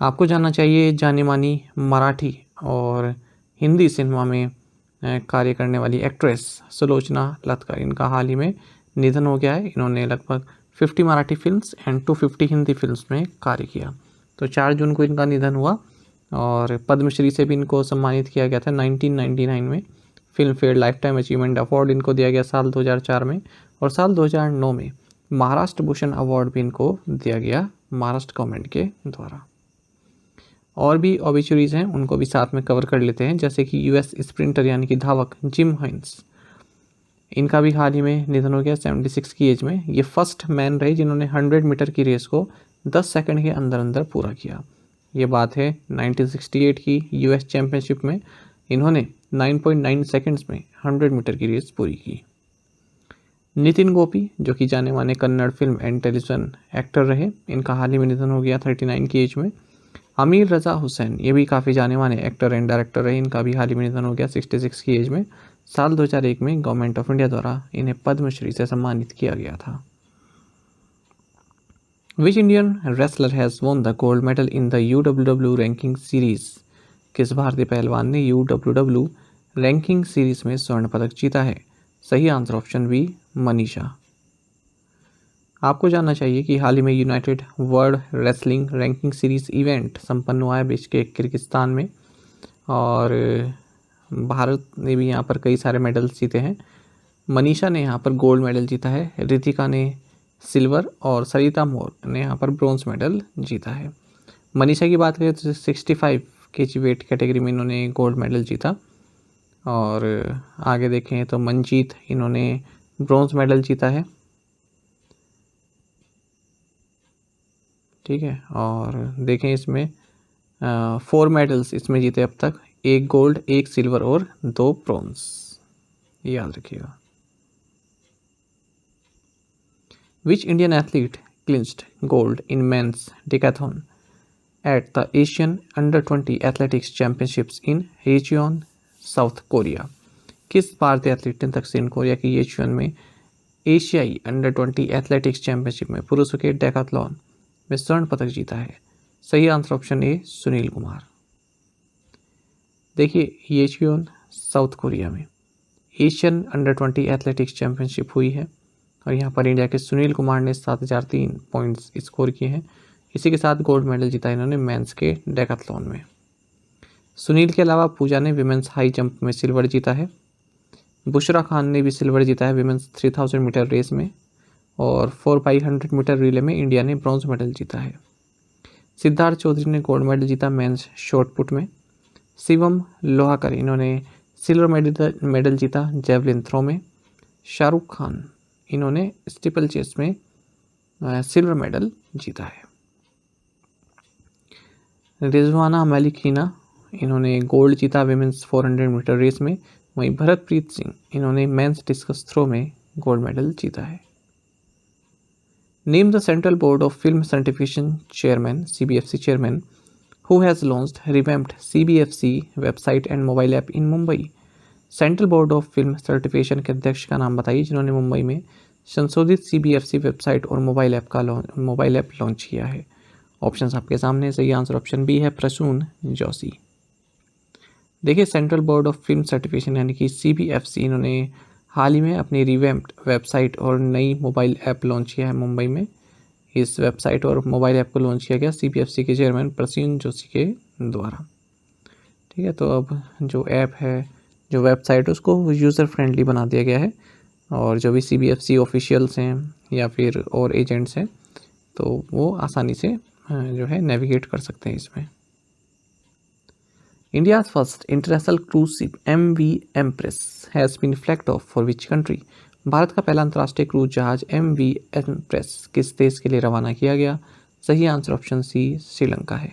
आपको जानना चाहिए जानी मानी मराठी और हिंदी सिनेमा में कार्य करने वाली एक्ट्रेस सुलोचना लतकर, इनका हाल ही में निधन हो गया है। इन्होंने लगभग 50 Marathi films and 250 Hindi films में कार्य किया। तो 4 जून को इनका निधन हुआ और पद्मश्री से भी इनको सम्मानित किया गया था 1999 में। Film fair life time achievement award इनको दिया गया साल 2004 में, और साल 2009 में महाराष्ट्र भूषण अवार्ड भी इनको दिया गया महाराष्ट्र गवर्नमेंट के द्वारा। और भी ऑबिचुरीज हैं, उनको भी साथ में कवर कर लेते हैं, जैसे कि यूएस स्प्रिंटर यानी कि धावक जिम हाइंस, इनका भी हाल ही में निधन हो गया 76 की एज में। ये फर्स्ट मैन रहे जिन्होंने 100 मीटर की रेस को 10 सेकंड के अंदर अंदर पूरा किया। ये बात है 1968 की यूएस चैंपियनशिप में इन्होंने 9.9 सेकंड्स में 100 मीटर की रेस पूरी की। नितिन गोपी, जो कि जाने माने Kannada film and television actor रहे, इनका हाल ही में निधन हो गया 39 की एज में। अमीर रज़ा हुसैन, ये भी काफ़ी जाने माने एक्टर एंड डायरेक्टर रहे, इनका भी हाल ही में निधन हो गया 66 की एज में। साल 2001 में गवर्नमेंट ऑफ इंडिया द्वारा इन्हें पद्मश्री से सम्मानित किया गया था। Which Indian wrestler has won the gold medal in the UWW ranking series. किस भारतीय पहलवान ने UWW रैंकिंग सीरीज में स्वर्ण पदक जीता है। सही आंसर ऑप्शन बी, मनीषा। आपको जानना चाहिए कि हाल ही में United world wrestling ranking series event संपन्न हुआ है बीच के किर्गिस्तान में, और भारत ने भी यहाँ पर कई सारे मेडल्स जीते हैं। मनीषा ने यहाँ पर गोल्ड मेडल जीता है, रितिका ने सिल्वर और सरिता मोर ने यहाँ पर ब्रॉन्ज मेडल जीता है। मनीषा की बात करें तो 65 kg वेट कैटेगरी में इन्होंने गोल्ड मेडल जीता, और आगे देखें तो मंजीत, इन्होंने ब्रॉन्ज मेडल जीता है। ठीक है, और देखें इसमें 4 मेडल्स इसमें जीते अब तक, 1 गोल्ड, 1 सिल्वर और 2 ब्रॉन्ज, याद रखिएगा। Which Indian athlete clinched gold in men's decathlon at the Asian under twenty athletics championships in Yecheon, South Korea. किस भारतीय एथलीट ने दक्षिण कोरिया की येचुन में एशियाई अंडर-20 एथलेटिक्स चैंपियनशिप में पुरुषों के डेकाथलॉन में स्वर्ण पदक जीता है। सही आंसर ऑप्शन ए, सुनील कुमार। देखिए, येचुन साउथ कोरिया में एशियन अंडर-20 एथलेटिक्स चैंपियनशिप हुई है, और यहाँ पर इंडिया के सुनील कुमार ने 7003 पॉइंट्स स्कोर किए हैं। इसी के साथ गोल्ड मेडल जीता इन्होंने मेंस के डेकाथलॉन में। सुनील के अलावा पूजा ने विमेंस हाई जंप में सिल्वर जीता है। बुशरा खान ने भी सिल्वर जीता है विमेंस 3000 मीटर रेस में, और 4x100 मीटर रिले में इंडिया ने ब्रॉन्ज मेडल जीता है। सिद्धार्थ चौधरी ने गोल्ड मेडल जीता मेंस शॉर्ट पुट में। शिवम लोहाकर, इन्होंने सिल्वर मेडल जीता जेवलिन थ्रो में। शाहरुख खान, इन्होंने स्टीपल चेस में सिल्वर मेडल जीता है। रिजवाना मलिकिना, इन्होंने गोल्ड जीता विमेंस 400 मीटर रेस में। वहीं भरतप्रीत सिंह, इन्होंने मेंस डिस्कस थ्रो में गोल्ड मेडल जीता है। Name the central board of film certification chairman CBFC chairman who has launched revamped CBFC website and mobile app in Mumbai. Central board of film certification के अध्यक्ष का नाम बताइए जिन्होंने मुंबई में संशोधित CBFC वेबसाइट और मोबाइल ऐप लॉन्च किया है। ऑप्शंस आपके सामने। सही आंसर ऑप्शन बी है, प्रसून जोशी। देखिए, central board of film certification यानी कि CBFC, इन्होंने हाल ही में अपनी रिवैम्प्ड वेबसाइट और नई मोबाइल ऐप लॉन्च किया है मुंबई में। इस वेबसाइट और मोबाइल ऐप को लॉन्च किया गया CBFC के चेयरमैन प्रसून जोशी के द्वारा। ठीक है, तो अब जो ऐप है, जो वेबसाइट है, उसको यूज़र फ्रेंडली बना दिया गया है और जो भी CBFC ऑफिशियल्स हैं या फिर और एजेंट्स हैं तो वो आसानी से जो है नेविगेट कर सकते हैं इसमें। India's first international cruise ship MV Empress has been flagged off for which country. Bharat का पहला अंतर्राष्ट्रीय क्रूज जहाज MV एम्प्रेस किस देश के लिए रवाना किया गया। सही आंसर ऑप्शन सी, श्रीलंका है।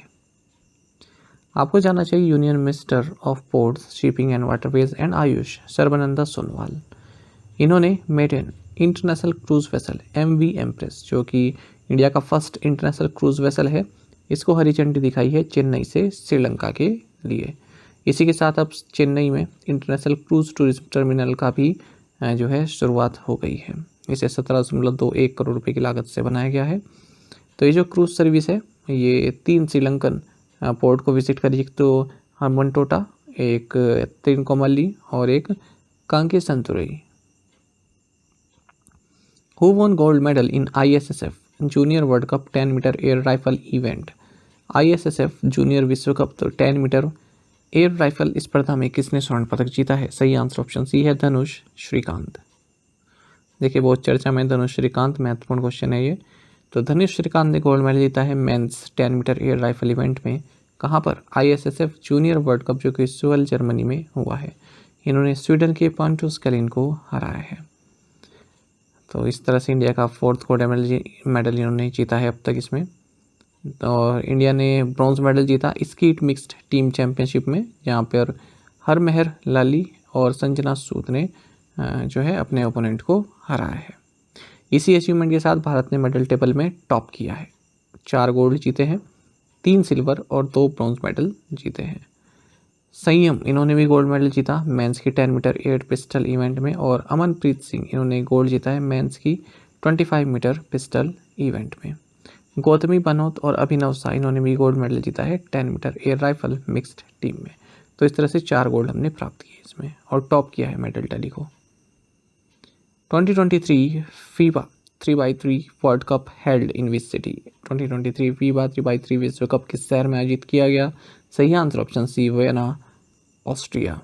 आपको जानना चाहिए union minister of ports, shipping and waterways and AYUSH Sarbananda Sonowal, इन्होंने maiden international cruise vessel MV Empress, जो कि इंडिया का फर्स्ट इंटरनेशनल क्रूज वेसल है, इसको हरी झंडी दिखाई है चेन्नई से श्रीलंका के लिए। इसी के साथ अब चेन्नई में इंटरनेशनल क्रूज टूरिज्म टर्मिनल का भी जो है शुरुआत हो गई है। इसे 17.21 करोड़ रुपए की लागत से बनाया गया है। तो ये जो क्रूज सर्विस है ये 3 श्रीलंकन पोर्ट को विजिट करेगी, तो हम्बनटोटा, एक त्रिनकोमल्ली और एक Kankesanthurai. Who won gold medal in ISSF junior world cup 10 metre air rifle event. ISSF junior विश्व कप तो 10 मीटर एयर राइफल स्पर्धा में किसने स्वर्ण पदक जीता है। सही आंसर ऑप्शन सी है, धनुष श्रीकांत। देखिए, बहुत चर्चा में धनुष श्रीकांत, महत्वपूर्ण क्वेश्चन है ये। तो धनुष श्रीकांत ने गोल्ड मेडल जीता है men's 10 metre air rifle event में। कहाँ पर? ISSF जूनियर वर्ल्ड कप, जो कि स्वेल जर्मनी में हुआ है। इन्होंने स्वीडन के पॉन्टुस कैलिन को हराया है। तो इस तरह से इंडिया का 4th गोल्ड मेडल इन्होंने जीता है अब तक इसमें। और इंडिया ने ब्रॉन्ज मेडल जीता स्कीट मिक्स्ड टीम चैंपियनशिप में, जहाँ पर हरमेहर लाली और संजना सूद ने जो है अपने ओपोनेंट को हराया है। इसी अचीवमेंट के साथ भारत ने मेडल टेबल में टॉप किया है। 4 गोल्ड जीते हैं, 3 सिल्वर और 2 ब्रॉन्ज मेडल जीते हैं। संयम, इन्होंने भी गोल्ड मेडल जीता मेंस की 10 मीटर एयर पिस्टल इवेंट में। और अमनप्रीत सिंह, इन्होंने गोल्ड जीता है मेंस की 25 मीटर पिस्टल इवेंट में। गौतमी बनोत और अभिनव शाह, इन्होंने भी गोल्ड मेडल जीता है 10 metre air rifle mixed team में। तो इस तरह से 4 गोल्ड हमने प्राप्त किए इसमें और टॉप किया है मेडल टैली को। 2023 FIBA 3x3 world cup held in which city. 2023 FIBA 3x3 विश्व कप किस शहर में आयोजित किया गया। सही answer option C, Vienna, Austria.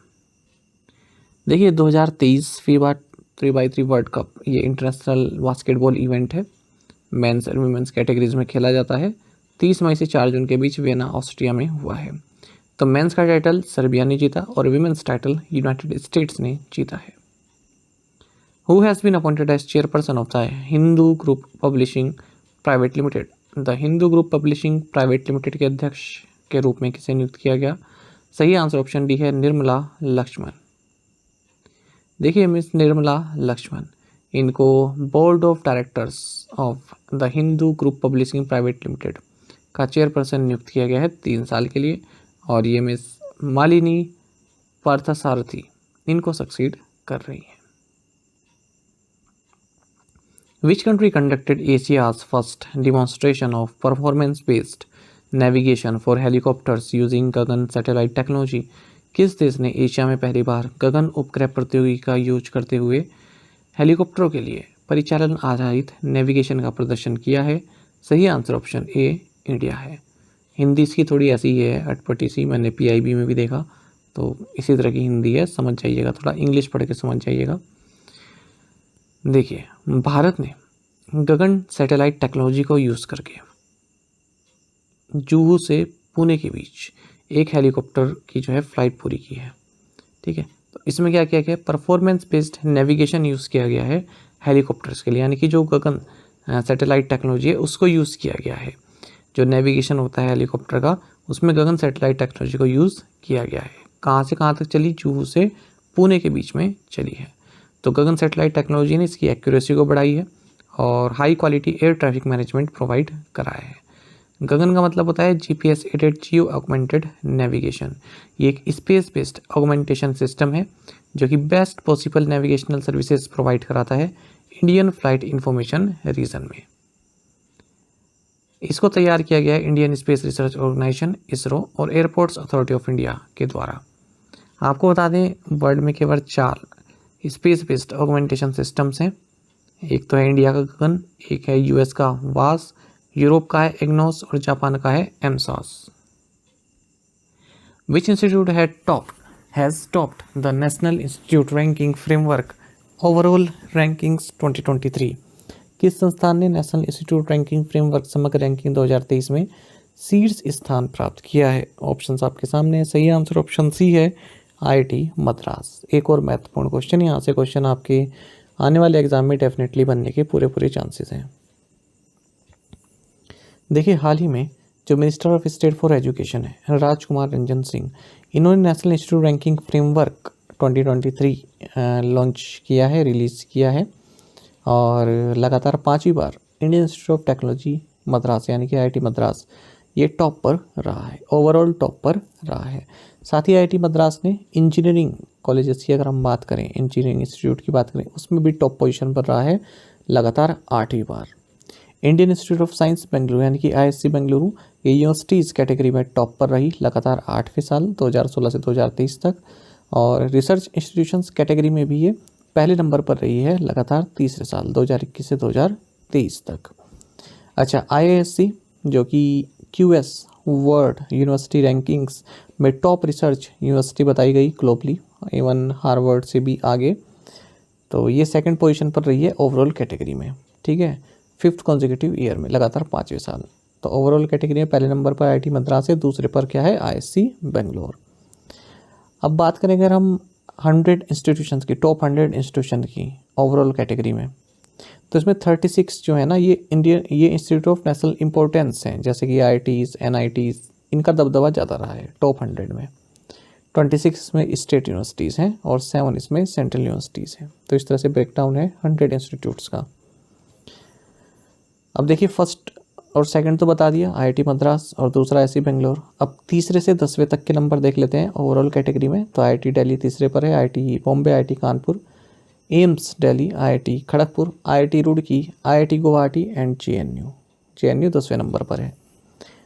देखिए, 2023 फीबा 3x3 वर्ल्ड कप ये इंटरनेशनल बास्केटबॉल इवेंट है, मेंस और वुमेन्स कैटेगरीज में खेला जाता है। 30 मई से 4 जून के बीच वियना, ऑस्ट्रिया में हुआ है। तो मेंस का टाइटल सर्बिया ने जीता और वुमेन्स टाइटल यूनाइटेड स्टेट्स ने जीता है। Who has been appointed as chairperson of the Hindu group publishing private limited. The Hindu group publishing private limited के अध्यक्ष के रूप में किसे नियुक्त किया गया। सही आंसर ऑप्शन डी है, निर्मला लक्ष्मण। देखिए, मिस निर्मला लक्ष्मण, इनको board of directors of the Hindu group publishing private limited का चेयरपर्सन नियुक्त किया गया है 3 साल के लिए। और ये मिस मालिनी पार्थसारथी इनको सक्सीड कर रही हैं। Which country conducted Asia's first demonstration of performance based navigation for helicopters using Gagan satellite technology. किस देश ने एशिया में पहली बार गगन उपग्रह प्रौद्योगिकी का यूज करते हुए हेलीकॉप्टरों के लिए परिचालन आधारित नेविगेशन का प्रदर्शन किया है। सही आंसर ऑप्शन ए, इंडिया है। हिंदी इसकी थोड़ी ऐसी ही है, अटपटी सी, मैंने PIB में भी देखा, तो इसी तरह की हिंदी है, समझ जाइएगा, थोड़ा इंग्लिश पढ़ के समझ जाइएगा। देखिए, भारत ने गगन सैटेलाइट टेक्नोलॉजी को यूज़ करके जुहू से पुणे के बीच एक हेलीकॉप्टर की जो है फ्लाइट पूरी की है। ठीक है, तो इसमें क्या किया गया है, परफॉर्मेंस बेस्ड नेविगेशन यूज़ किया गया है हेलीकॉप्टर्स के लिए, यानी कि जो गगन सैटेलाइट टेक्नोलॉजी है उसको यूज़ किया गया है। जो नेविगेशन होता है हेलीकॉप्टर का, उसमें गगन सैटेलाइट टेक्नोलॉजी को यूज़ किया गया है। कहाँ से कहाँ तक चली, जुहू से पुणे के बीच में चली है। तो गगन सैटेलाइट टेक्नोलॉजी ने इसकी एक्यूरेसी को बढ़ाई है और high quality air traffic management provide कराया है। गगन का मतलब होता है GPS aided geo augmented navigation. ये एक स्पेस बेस्ड ऑगमेंटेशन सिस्टम है जो कि best possible navigational services provide कराता है इंडियन फ्लाइट इंफॉर्मेशन रीजन में। इसको तैयार किया गया है Indian space research organisation ISRO और एयरपोर्ट्स अथॉरिटी ऑफ इंडिया के द्वारा। आपको बता दें, वर्ल्ड में केवल 4 स्पेस बेस्ड ऑगमेंटेशन सिस्टम्स हैं। एक तो है इंडिया का गगन, एक है यूएस का वास, यूरोप का है एग्नोस और जापान का है एमसॉस। Which institute has topped the national institute ranking framework overall rankings 2023। किस संस्थान ने नेशनल इंस्टीट्यूट रैंकिंग फ्रेमवर्क समग्र रैंकिंग 2023 में शीर्ष स्थान प्राप्त किया है? ऑप्शंस आपके सामने है। सही आंसर ऑप्शन सी है, आईआईटी मद्रास। एक और महत्वपूर्ण क्वेश्चन, यहाँ से क्वेश्चन आपके आने वाले एग्जाम में डेफिनेटली बनने के पूरे चांसेस हैं। देखिए, हाल ही में जो minister of state for education है राजकुमार रंजन सिंह, इन्होंने national institute ranking framework 2023 launch किया है, रिलीज़ किया है और लगातार 5वीं बार Indian institute of technology Madras यानी कि आईआईटी मद्रास ये टॉप पर रहा है, ओवरऑल टॉप पर रहा है। साथ ही आईआईटी मद्रास ने इंजीनियरिंग कॉलेजेस की अगर हम बात करें, इंजीनियरिंग इंस्टीट्यूट की बात करें, उसमें भी टॉप पोजीशन पर रहा है लगातार 8वीं बार। Indian institute of science Bengaluru यानी कि आईएससी बेंगलुरु ये यूनिवर्सिटीज़ कैटेगरी में टॉप पर रही लगातार 8वें साल 2016 से 2023 तक, और रिसर्च इंस्टीट्यूशंस कैटेगरी में भी ये पहले नंबर पर रही है लगातार तीसरे साल 2021 से 2023 तक। अच्छा, आईआईएससी जो कि क्यूएस वर्ल्ड यूनिवर्सिटी रैंकिंग्स में टॉप रिसर्च यूनिवर्सिटी बताई गई ग्लोबली, इवन हार्वर्ड से भी आगे, तो ये सेकंड पोजीशन पर रही है ओवरऑल कैटेगरी में। ठीक है, 5th कॉन्जिक्यूटिव ईयर में लगातार 5वें साल। तो ओवरऑल कैटेगरी में पहले नंबर पर आईआईटी मद्रास है, दूसरे पर क्या है, आईएससी बेंगलोर। अब बात करें अगर हम 100 इंस्टीट्यूशंस की, टॉप 100 इंस्टीट्यूशन की ओवरऑल कैटेगरी में, तो इसमें 36 जो है ना ये इंस्टीट्यूट ऑफ नेशनल इंपॉर्टेंस हैं, जैसे कि आईआईटीज़, एनआईटीज़, इनका दबदबा ज़्यादा रहा है टॉप 100 में। 26 इसमें स्टेट यूनिवर्सिटीज़ हैं और 7 इसमें सेंट्रल यूनिवर्सिटीज़ हैं। तो इस तरह से ब्रेकडाउन है 100 इंस्टीट्यूट्स का। अब देखिए, फर्स्ट और सेकंड तो बता दिया आईआईटी मद्रास और दूसरा आईआईसी बेंगलोर। अब तीसरे से 10वें तक के नंबर देख लेते हैं ओवरऑल कैटेगरी में। तो आईआईटी दिल्ली तीसरे पर है, IIT Bombay, IIT Kanpur, AIIMS Delhi, IIT Kharagpur, IIT Roorkee, IIT Guwahati and JNU 10वें नंबर पर है।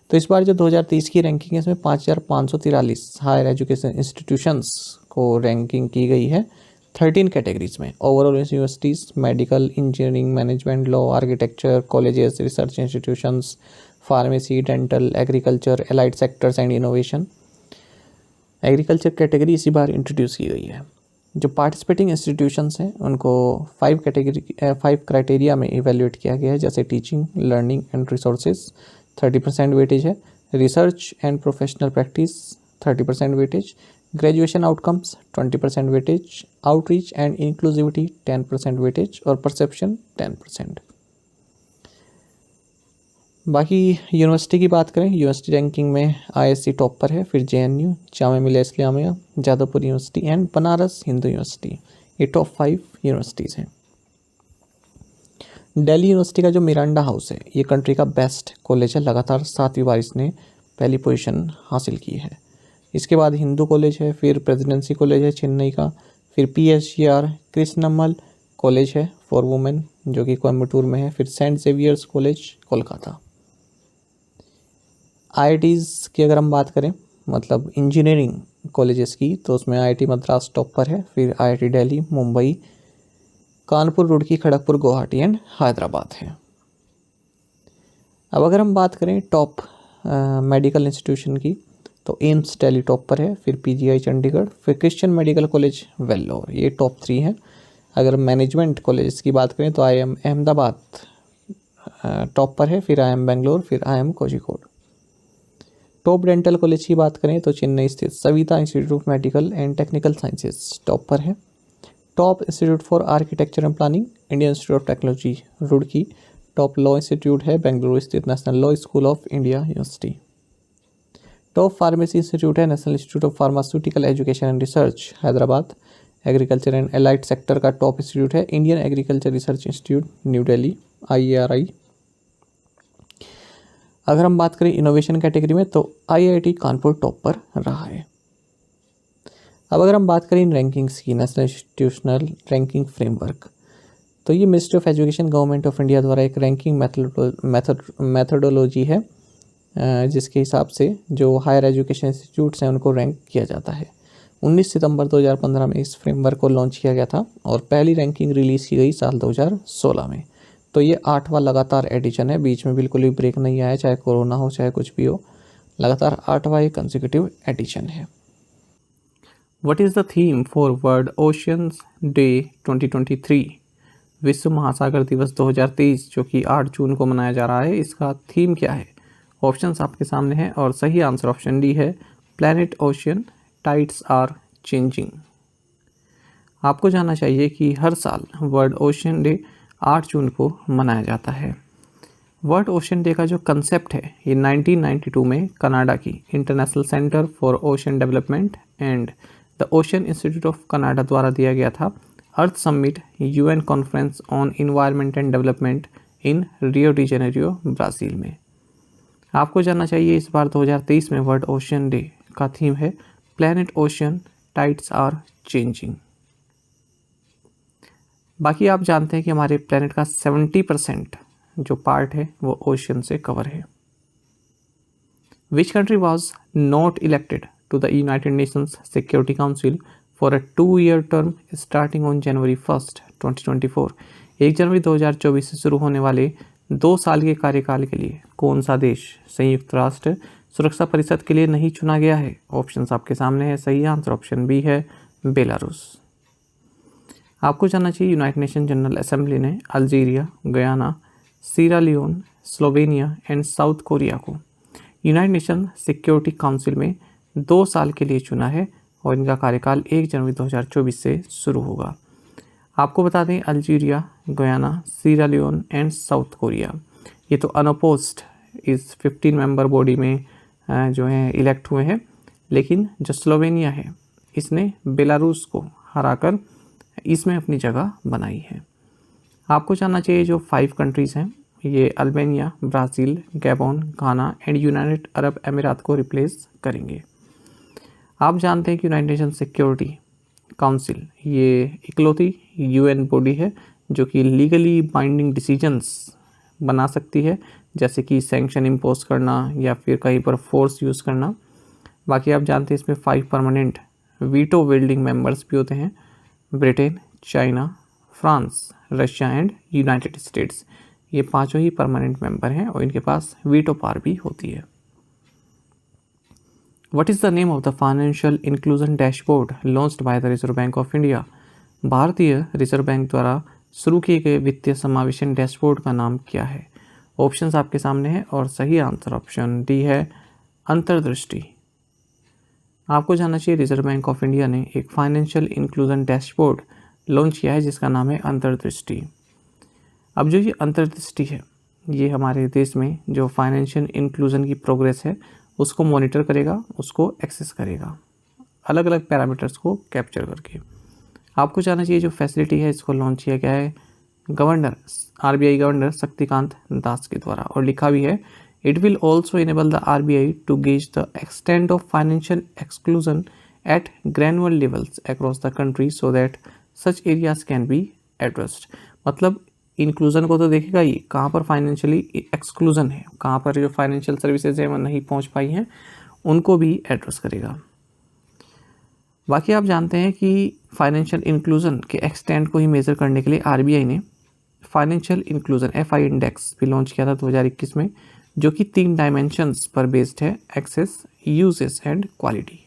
तो इस बार जो 2023 की रैंकिंग है इसमें 5543 हायर एजुकेशन इंस्टीट्यूशंस को रैंकिंग की गई है 13 कैटेगरीज में। Overall universities, medical, engineering, management, law, architecture, colleges, research institutions, pharmacy, dental, agriculture, allied sectors and innovation. Agriculture category इसी बार इंट्रोड्यूस की गई है। जो पार्टिसिपेटिंग इंस्टीट्यूशंस हैं उनको 5 क्राइटेरिया में इवेल्युएट किया गया है, जैसे teaching, learning and resources 30% weightage है, research and professional practice 30% weightage, graduation outcomes 20% weightage, outreach and inclusivity 10% weightage और परसेप्शन 10%। बाकी यूनिवर्सिटी की बात करें, यूनिवर्सिटी रैंकिंग में आईएससी टॉप पर है, फिर JNU, Jamia Millia Islamia, Jadavpur university and Banaras Hindu university, ये टॉप 5 यूनिवर्सिटीज़ हैं। दिल्ली यूनिवर्सिटी का जो मिरांडा हाउस है ये कंट्री का बेस्ट कॉलेज है, लगातार 7वीं बार इसने पहली पोजीशन हासिल की है। इसके बाद हिंदू कॉलेज है, फिर प्रेसिडेंसी कॉलेज है चेन्नई का, फिर पीएसजीआर कृष्णमल कॉलेज है फॉर वुमेन जो कि कोयम्बटूर में है, फिर saint Xavier's college Kolkata. IITs की अगर हम बात करें, मतलब इंजीनियरिंग कॉलेजेस की, तो उसमें आईआईटी मद्रास टॉप पर है, फिर आईआईटी दिल्ली, मुंबई, कानपुर, रुड़की, खड़गपुर, गुवाहाटी एंड हैदराबाद है। अब अगर हम बात करें टॉप मेडिकल इंस्टीट्यूशन की, तो एम्स दिल्ली टॉप पर है, फिर पीजीआई चंडीगढ़, फिर क्रिश्चियन मेडिकल कॉलेज वेल्लोर, ये टॉप 3 हैं। अगर मैनेजमेंट कॉलेज की बात करें तो आईएम अहमदाबाद टॉप पर है, फिर आईएम बेंगलोर, फिर IIM Kozhikode. Top dental college की बात करें तो चेन्नई स्थित Saveetha institute of medical and technical sciences top पर है। Top institute for architecture and planning Indian institute of technology Roorkee. Top law institute है बेंगलुरु स्थित national law school of India university. Top pharmacy institute है national institute of pharmaceutical education and research Hyderabad. Agriculture and allied sector का top institute है Indian agriculture research institute new Delhi IARI। अगर हम बात करें innovation category में तो IIT कानपुर टॉप पर रहा है। अब अगर हम बात करें इन रैंकिंग्स की, नेशनल इंस्टीट्यूशनल रैंकिंग फ्रेमवर्क, तो ये ministry of education government of India द्वारा एक रैंकिंग मेथडोलॉजी है जिसके हिसाब से जो हायर एजुकेशन इंस्टीट्यूट्स हैं उनको रैंक किया जाता है। 19 सितंबर 2015 में इस फ्रेमवर्क को लॉन्च किया गया था और पहली रैंकिंग रिलीज़ की गई साल 2016 में। तो ये 8वां लगातार एडिशन है, बीच में बिल्कुल भी ब्रेक नहीं आया, चाहे कोरोना हो चाहे कुछ भी हो, लगातार 8वां एक कंसेक्यूटिव एडिशन है। What is the theme for world oceans day 2023? विश्व महासागर दिवस 2023 जो कि 8 जून को मनाया जा रहा है, इसका थीम क्या है? ऑप्शंस आपके सामने हैं और सही आंसर ऑप्शन डी है, planet ocean tides are changing. आपको जानना चाहिए कि हर साल वर्ल्ड ओशियन डे 8 जून को मनाया जाता है। वर्ल्ड ओशियन डे का जो कंसेप्ट है ये 1992 में कनाडा की international centre for ocean development and the ocean institute of Canada द्वारा दिया गया था। Earth summit UN conference on environment and development in Rio de Janeiro Brazil में। आपको जानना चाहिए इस बार 2023 में वर्ल्ड ओशियन डे का थीम है planet ocean tides are changing. बाकी आप जानते हैं कि हमारे प्लैनेट का 70% जो पार्ट है वो ओशियन से कवर है। Which country was not elected to the united nations security council for a 2-year term starting on January 1, 2024? 1 जनवरी 2024 से शुरू होने वाले 2 साल के कार्यकाल के लिए कौन सा देश संयुक्त राष्ट्र सुरक्षा परिषद के लिए नहीं चुना गया है? ऑप्शंस आपके सामने है, सही आंसर ऑप्शन बी है, बेलारूस। आपको जानना चाहिए यूनाइटेड नेशन जनरल असेंबली ने Algeria, Guyana, Sierra Leone, Slovenia and south Korea को यूनाइटेड नेशन सिक्योरिटी काउंसिल में 2 साल के लिए चुना है और इनका कार्यकाल 1 जनवरी 2024 से शुरू होगा। आपको बता दें Algeria, Guyana, Sierra Leone and south Korea ये तो अनअपोज्ड इस 15 मेंबर बॉडी में जो है इलेक्ट हुए हैं, लेकिन जो स्लोवेनिया है इसने बेलारूस को हराकर इसमें अपनी जगह बनाई है। आपको जानना चाहिए जो 5 कंट्रीज़ हैं ये Albania, Brazil, Gabon, Ghana and United Arab अमीरात को रिप्लेस करेंगे। आप जानते हैं कि यूनाइटेड नेशन सिक्योरिटी काउंसिल ये इकलौती UN बॉडी है जो कि लीगली बाइंडिंग डिसीजंस बना सकती है, जैसे कि सैंक्शन इम्पोज करना या फिर कहीं पर फोर्स यूज़ करना। बाकी आप जानते हैं इसमें 5 परमानेंट वीटो विल्डिंग मेंबर्स भी होते हैं, Britain, China, France, Russia and United states. ये 5 ही परमानेंट मेंबर हैं और इनके पास वीटो पावर भी होती है। What is the name of the financial inclusion dashboard launched by the reserve bank of India? भारतीय रिजर्व बैंक द्वारा शुरू किए गए वित्तीय समावेशन डैशबोर्ड का नाम क्या है? ऑप्शंस आपके सामने हैं और सही आंसर ऑप्शन डी है, अंतर्दृष्टि। आपको जानना चाहिए रिजर्व बैंक ऑफ इंडिया ने एक फाइनेंशियल इंक्लूजन डैशबोर्ड लॉन्च किया है जिसका नाम है अंतर्दृष्टि। अब जो ये अंतर्दृष्टि है ये हमारे देश में जो फाइनेंशियल इंक्लूजन की प्रोग्रेस है उसको मॉनिटर करेगा, उसको एक्सेस करेगा, अलग अलग पैरामीटर्स को कैप्चर करके। आपको जानना चाहिए जो फैसिलिटी है इसको लॉन्च किया गया है governor RBI governor Shaktikanta Das के द्वारा और लिखा भी है it will also enable the RBI to gauge the extent of financial exclusion at granular levels across the country so that such areas can be addressed. मतलब इंक्लूजन को तो देखेगा ये कहाँ पर फाइनेंशियली एक्सक्लूजन है, कहाँ पर जो फाइनेंशियल सर्विसेज हैं वो नहीं पहुँच पाई हैं, उनको भी एड्रेस करेगा। बाकी आप जानते हैं कि फाइनेंशियल इंक्लूजन के एक्सटेंट को ही मेज़र करने के लिए RBI ने फाइनेंशियल इंक्लूजन FI इंडेक्स भी लॉन्च किया था 2021 में, जो कि 3 डायमेंशंस पर बेस्ड है, access, uses and quality.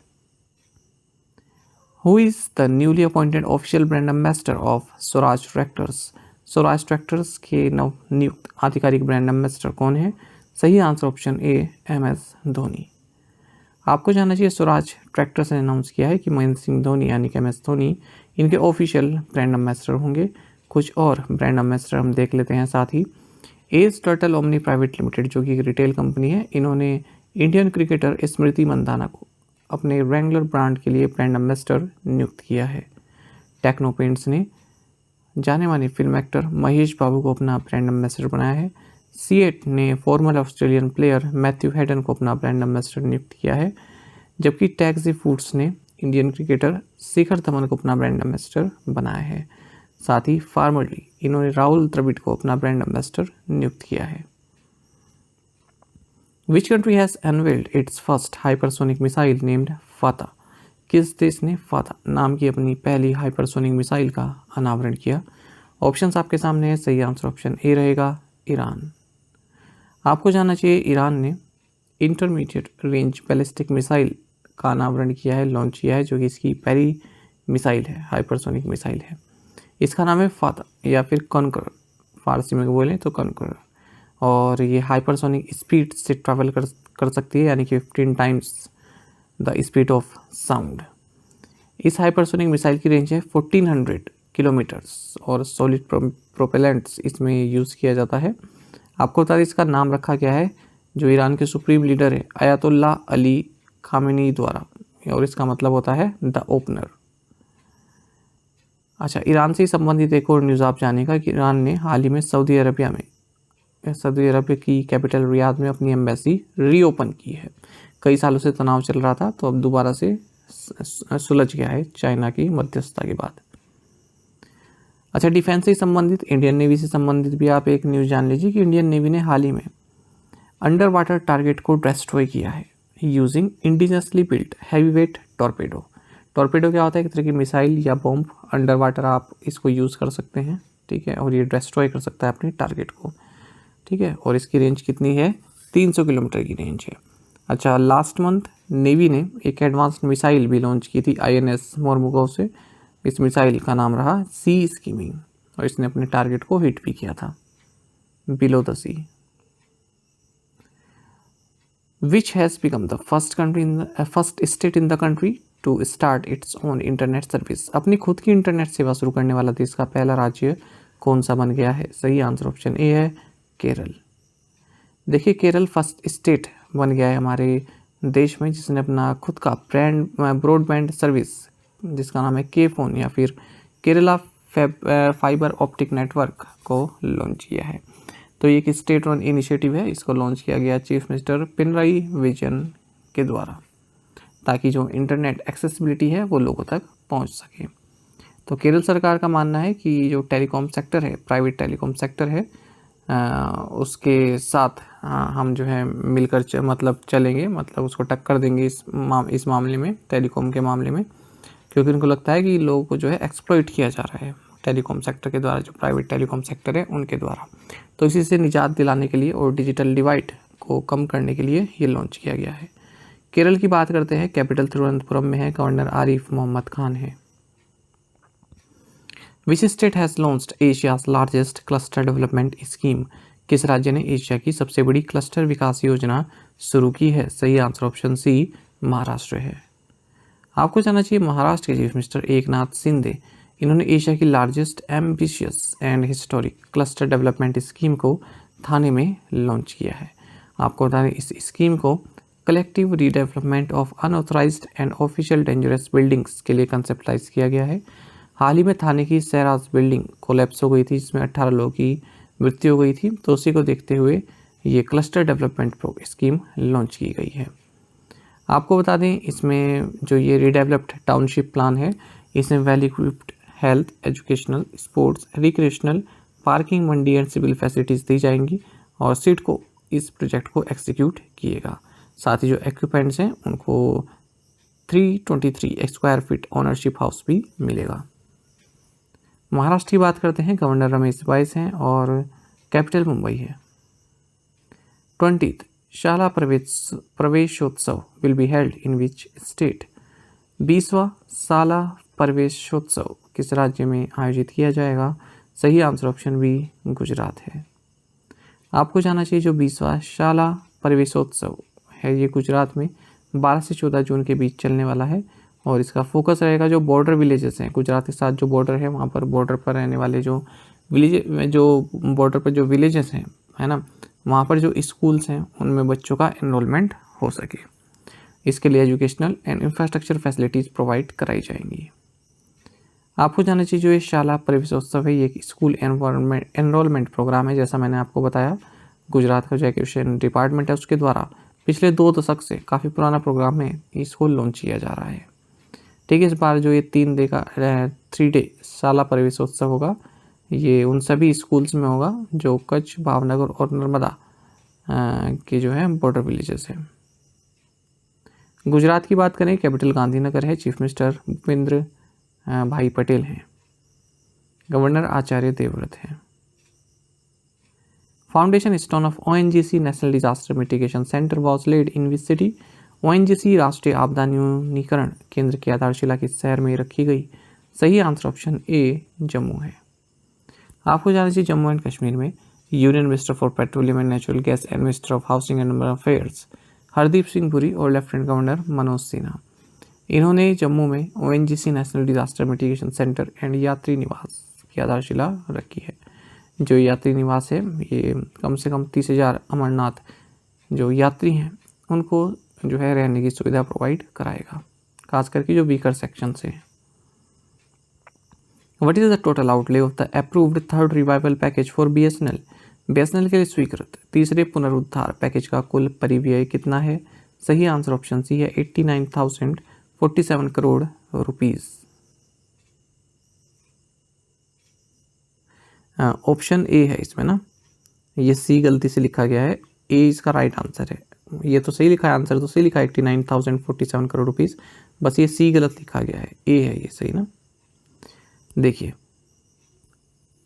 Who is the newly appointed official brand ambassador of Swaraj tractors? Swaraj tractors के नव नियुक्त आधिकारिक ब्रांड एम्बेसडर कौन है? सही answer option A, MS Dhoni. आपको जानना चाहिए स्वराज ट्रैक्टर्स ने अनाउंस किया है कि महेंद्र सिंह धोनी यानी कि MS धोनी इनके ऑफिशियल ब्रांड एम्बेसडर होंगे। कुछ और ब्रांड एम्बेसडर हम देख लेते हैं साथ ही। As Turtle Omni private limited जो कि एक रिटेल कंपनी है, इन्होंने इंडियन क्रिकेटर स्मृति मंदाना को अपने रेंगुलर ब्रांड के लिए ब्रांड एम्बेसडर नियुक्त किया है। टेक्नो पेंट्स ने जाने माने फिल्म एक्टर महेश बाबू को अपना ब्रांड एम्बेसडर बनाया है। सीएट ने farmer Australian player Matthew Hayden को अपना ब्रांड एम्बेसडर नियुक्त किया है, जबकि टैक्सी फूड्स ने इंडियन क्रिकेटर शिखर धवन को अपना ब्रांड एम्बेसडर बनाया है। साथ ही फार्मरली इन्होंने राहुल द्रविड़ को अपना ब्रांड एम्बेसडर नियुक्त किया है। Which country has unveiled its first hypersonic missile named Fattah? किस देश ने फाता नाम की अपनी पहली हाइपरसोनिक मिसाइल का अनावरण किया? ऑप्शंस आपके सामने है। सही आंसर ऑप्शन ए रहेगा, ईरान। आपको जानना चाहिए ईरान ने इंटरमीडिएट रेंज बैलिस्टिक मिसाइल का अनावरण किया है, लॉन्च किया है, जो कि इसकी पहली मिसाइल है, हाइपरसोनिक मिसाइल है। इसका नाम है फाता या फिर कॉन्करर, फारसी में बोलें तो कॉन्करर। और ये हाइपरसोनिक स्पीड से ट्रैवल कर सकती है, यानी कि 15 times the speed of sound. इस हाइपरसोनिक मिसाइल की रेंज है 1400 किलोमीटर्स और सॉलिड प्रोपेलेंट्स इसमें यूज़ किया जाता है। आपको बता दें इसका नाम रखा गया है जो ईरान के सुप्रीम लीडर है अयातुल्लाह अली खामेनी द्वारा, और इसका मतलब होता है द ओपनर। अच्छा, ईरान से संबंधित एक और न्यूज़ आप जानेगा कि ईरान ने हाल ही में सऊदी अरब की कैपिटल रियाद में अपनी एम्बेसी रीओपन की है। कई सालों से तनाव चल रहा था, तो अब दोबारा से सुलझ गया है चाइना की मध्यस्थता के बाद। अच्छा, डिफेंस से संबंधित, इंडियन नेवी से संबंधित भी आप एक न्यूज़ जान लीजिए कि इंडियन नेवी ने हाल ही में अंडर वाटर टारगेट को डिस्ट्रॉय किया है using indigenously built heavyweight torpedo. Torpedo क्या होता है? एक तरह की मिसाइल या बॉम्ब, अंडर वाटर आप इसको यूज़ कर सकते हैं, ठीक है, और ये डिस्ट्रॉय कर सकता है अपने टारगेट को, ठीक है। और इसकी रेंज कितनी है? 300 किलोमीटर की रेंज है। अच्छा, लास्ट मंथ नेवी ने एक एडवांस्ड मिसाइल भी लॉन्च की थी INS मोरमुगाओ से। इस मिसाइल का नाम रहा सी स्कीमिंग, और इसने अपने टारगेट को हिट भी किया था below the sea. Which has become the first state in the country to start its own internet service? अपनी खुद की इंटरनेट सेवा शुरू करने वाला देश का पहला राज्य कौन सा बन गया है? सही आंसर ऑप्शन ए है, केरल। देखिए, केरल फर्स्ट स्टेट बन गया है हमारे देश में जिसने अपना खुद का ब्रॉडबैंड सर्विस जिसका नाम है के-फोन या फिर केरला फाइबर ऑप्टिक नेटवर्क को लॉन्च किया है। तो ये एक स्टेट रन इनिशिएटिव है, इसको लॉन्च किया गया चीफ मिनिस्टर पिनराई विजयन के द्वारा, ताकि जो इंटरनेट एक्सेसिबिलिटी है वो लोगों तक पहुंच सके। तो केरल सरकार का मानना है कि जो टेलीकॉम सेक्टर है, प्राइवेट टेलीकॉम सेक्टर है, उसके साथ हम जो है मिलकर चलेंगे, मतलब उसको टक्कर देंगे इस मामले में, टेलीकॉम के मामले में, क्योंकि उनको लगता है कि लोगों को जो है एक्सप्लॉइट किया जा रहा है टेलीकॉम सेक्टर के द्वारा, जो प्राइवेट टेलीकॉम सेक्टर है उनके द्वारा। तो इसी से निजात दिलाने के लिए और डिजिटल डिवाइड को कम करने के लिए ये लॉन्च किया गया है। केरल की बात करते हैं, कैपिटल तिरुवनंतपुरम में है, गवर्नर आरिफ मोहम्मद खान है। Which state has launched Asia's largest cluster development scheme? किस राज्य ने एशिया की सबसे बड़ी क्लस्टर विकास योजना शुरू की है? सही आंसर ऑप्शन सी, महाराष्ट्र है। आपको जानना चाहिए महाराष्ट्र के चीफ मिनिस्टर एकनाथ शिंदे, इन्होंने एशिया की largest ambitious and historic cluster development scheme को थाने में लॉन्च किया है। आपको बता दें इस स्कीम को collective redevelopment of unauthorised and official dangerous buildings के लिए कंसेप्टलाइज किया गया है। हाल ही में थाने की सैराज बिल्डिंग कोलैप्स हो गई थी, जिसमें 18 लोगों की मृत्यु हो गई थी, तो उसी को देखते हुए ये क्लस्टर डेवलपमेंट स्कीम लॉन्च की गई है। आपको बता दें इसमें जो ये रीडेवलप्ड टाउनशिप प्लान है, इसमें well equipped health, educational, sports, recreational, parking, mandi and civil facilities दी जाएंगी, और सीट को इस प्रोजेक्ट को एग्जीक्यूट किएगा। साथ ही जो इक्विपमेंट्स हैं उनको 323 स्क्वायर फीट ओनरशिप हाउस भी मिलेगा। महाराष्ट्र की बात करते हैं, गवर्नर रमेश बाइस हैं और कैपिटल मुंबई है। 20th Shala Praveshotsav will be held in which state? 20वां शाला प्रवेशोत्सव किस राज्य में आयोजित किया जाएगा? सही आंसर ऑप्शन बी, गुजरात है। आपको जानना चाहिए जो 20वां शाला प्रवेशोत्सव है ये गुजरात में 12 से 14 जून के बीच चलने वाला है और इसका फोकस रहेगा जो बॉर्डर विलेजेस हैं, गुजरात के साथ जो बॉर्डर है वहाँ पर बॉर्डर पर रहने वाले जो बॉर्डर पर जो विलेजेस हैं, है ना, वहाँ पर जो स्कूल्स हैं उनमें बच्चों का एनरोलमेंट हो सके। इसके लिए educational and infrastructure facilities provide कराई जाएंगी। आपको जानना चाहिए जो ये शाला प्रवेशोत्सव है ये एक स्कूल एनरोलमेंट प्रोग्राम है। जैसा मैंने आपको बताया, गुजरात का जो एजुकेशन डिपार्टमेंट है उसके द्वारा पिछले 2 दशक से काफ़ी पुराना प्रोग्राम है, इसको लॉन्च किया जा रहा है। ठीक है, इस बार जो ये 3 डे शाला प्रवेशोत्सव होगा ये उन सभी स्कूल्स में होगा जो कच्छ, भावनगर और नर्मदा के जो है बॉर्डर विलेजेस हैं। गुजरात की बात करें, कैपिटल गांधीनगर है, चीफ मिनिस्टर भूपेंद्र भाई पटेल हैं, गवर्नर आचार्य देवव्रत हैं। Foundation stone of ONGC national disaster mitigation centre was laid in which city? ONGC राष्ट्रीय आपदा न्यूनीकरण केंद्र की आधारशिला किस शहर में रखी गई? सही आंसर ऑप्शन ए जम्मू है। आपको जानना चाहिए जम्मू एंड कश्मीर में union minister for petroleum and natural gas and minister of housing and urban affairs Hardeep Singh Puri और लेफ्टिनेंट गवर्नर मनोज सिन्हा, इन्होंने जम्मू में ONGC national disaster mitigation centre and यात्री निवास की आधारशिला रखी है। जो यात्री निवास है ये कम से कम 30,000 अमरनाथ जो यात्री हैं उनको जो है रहने की सुविधा प्रोवाइड कराएगा, खास करके जो वीकर सेक्शन से हैं। What is the total outlay of the approved third revival package for BSNL? BSNL के लिए स्वीकृत तीसरे पुनरुद्धार पैकेज का कुल परिव्यय कितना है? सही आंसर ऑप्शन सी है 89,047 करोड़ रुपीस। ऑप्शन ए है इसमें ना, ये सी गलती से लिखा गया है, ए इसका राइट आंसर है। ये तो सही लिखा है, आंसर तो सही लिखा है 89,047 करोड़ रुपीस, बस ये सी गलत लिखा गया है, ए है ये सही ना। देखिए,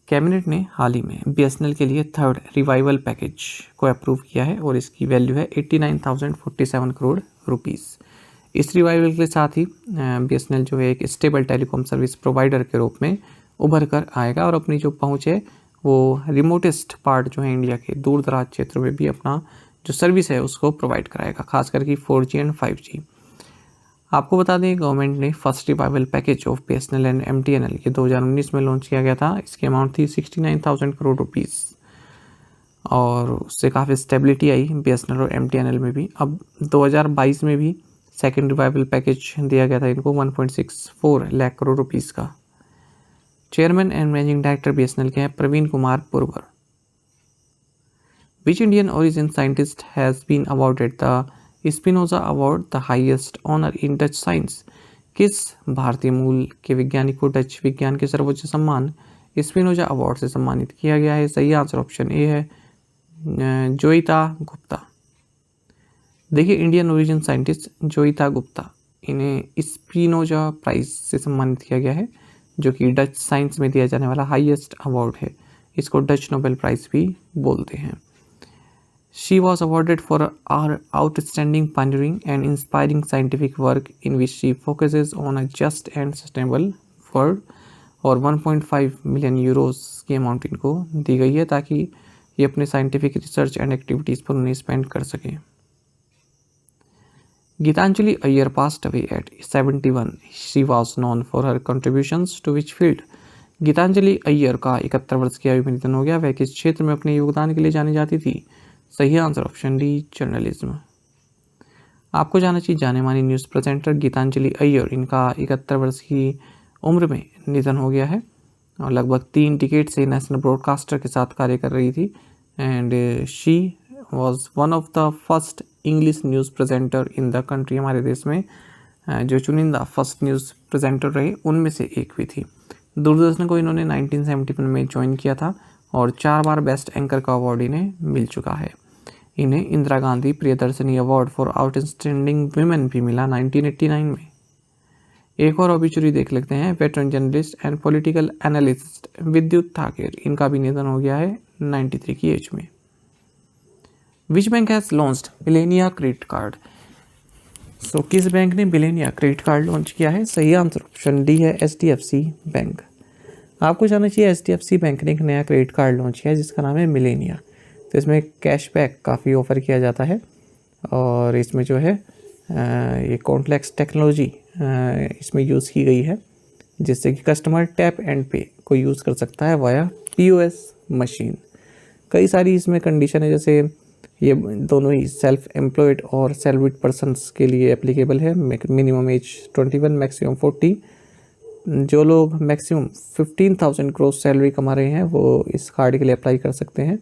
कैबिनेट ने हाल ही में BSNL के लिए थर्ड रिवाइवल पैकेज को अप्रूव किया है और इसकी वैल्यू है 89,047 करोड़ रुपीस। इस रिवाइवल के साथ ही BSNL जो है एक स्टेबल टेलीकॉम सर्विस प्रोवाइडर के रूप में उभर कर आएगा और अपनी जो पहुंच है वो रिमोटेस्ट पार्ट जो है इंडिया के दूर दराज क्षेत्रों में भी अपना जो सर्विस है उसको प्रोवाइड कराएगा, खास करके 4G एंड 5G। आपको बता दें गवर्नमेंट ने first revival package of BSNL and MTNL ये 2019 में लॉन्च किया गया था। इसकी अमाउंट थी 69,000 करोड़ रुपीस और उससे काफ़ी स्टेबिलिटी आई BSNL और MTNL में भी। अब 2022 में भी सेकेंड रिवाइवल पैकेज दिया गया था इनको 1.64 लाख करोड़ रुपीस का। Chairman and managing director BSNL के हैं Praveen Kumar पुरवर। Which Indian origin scientist has been awarded the Spinoza Award, the highest honor in Dutch science? किस भारतीय मूल के वैज्ञानिक को डच विज्ञान के सर्वोच्च सम्मान स्पिनोजा अवार्ड से सम्मानित किया गया है? सही आंसर ऑप्शन ए है जोईता गुप्ता। देखिए, Indian origin scientist Joita Gupta, इन्हें स्पिनोजा प्राइज से सम्मानित किया गया है जो कि डच साइंस में दिया जाने वाला हाईएस्ट अवार्ड है। इसको डच नोबेल प्राइज भी बोलते हैं। She was awarded for her outstanding pioneering and inspiring scientific work in which she focuses on a just and sustainable world और 1.5 मिलियन यूरोस की अमाउंट इनको दी गई है ताकि ये अपने साइंटिफिक रिसर्च एंड एक्टिविटीज़ पर उन्हें स्पेंड कर सकें। Geetanjali Iyer passed away at 71. She was known for her contributions to which field? Geetanjali Iyer का 71 वर्ष की आयु में निधन हो गया। वह किस क्षेत्र में अपने योगदान के लिए जानी जाती थी? सही आंसर ऑप्शन डी जर्नलिज्म। आपको जानना चाहिए जाने मानी न्यूज़ प्रेजेंटर गीतांजलि अय्यर, इनका 71 वर्ष की उम्र में निधन हो गया है और लगभग 3 डिकेड से नेशनल ब्रॉडकास्टर के साथ कार्य कर रही थी and she was one of the first English news presenter in the country. हमारे देश में जो चुनिंदा फर्स्ट न्यूज़ प्रेजेंटर रहे उनमें से एक भी थी। दूरदर्शन को इन्होंने 1971 में ज्वाइन किया था और 4 बार बेस्ट एंकर का अवार्ड इन्हें मिल चुका है। इन्हें Indira Gandhi Priyadarshini award for outstanding women भी मिला 1989 में। एक और ऑबिचुरी देख लेते हैं। Veteran journalist and political analyst विद्युत ठाकेर, इनका भी निधन हो गया है 93 की एज में। Which bank has launched Millennia credit card? So किस बैंक ने मिलेनिया क्रेडिट कार्ड लॉन्च किया है? सही आंसर ऑप्शन डी है HDFC बैंक। आपको जानना चाहिए HDFC बैंक ने एक नया क्रेडिट कार्ड लॉन्च किया है जिसका नाम है मिलेनिया। तो इसमें कैशबैक काफ़ी ऑफर किया जाता है और इसमें जो है ये कॉम्प्लेक्स टेक्नोलॉजी इसमें यूज़ की गई है, जिससे कि कस्टमर टैप एंड पे को यूज़ कर सकता है वाया POS मशीन। कई सारी इसमें कंडीशन है, जैसे ये दोनों ही सेल्फ एम्प्लॉयड और सैलरीड पर्सनस के लिए एप्लीकेबल है। Minimum age 21, maximum 40। जो लोग मैक्सिमम 15,000 ग्रोस सैलरी कमा रहे हैं वो इस कार्ड के लिए अप्लाई कर सकते हैं।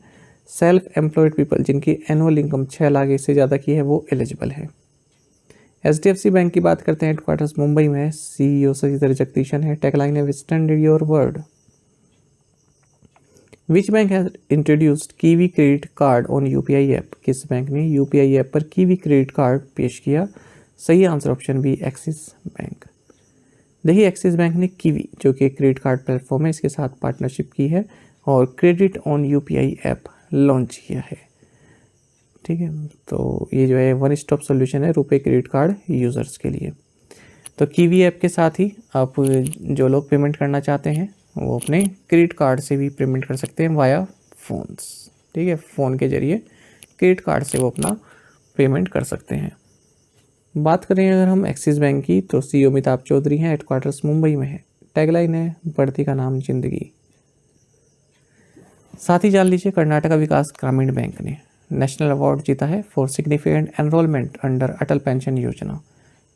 सेल्फ एम्प्लॉयड पीपल जिनकी एनुअल इनकम 6 लाख से ज़्यादा की है वो एलिजिबल है। HDFC बैंक की बात करते हैं, हेडक्वार्टर्स मुंबई में है, CEO शशिधर जगदीशन है, टैगलाइन है stand your word. Which bank has introduced Kiwi credit card on UPI app? किस बैंक ने UPI ऐप पर कीवी क्रेडिट कार्ड पेश किया? सही answer option B Axis bank. देखिए, एक्सिस बैंक ने कीवी जो कि क्रेडिट कार्ड प्लेटफॉर्म है इसके साथ पार्टनरशिप की है और credit on UPI app launch किया है। ठीक है, तो ये जो है वन स्टॉप सोल्यूशन है रुपए क्रेडिट कार्ड यूज़र्स के लिए। तो कीवी ऐप के साथ ही आप जो लोग पेमेंट करना चाहते हैं वो अपने क्रेडिट कार्ड से भी पेमेंट कर सकते हैं वाया फ़ोन्स। ठीक है, फ़ोन के जरिए क्रेडिट कार्ड से वो अपना पेमेंट कर सकते हैं। बात करें अगर हम एक्सिस बैंक की, तो CEO अमिताभ चौधरी हैं, हेडक्वार्टर्स मुंबई में है, टैगलाइन है बढ़ती का नाम जिंदगी। साथ ही जान लीजिए, कर्नाटका विकास ग्रामीण बैंक ने नेशनल अवार्ड जीता है for significant enrolment under Atal pension योजना।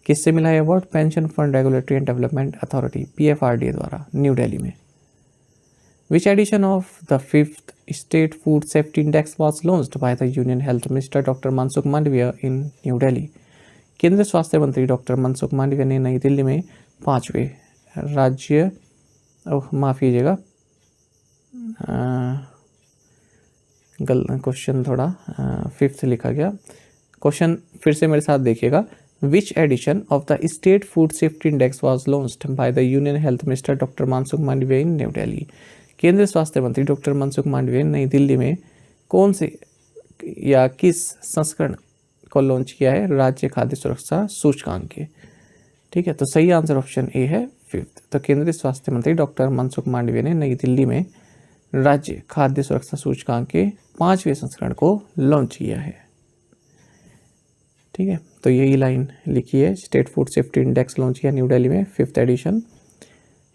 किससे मिला है award? Pension fund regulatory and development authority PFRDA द्वारा, न्यू दिल्ली में। Which edition of the 5th state food safety index was launched by the union health minister doctor Mansukh Mandaviya in new Delhi? केंद्रीय स्वास्थ्य मंत्री doctor Mansukh Mandaviya ने नई दिल्ली में 5वें राज्य माफ़ कीजिएगा, क्वेश्चन थोड़ा 5th लिखा गया। क्वेश्चन फिर से मेरे साथ देखिएगा। Which edition of the state food safety index was launched by the union health minister doctor Mansukh Mandaviya in new Delhi? केंद्रीय स्वास्थ्य मंत्री डॉक्टर मनसुख मांडविया ने नई दिल्ली में कौन से या किस संस्करण को लॉन्च किया है? राज्य खाद्य सुरक्षा सूचकांक के। ठीक है, तो सही आंसर ऑप्शन ए है 5th। तो केंद्रीय स्वास्थ्य मंत्री डॉक्टर मनसुख मांडविया ने नई दिल्ली में राज्य खाद्य सुरक्षा सूचकांक के 5वें संस्करण को लॉन्च किया है। ठीक है, तो यही लाइन लिखी है, state food safety index launch किया न्यू दिल्ली में 5th एडिशन।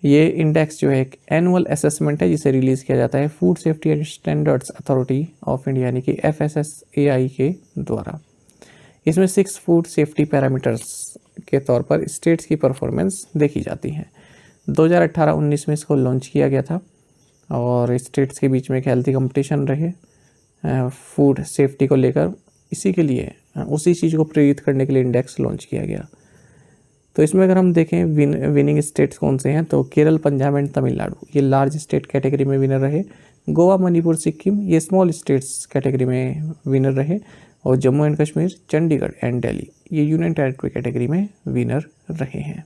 ये इंडेक्स जो है एक एनुअल असेसमेंट है जिसे रिलीज़ किया जाता है food safety and standards authority of India यानी कि FSSAI के द्वारा। इसमें 6 फूड सेफ्टी पैरामीटर्स के तौर पर स्टेट्स की परफॉर्मेंस देखी जाती है। 2018-19 में इसको लॉन्च किया गया था और स्टेट्स के बीच में एक हेल्थी कंपटीशन रहे फूड सेफ्टी को लेकर। इसी के लिए उसी चीज़ को प्रेरित करने के लिए इंडेक्स लॉन्च किया गया। तो इसमें अगर हम देखें विनिंग स्टेट्स कौन से हैं, तो केरल, पंजाब एंड तमिलनाडु ये लार्ज स्टेट कैटेगरी में विनर रहे। गोवा, मणिपुर, सिक्किम ये स्मॉल स्टेट्स कैटेगरी में विनर रहे और जम्मू एंड कश्मीर, चंडीगढ़ एंड दिल्ली ये यूनियन टेरिटरी कैटेगरी में विनर रहे हैं।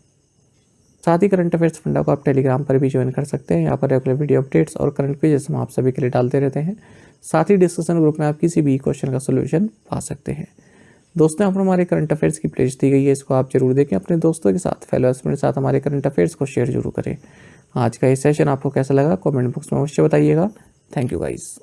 साथ ही करंट अफेयर्स फंडा को आप टेलीग्राम पर भी ज्वाइन कर सकते हैं। यहाँ पर रेगुलर वीडियो अपडेट्स और करंट पेजेस हम आप सभी के लिए डालते रहते हैं। साथ ही डिस्कशन ग्रुप में आप किसी भी क्वेश्चन का सोल्यूशन पा सकते हैं। दोस्तों, यहाँ पर हमारे करंट अफेयर्स की प्लेलिस्ट दी गई है, इसको आप जरूर देखें। अपने दोस्तों के साथ, फैलोअर्स के साथ हमारे करंट अफेयर्स को शेयर जरूर करें। आज का ये सेशन आपको कैसा लगा कमेंट बॉक्स में अवश्य बताइएगा। Thank you guys.